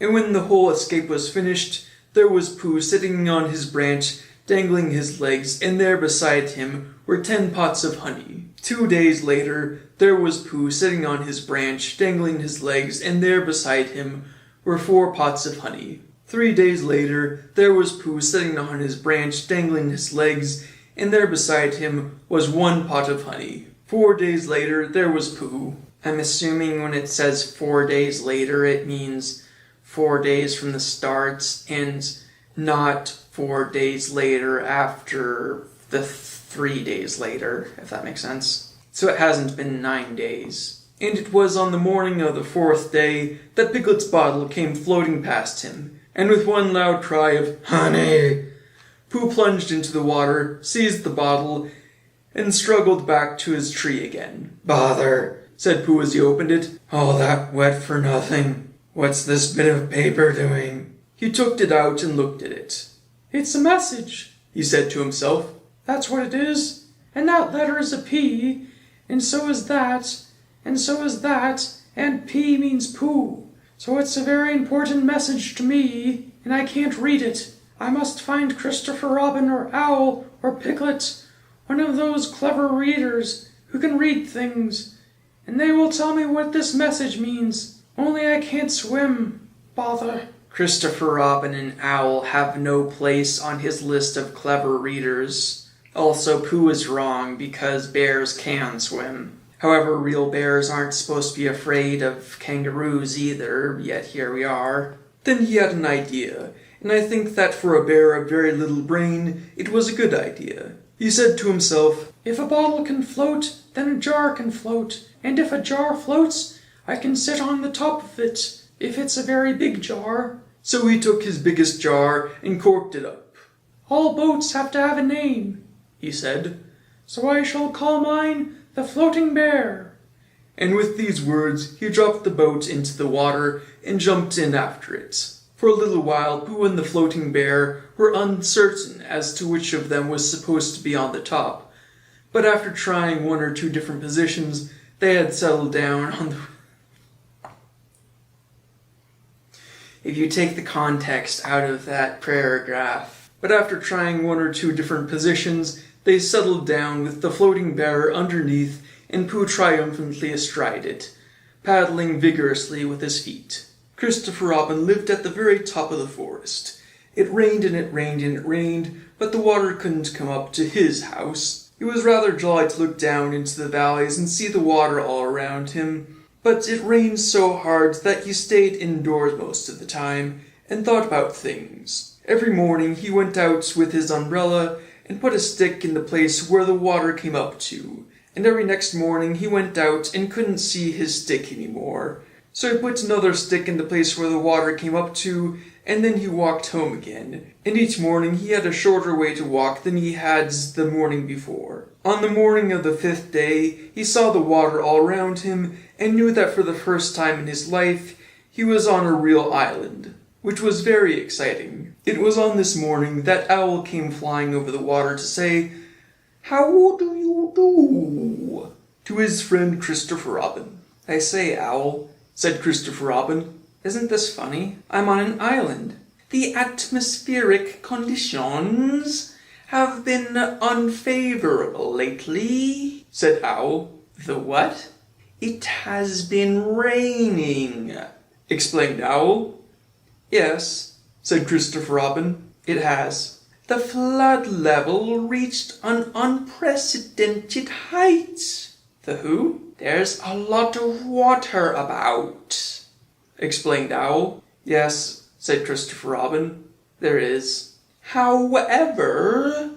And when the whole escape was finished, there was Pooh sitting on his branch, dangling his legs, and there beside him were 10 pots of honey. 2 days later, there was Pooh sitting on his branch, dangling his legs, and there beside him were 4 pots of honey. 3 days later, there was Pooh sitting on his branch, dangling his legs, and there beside him was 1 pot of honey. 4 days later, there was Pooh. I'm assuming when it says 4 days later, it means 4 days from the start, and not 4 days later after the 3 days later, if that makes sense. So it hasn't been 9 days. And it was on the morning of the 4th day that Piglet's bottle came floating past him, and with one loud cry of "Honey!" Pooh plunged into the water, seized the bottle, and struggled back to his tree again. "Bother," said Pooh as he opened it. "All that wet for nothing. What's this bit of paper doing?" He took it out and looked at it. "It's a message," he said to himself. "That's what it is. And that letter is a P, and so is that, and so is that, and P means Pooh. So it's a very important message to me, and I can't read it. I must find Christopher Robin or Owl or Piglet, one of those clever readers who can read things, and they will tell me what this message means. Only I can't swim. Bother." Christopher Robin and Owl have no place on his list of clever readers. Also, Pooh is wrong because bears can swim. However, real bears aren't supposed to be afraid of kangaroos either, yet here we are. Then he had an idea, and I think that for a bear of very little brain, it was a good idea. He said to himself, "If a bottle can float, then a jar can float, and if a jar floats, I can sit on the top of it, if it's a very big jar." So he took his biggest jar and corked it up. "All boats have to have a name," he said, "so I shall call mine the Floating Bear." And with these words, he dropped the boat into the water and jumped in after it. For a little while, Pooh and the Floating Bear were uncertain as to which of them was supposed to be on the top, but after trying 1 or 2 different positions, they had settled down on the... If you take the context out of that paragraph. But after trying 1 or 2 different positions, they settled down with the Floating Bear underneath and Pooh triumphantly astride it, paddling vigorously with his feet. Christopher Robin lived at the very top of the forest. It rained and it rained and it rained, but the water couldn't come up to his house. It was rather jolly to look down into the valleys and see the water all around him, but it rained so hard that he stayed indoors most of the time and thought about things. Every morning he went out with his umbrella and put a stick in the place where the water came up to, and every next morning he went out and couldn't see his stick anymore. So he put another stick in the place where the water came up to, and then he walked home again. And each morning he had a shorter way to walk than he had the morning before. On the morning of the 5th day, he saw the water all around him, and knew that for the first time in his life, he was on a real island, which was very exciting. It was on this morning that Owl came flying over the water to say, "How do you do?" to his friend Christopher Robin. "I say, Owl," said Christopher Robin, "isn't this funny? I'm on an island. The atmospheric conditions have been unfavorable lately," said Owl. "The what?" "It has been raining," explained Owl. "Yes," said Christopher Robin, "it has." "The flood level reached an unprecedented height," The who? There's a lot of water about, explained Owl. Yes, said Christopher Robin, there is. However,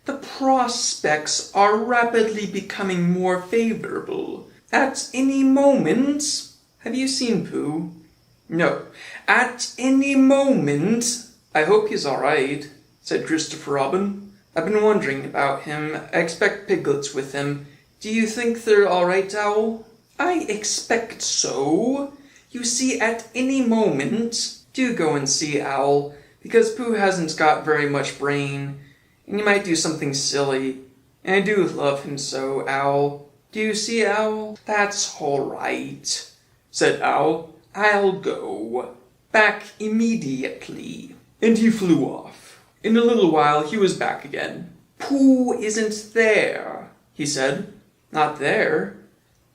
the prospects are rapidly becoming more favorable. At any moment... Have you seen Pooh? No. At any moment... I hope he's alright, said Christopher Robin. I've been wondering about him. I expect Piglets with him. Do you think they're alright, Owl? I expect so. You see, at any moment... Do go and see, Owl, because Pooh hasn't got very much brain, and he might do something silly. And I do love him so, Owl. Do you see, Owl? That's alright, said Owl. I'll go. Back immediately. And he flew off. In a little while he was back again. Pooh isn't there, he said. Not there?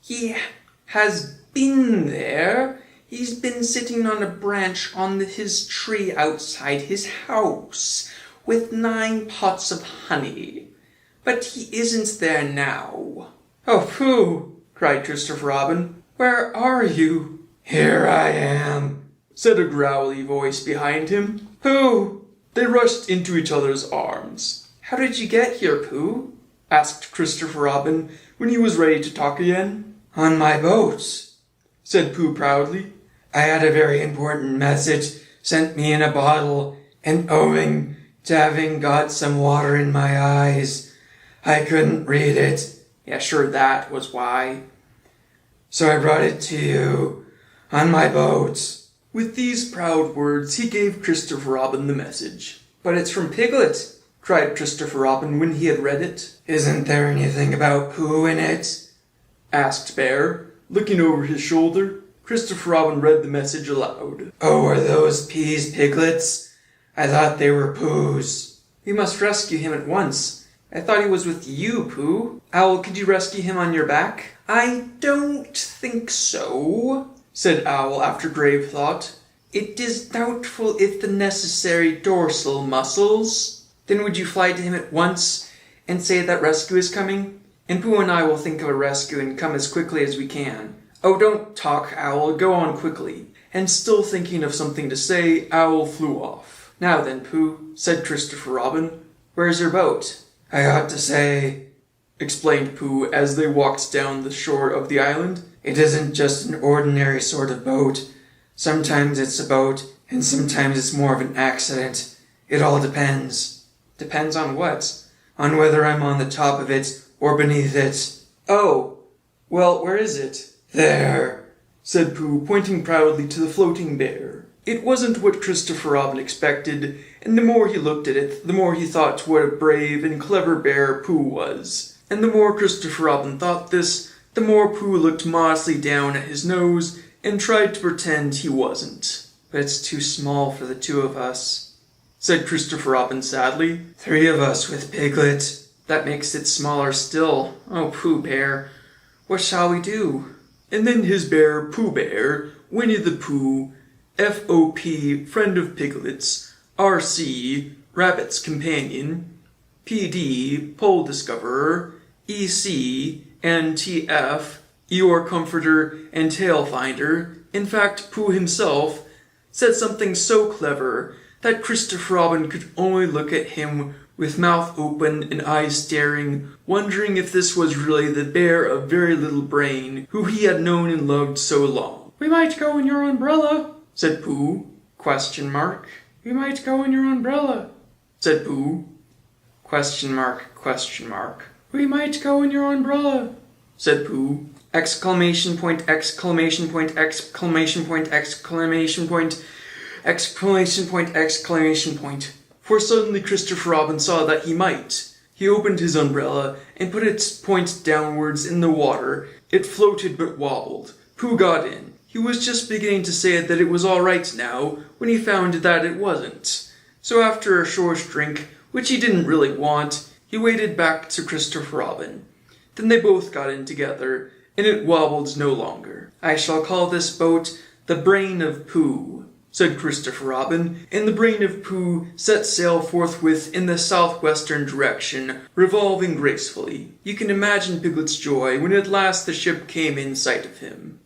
He has been there. He's been sitting on a branch on his tree outside his house with 9 pots of honey. But he isn't there now. Oh, Pooh, cried Christopher Robin. Where are you? Here I am, said a growly voice behind him. Pooh! They rushed into each other's arms. How did you get here, Pooh? Asked Christopher Robin when he was ready to talk again. On my boat, said Pooh proudly. I had a very important message sent me in a bottle, and owing to having got some water in my eyes, I couldn't read it. Yeah, sure, that was why. So I brought it to you on my boat. With these proud words, he gave Christopher Robin the message. But it's from Piglet, cried Christopher Robin when he had read it. Isn't there anything about Pooh in it? Asked Bear, looking over his shoulder. Christopher Robin read the message aloud. Oh, are those peas Piglets? I thought they were Poohs. We must rescue him at once. I thought he was with you, Pooh. Owl, could you rescue him on your back? I don't think so, said Owl after grave thought. It is doubtful if the necessary dorsal muscles. Then would you fly to him at once and say that rescue is coming? And Pooh and I will think of a rescue and come as quickly as we can. Oh, don't talk, Owl. Go on quickly. And still thinking of something to say, Owl flew off. Now then, Pooh, said Christopher Robin, where's your boat? I ought to say, explained Pooh as they walked down the shore of the island. It isn't just an ordinary sort of boat. Sometimes it's a boat, and sometimes it's more of an accident. It all depends. Depends on what? On whether I'm on the top of it or beneath it. Oh, well, where is it? There, said Pooh, pointing proudly to the floating bear. It wasn't what Christopher Robin expected, and the more he looked at it, the more he thought what a brave and clever bear Pooh was. And the more Christopher Robin thought this, the more Pooh looked modestly down at his nose and tried to pretend he wasn't. But it's too small for the 2 of us, said Christopher Robin sadly. 3 of us with Piglet. That makes it smaller still. Oh, Pooh Bear, what shall we do? And then his bear, Pooh Bear, Winnie the Pooh, F.O.P., friend of Piglets, R.C., Rabbit's companion, P.D., pole discoverer, E.C., and T.F., Eeyore comforter and tail finder, in fact, Pooh himself, said something so clever that Christopher Robin could only look at him with mouth open and eyes staring, wondering if this was really the bear of very little brain who he had known and loved so long. We might go in your umbrella, said Pooh, question mark. We might go in your umbrella, said Pooh, question mark, question mark. We might go in your umbrella, said Pooh, exclamation point, exclamation point, exclamation point, exclamation point, exclamation point, exclamation point. For suddenly Christopher Robin saw that he might. He opened his umbrella and put its point downwards in the water. It floated but wobbled. Pooh got in. He was just beginning to say that it was all right now when he found that it wasn't. So after a short drink, which he didn't really want, he waded back to Christopher Robin. Then they both got in together, and it wobbled no longer. I shall call this boat the Brain of Pooh, said Christopher Robin, and the brain of Pooh set sail forthwith in the southwestern direction, revolving gracefully. You can imagine Piglet's joy when at last the ship came in sight of him.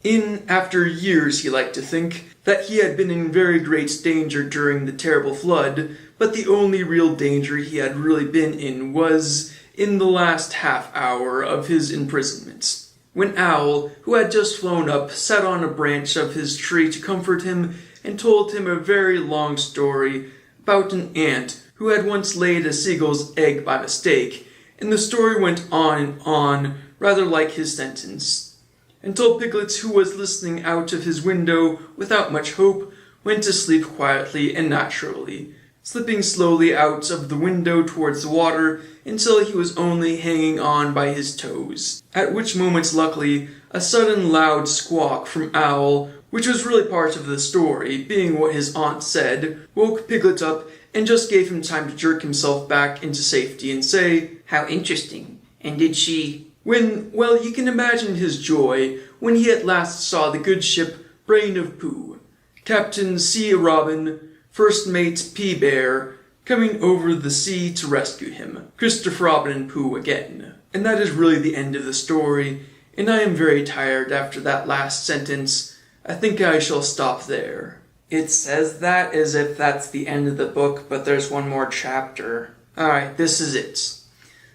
After years, he liked to think, that he had been in very great danger during the terrible flood, but the only real danger he had really been in was in the last half hour of his imprisonment. When Owl, who had just flown up, sat on a branch of his tree to comfort him and told him a very long story about an ant who had once laid a seagull's egg by mistake, and the story went on, rather like his sentence, until Piglet, who was listening out of his window without much hope, went to sleep quietly and naturally, slipping slowly out of the window towards the water until he was only hanging on by his toes. At which moment, luckily, a sudden loud squawk from Owl, which was really part of the story, being what his aunt said, woke Piglet up and just gave him time to jerk himself back into safety and say, "How interesting. And did she—" Well, you can imagine his joy when he at last saw the good ship Brain of Pooh, Captain C. Robin, First Mate P. Bear, coming over the sea to rescue him, Christopher Robin and Pooh again. And that is really the end of the story, and I am very tired after that last sentence. I think I shall stop there. It says that as if that's the end of the book, but there's one more chapter. Alright, this is it.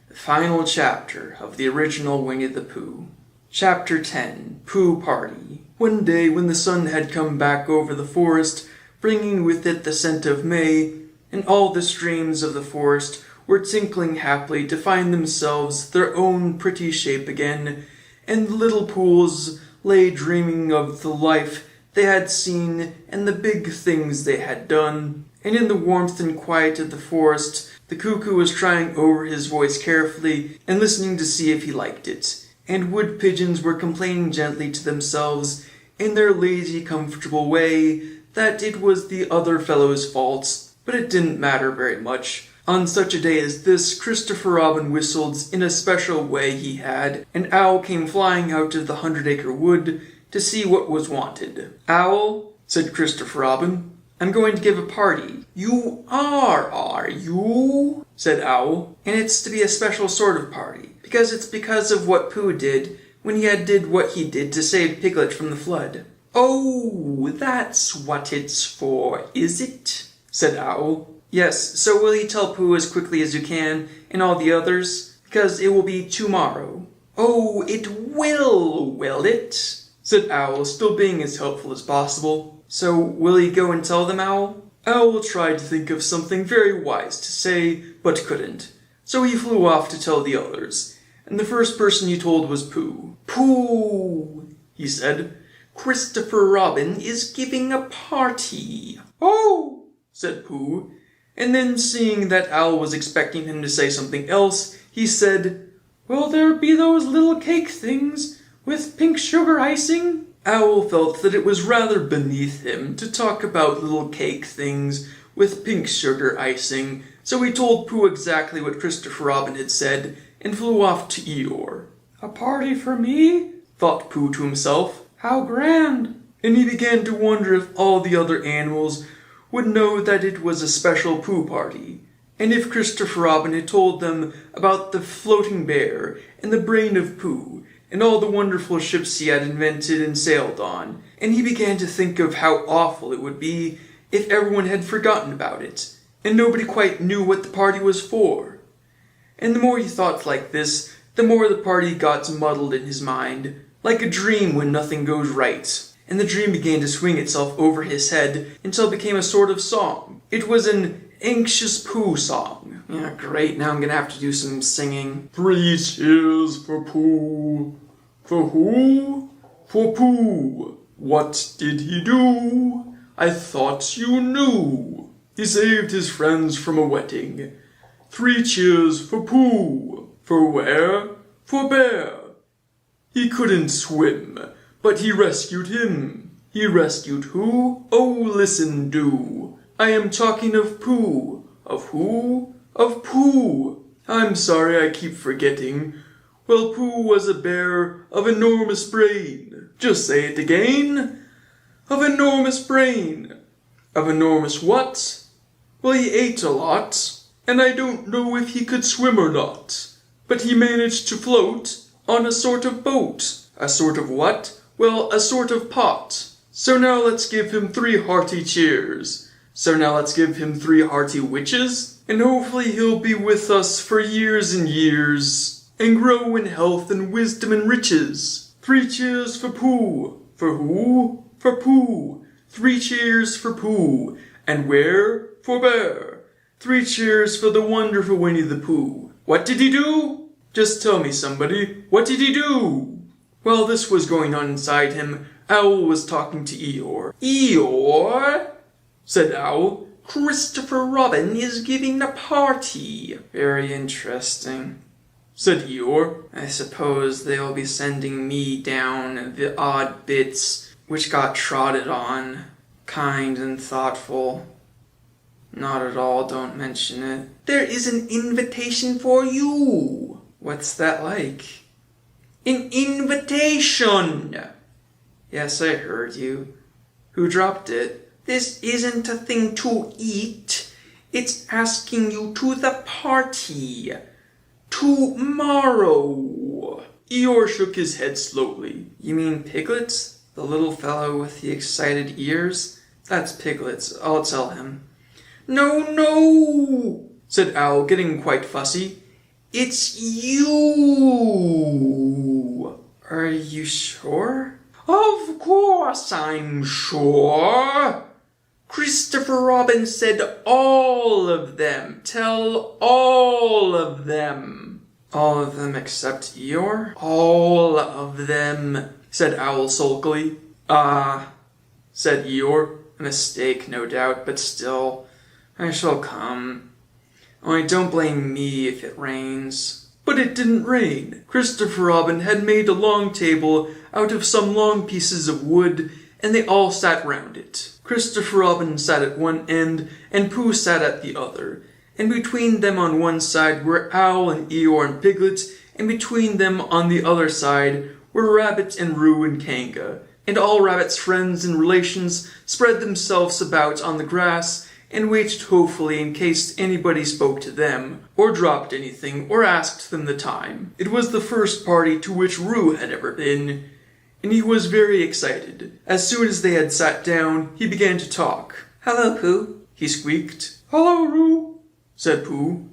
The final chapter of the original Winnie the Pooh. Chapter 10, Pooh Party. One day when the sun had come back over the forest, bringing with it the scent of May, and all the streams of the forest were tinkling happily to find themselves their own pretty shape again, and the little pools lay dreaming of the life they had seen and the big things they had done, and in the warmth and quiet of the forest the cuckoo was trying over his voice carefully and listening to see if he liked it, and wood pigeons were complaining gently to themselves in their lazy, comfortable way that it was the other fellow's fault, but it didn't matter very much. On such a day as this, Christopher Robin whistled in a special way he had, and Owl came flying out of the 100-acre wood to see what was wanted. "Owl," said Christopher Robin, "I'm going to give a party." "You are you?" said Owl. "And it's to be a special sort of party, because it's because of what Pooh did when he did what he did to save Piglet from the flood." "Oh, that's what it's for, is it?" said Owl. "Yes, so will you tell Pooh as quickly as you can, and all the others? Because it will be tomorrow." "Oh, it will it?" said Owl, still being as helpful as possible. "So, will you go and tell them, Owl?" Owl tried to think of something very wise to say, but couldn't. So he flew off to tell the others, and the first person he told was Pooh. "Pooh," he said, "Christopher Robin is giving a party." "Oh," said Pooh, and then seeing that Owl was expecting him to say something else, he said, "Will there be those little cake things with pink sugar icing?" Owl felt that it was rather beneath him to talk about little cake things with pink sugar icing, so he told Pooh exactly what Christopher Robin had said and flew off to Eeyore. "A party for me?" thought Pooh to himself. "How grand!" And he began to wonder if all the other animals would know that it was a special Pooh party, and if Christopher Robin had told them about the floating bear and the brain of Pooh and all the wonderful ships he had invented and sailed on, and he began to think of how awful it would be if everyone had forgotten about it, and nobody quite knew what the party was for. And the more he thought like this, the more the party got muddled in his mind, like a dream when nothing goes right. And the dream began to swing itself over his head until it became a sort of song. It was an anxious Pooh song. Yeah, great, now I'm gonna have to do some singing. 3 cheers for Pooh. For who? For Pooh. What did he do? I thought you knew. He saved his friends from a wetting. 3 cheers for Pooh. For where? For Bear. He couldn't swim, but he rescued him. He rescued who? Oh, listen, do. I am talking of Pooh. Of who? Of Pooh. I'm sorry I keep forgetting. Well, Pooh was a bear of enormous brain. Just say it again. Of enormous brain. Of enormous what? Well, he ate a lot, and I don't know if he could swim or not. But he managed to float on a sort of boat. A sort of what? Well, a sort of pot. So now let's give him 3 hearty cheers. So now let's give him 3 hearty witches, and hopefully he'll be with us for years and years, and grow in health and wisdom and riches. 3 cheers for Pooh. For who? For Pooh. 3 cheers for Pooh. And where? For Bear. 3 cheers for the wonderful Winnie the Pooh. What did he do? Just tell me, somebody. What did he do? While this was going on inside him, Owl was talking to Eeyore. Eeyore, said Owl, Christopher Robin is giving a party. Very interesting, said Eeyore. I suppose they'll be sending me down the odd bits which got trotted on. Kind and thoughtful. Not at all, don't mention it. There is an invitation for you. What's that like? An invitation. Yes, I heard you. Who dropped it? This isn't a thing to eat. It's asking you to the party. Tomorrow. Eeyore shook his head slowly. You mean Piglet? The little fellow with the excited ears? That's Piglet. I'll tell him. No, said Owl, getting quite fussy. It's you. Are you sure? Of course I'm sure. Christopher Robin said all of them. Tell all of them. All of them except Eeyore? All of them, said Owl sulkily. Said Eeyore. A mistake, no doubt, but still, I shall come. Only don't blame me if it rains. But it didn't rain. Christopher Robin had made a long table out of some long pieces of wood, and they all sat round it. Christopher Robin sat at one end, and Pooh sat at the other, and between them on one side were Owl and Eeyore and Piglet, and between them on the other side were Rabbit and Roo and Kanga, and all Rabbit's friends and relations spread themselves about on the grass and waited hopefully in case anybody spoke to them, or dropped anything, or asked them the time. It was the first party to which Roo had ever been, and he was very excited. As soon as they had sat down, he began to talk. Hello, Pooh, he squeaked. Hello, Roo, said Pooh.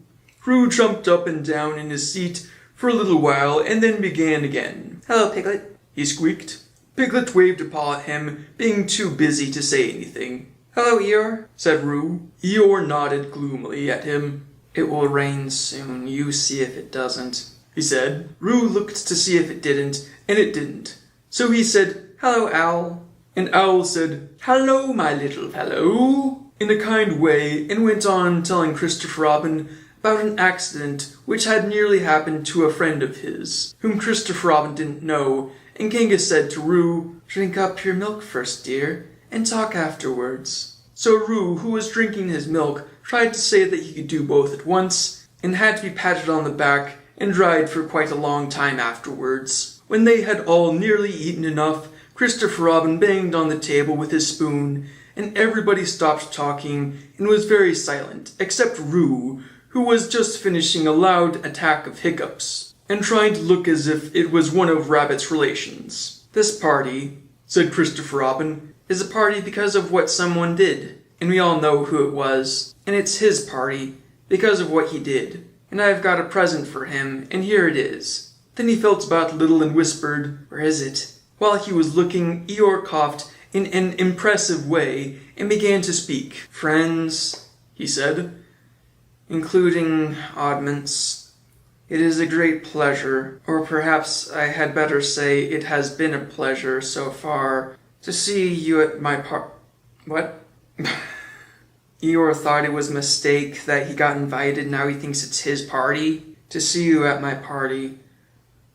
Roo jumped up and down in his seat for a little while, and then began again. Hello, Piglet, he squeaked. Piglet waved a paw at him, being too busy to say anything. Hello, Eeyore, said Roo. Eeyore nodded gloomily at him. It will rain soon, you see if it doesn't, he said. Roo looked to see if it didn't, and it didn't. So he said, Hello, Owl. And Owl said, Hello, my little fellow, in a kind way, and went on telling Christopher Robin about an accident which had nearly happened to a friend of his, whom Christopher Robin didn't know, and Kanga said to Roo, Drink up your milk first, dear, and talk afterwards. So Roo, who was drinking his milk, tried to say that he could do both at once, and had to be patted on the back and dried for quite a long time afterwards. When they had all nearly eaten enough, Christopher Robin banged on the table with his spoon, and everybody stopped talking and was very silent, except Roo, who was just finishing a loud attack of hiccups, and trying to look as if it was one of Rabbit's relations. This party, said Christopher Robin, is a party because of what someone did, and we all know who it was, and it's his party because of what he did, and I've got a present for him, and here it is. Then he felt about a little and whispered, Where is it? While he was looking, Eeyore coughed in an impressive way and began to speak. Friends, he said, including oddments, it is a great pleasure, or perhaps I had better say it has been a pleasure so far, to see you at my What? Eeyore thought it was a mistake that he got invited, now he thinks it's his party. To see you at my party.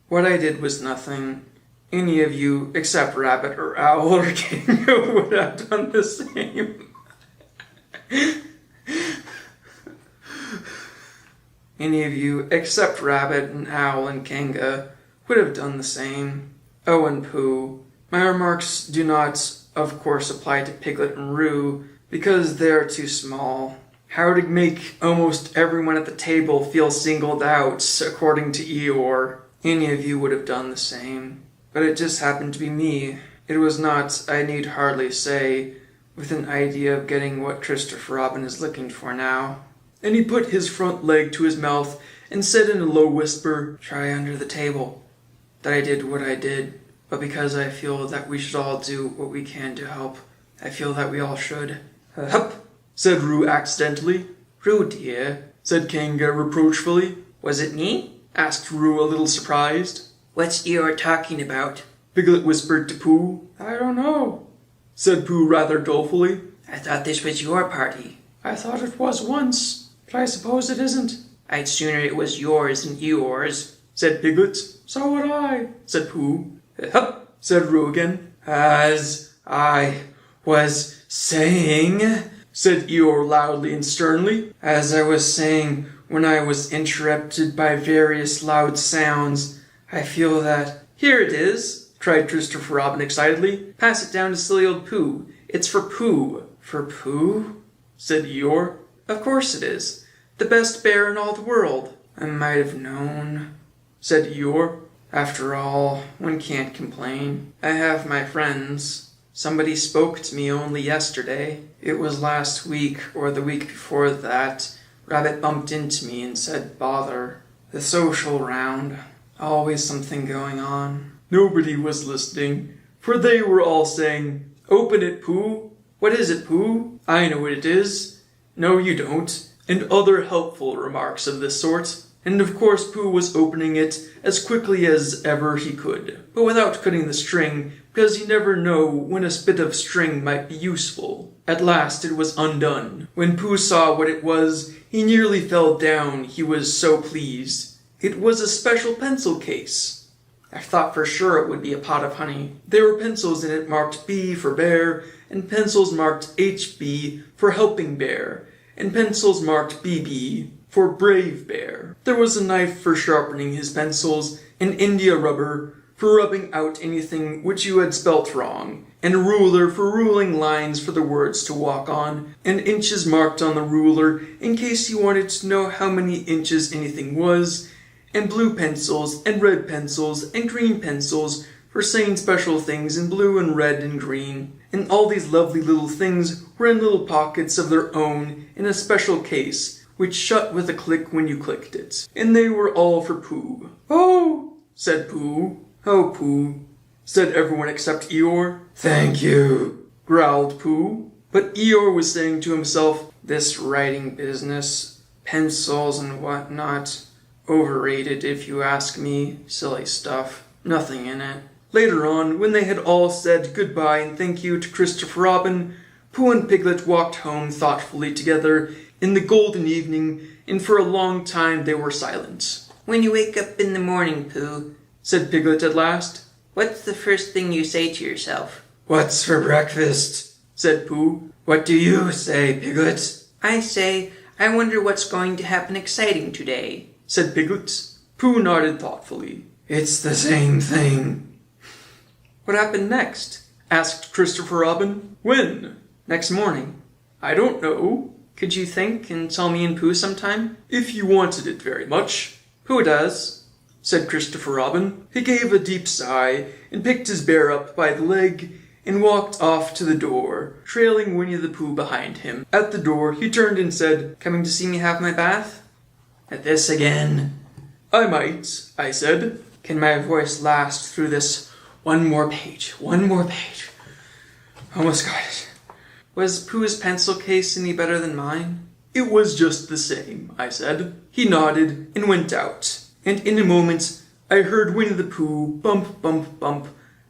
What I did was nothing. Any of you, except Rabbit or Owl or Kanga, would have done the same. Any of you, except Rabbit and Owl and Kanga, would have done the same. Oh, and Pooh. My remarks do not, of course, apply to Piglet and Roo, Because they're too small. How to make almost everyone at the table feel singled out, according to Eeyore. Any of you would have done the same. But it just happened to be me. It was not, I need hardly say, with an idea of getting what Christopher Robin is looking for now. And he put his front leg to his mouth and said in a low whisper, "Try under the table." That I did what I did, but because I feel that we should all do what we can to help, I feel that we all should. "Hup," said Roo accidentally. "Roo, dear," said Kanga reproachfully. Was it me? Asked Roo a little surprised. What's Eeyore talking about? Piglet whispered to Pooh. "I don't know," said Pooh rather dolefully. I thought this was your party. "I thought it was once, but I suppose it isn't." I'd sooner it was yours than Eeyore's, said Piglet. "So would I," said Pooh. "Hup," said Roo again. "As I was saying," said Eeyore loudly and sternly. "As I was saying when I was interrupted by various loud sounds, I feel that—" "Here it is," cried Christopher Robin excitedly. "Pass it down to silly old Pooh. It's for Pooh." "For Pooh?" said Eeyore. "Of course it is. The best bear in all the world." "I might have known," said Eeyore. "After all, one can't complain. I have my friends. Somebody spoke to me only yesterday. It was last week or the week before that. Rabbit bumped into me and said bother. The social round. Always something going on." Nobody was listening, for they were all saying, "Open it, Pooh." "What is it, Pooh?" "I know what it is." "No, you don't." And other helpful remarks of this sort. And of course Pooh was opening it as quickly as ever he could, but without cutting the string, because you never know when a bit of string might be useful. At last it was undone. When Pooh saw what it was, he nearly fell down, he was so pleased. It was a special pencil case. I thought for sure it would be a pot of honey. There were pencils in it marked B for bear, and pencils marked HB for helping bear, and pencils marked BB for brave bear. There was a knife for sharpening his pencils, and India rubber for rubbing out anything which you had spelt wrong, and a ruler for ruling lines for the words to walk on, and inches marked on the ruler in case you wanted to know how many inches anything was, and blue pencils, and red pencils, and green pencils for saying special things in blue and red and green. And all these lovely little things were in little pockets of their own in a special case, which shut with a click when you clicked it. And they were all for Pooh. "Oh," said Pooh. "Oh, Pooh," said everyone except Eeyore. "Thank you," growled Pooh. But Eeyore was saying to himself, "This writing business, pencils and whatnot, overrated if you ask me. Silly stuff. Nothing in it." Later on, when they had all said goodbye and thank you to Christopher Robin, Pooh and Piglet walked home thoughtfully together in the golden evening, and for a long time they were silent. When you wake up in the morning, Pooh, said Piglet at last, what's the first thing you say to yourself? "What's for breakfast?" said Pooh. "What do you say, Piglet?" I say, I wonder what's going to happen exciting today, said Piglet. Pooh nodded thoughtfully. "It's the same thing." "What happened next?" asked Christopher Robin. "When?" "Next morning." "I don't know." "Could you think and tell me and Pooh sometime?" "If you wanted it very much." "Who does?" said Christopher Robin. He gave a deep sigh and picked his bear up by the leg and walked off to the door, trailing Winnie the Pooh behind him. At the door he turned and said, "Coming to see me have my bath?" "At this again?" "I might," I said. "Can my voice last through this one more page? Almost got it." "Was Pooh's pencil case any better than mine?" "It was just the same," I said. He nodded and went out, and in a moment I heard Winnie the Pooh bump, bump, bump,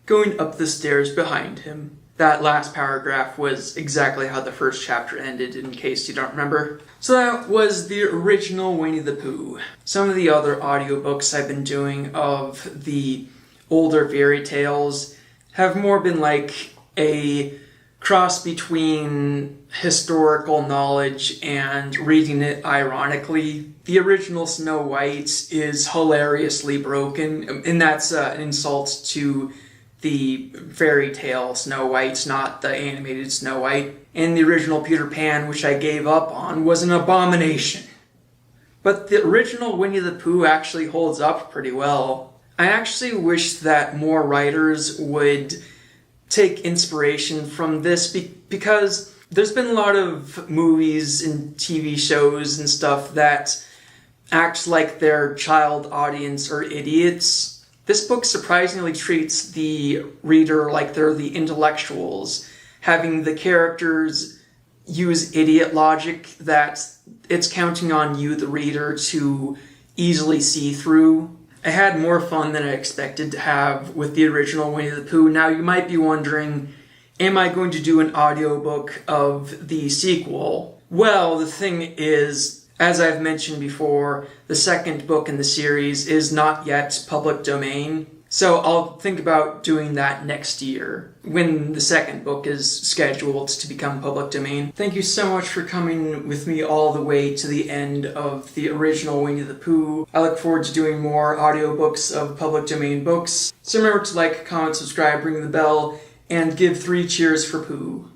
going up the stairs behind him. That last paragraph was exactly how the first chapter ended, in case you don't remember. So that was the original Winnie the Pooh. Some of the other audiobooks I've been doing of the older fairy tales have more been like a cross between historical knowledge and reading it ironically. The original Snow White is hilariously broken, and that's an insult to the fairy tale Snow White, not the animated Snow White. And the original Peter Pan, which I gave up on, was an abomination. But the original Winnie the Pooh actually holds up pretty well. I actually wish that more writers would take inspiration from this because there's been a lot of movies and TV shows and stuff that act like their child audience are idiots. This book surprisingly treats the reader like they're the intellectuals, having the characters use idiot logic that it's counting on you, the reader, to easily see through. I had more fun than I expected to have with the original Winnie the Pooh. Now you might be wondering, am I going to do an audiobook of the sequel? Well, the thing is, as I've mentioned before, the second book in the series is not yet public domain. So I'll think about doing that next year, when the second book is scheduled to become public domain. Thank you so much for coming with me all the way to the end of the original Winnie the Pooh. I look forward to doing more audiobooks of public domain books. So remember to like, comment, subscribe, ring the bell, and give 3 cheers for Pooh.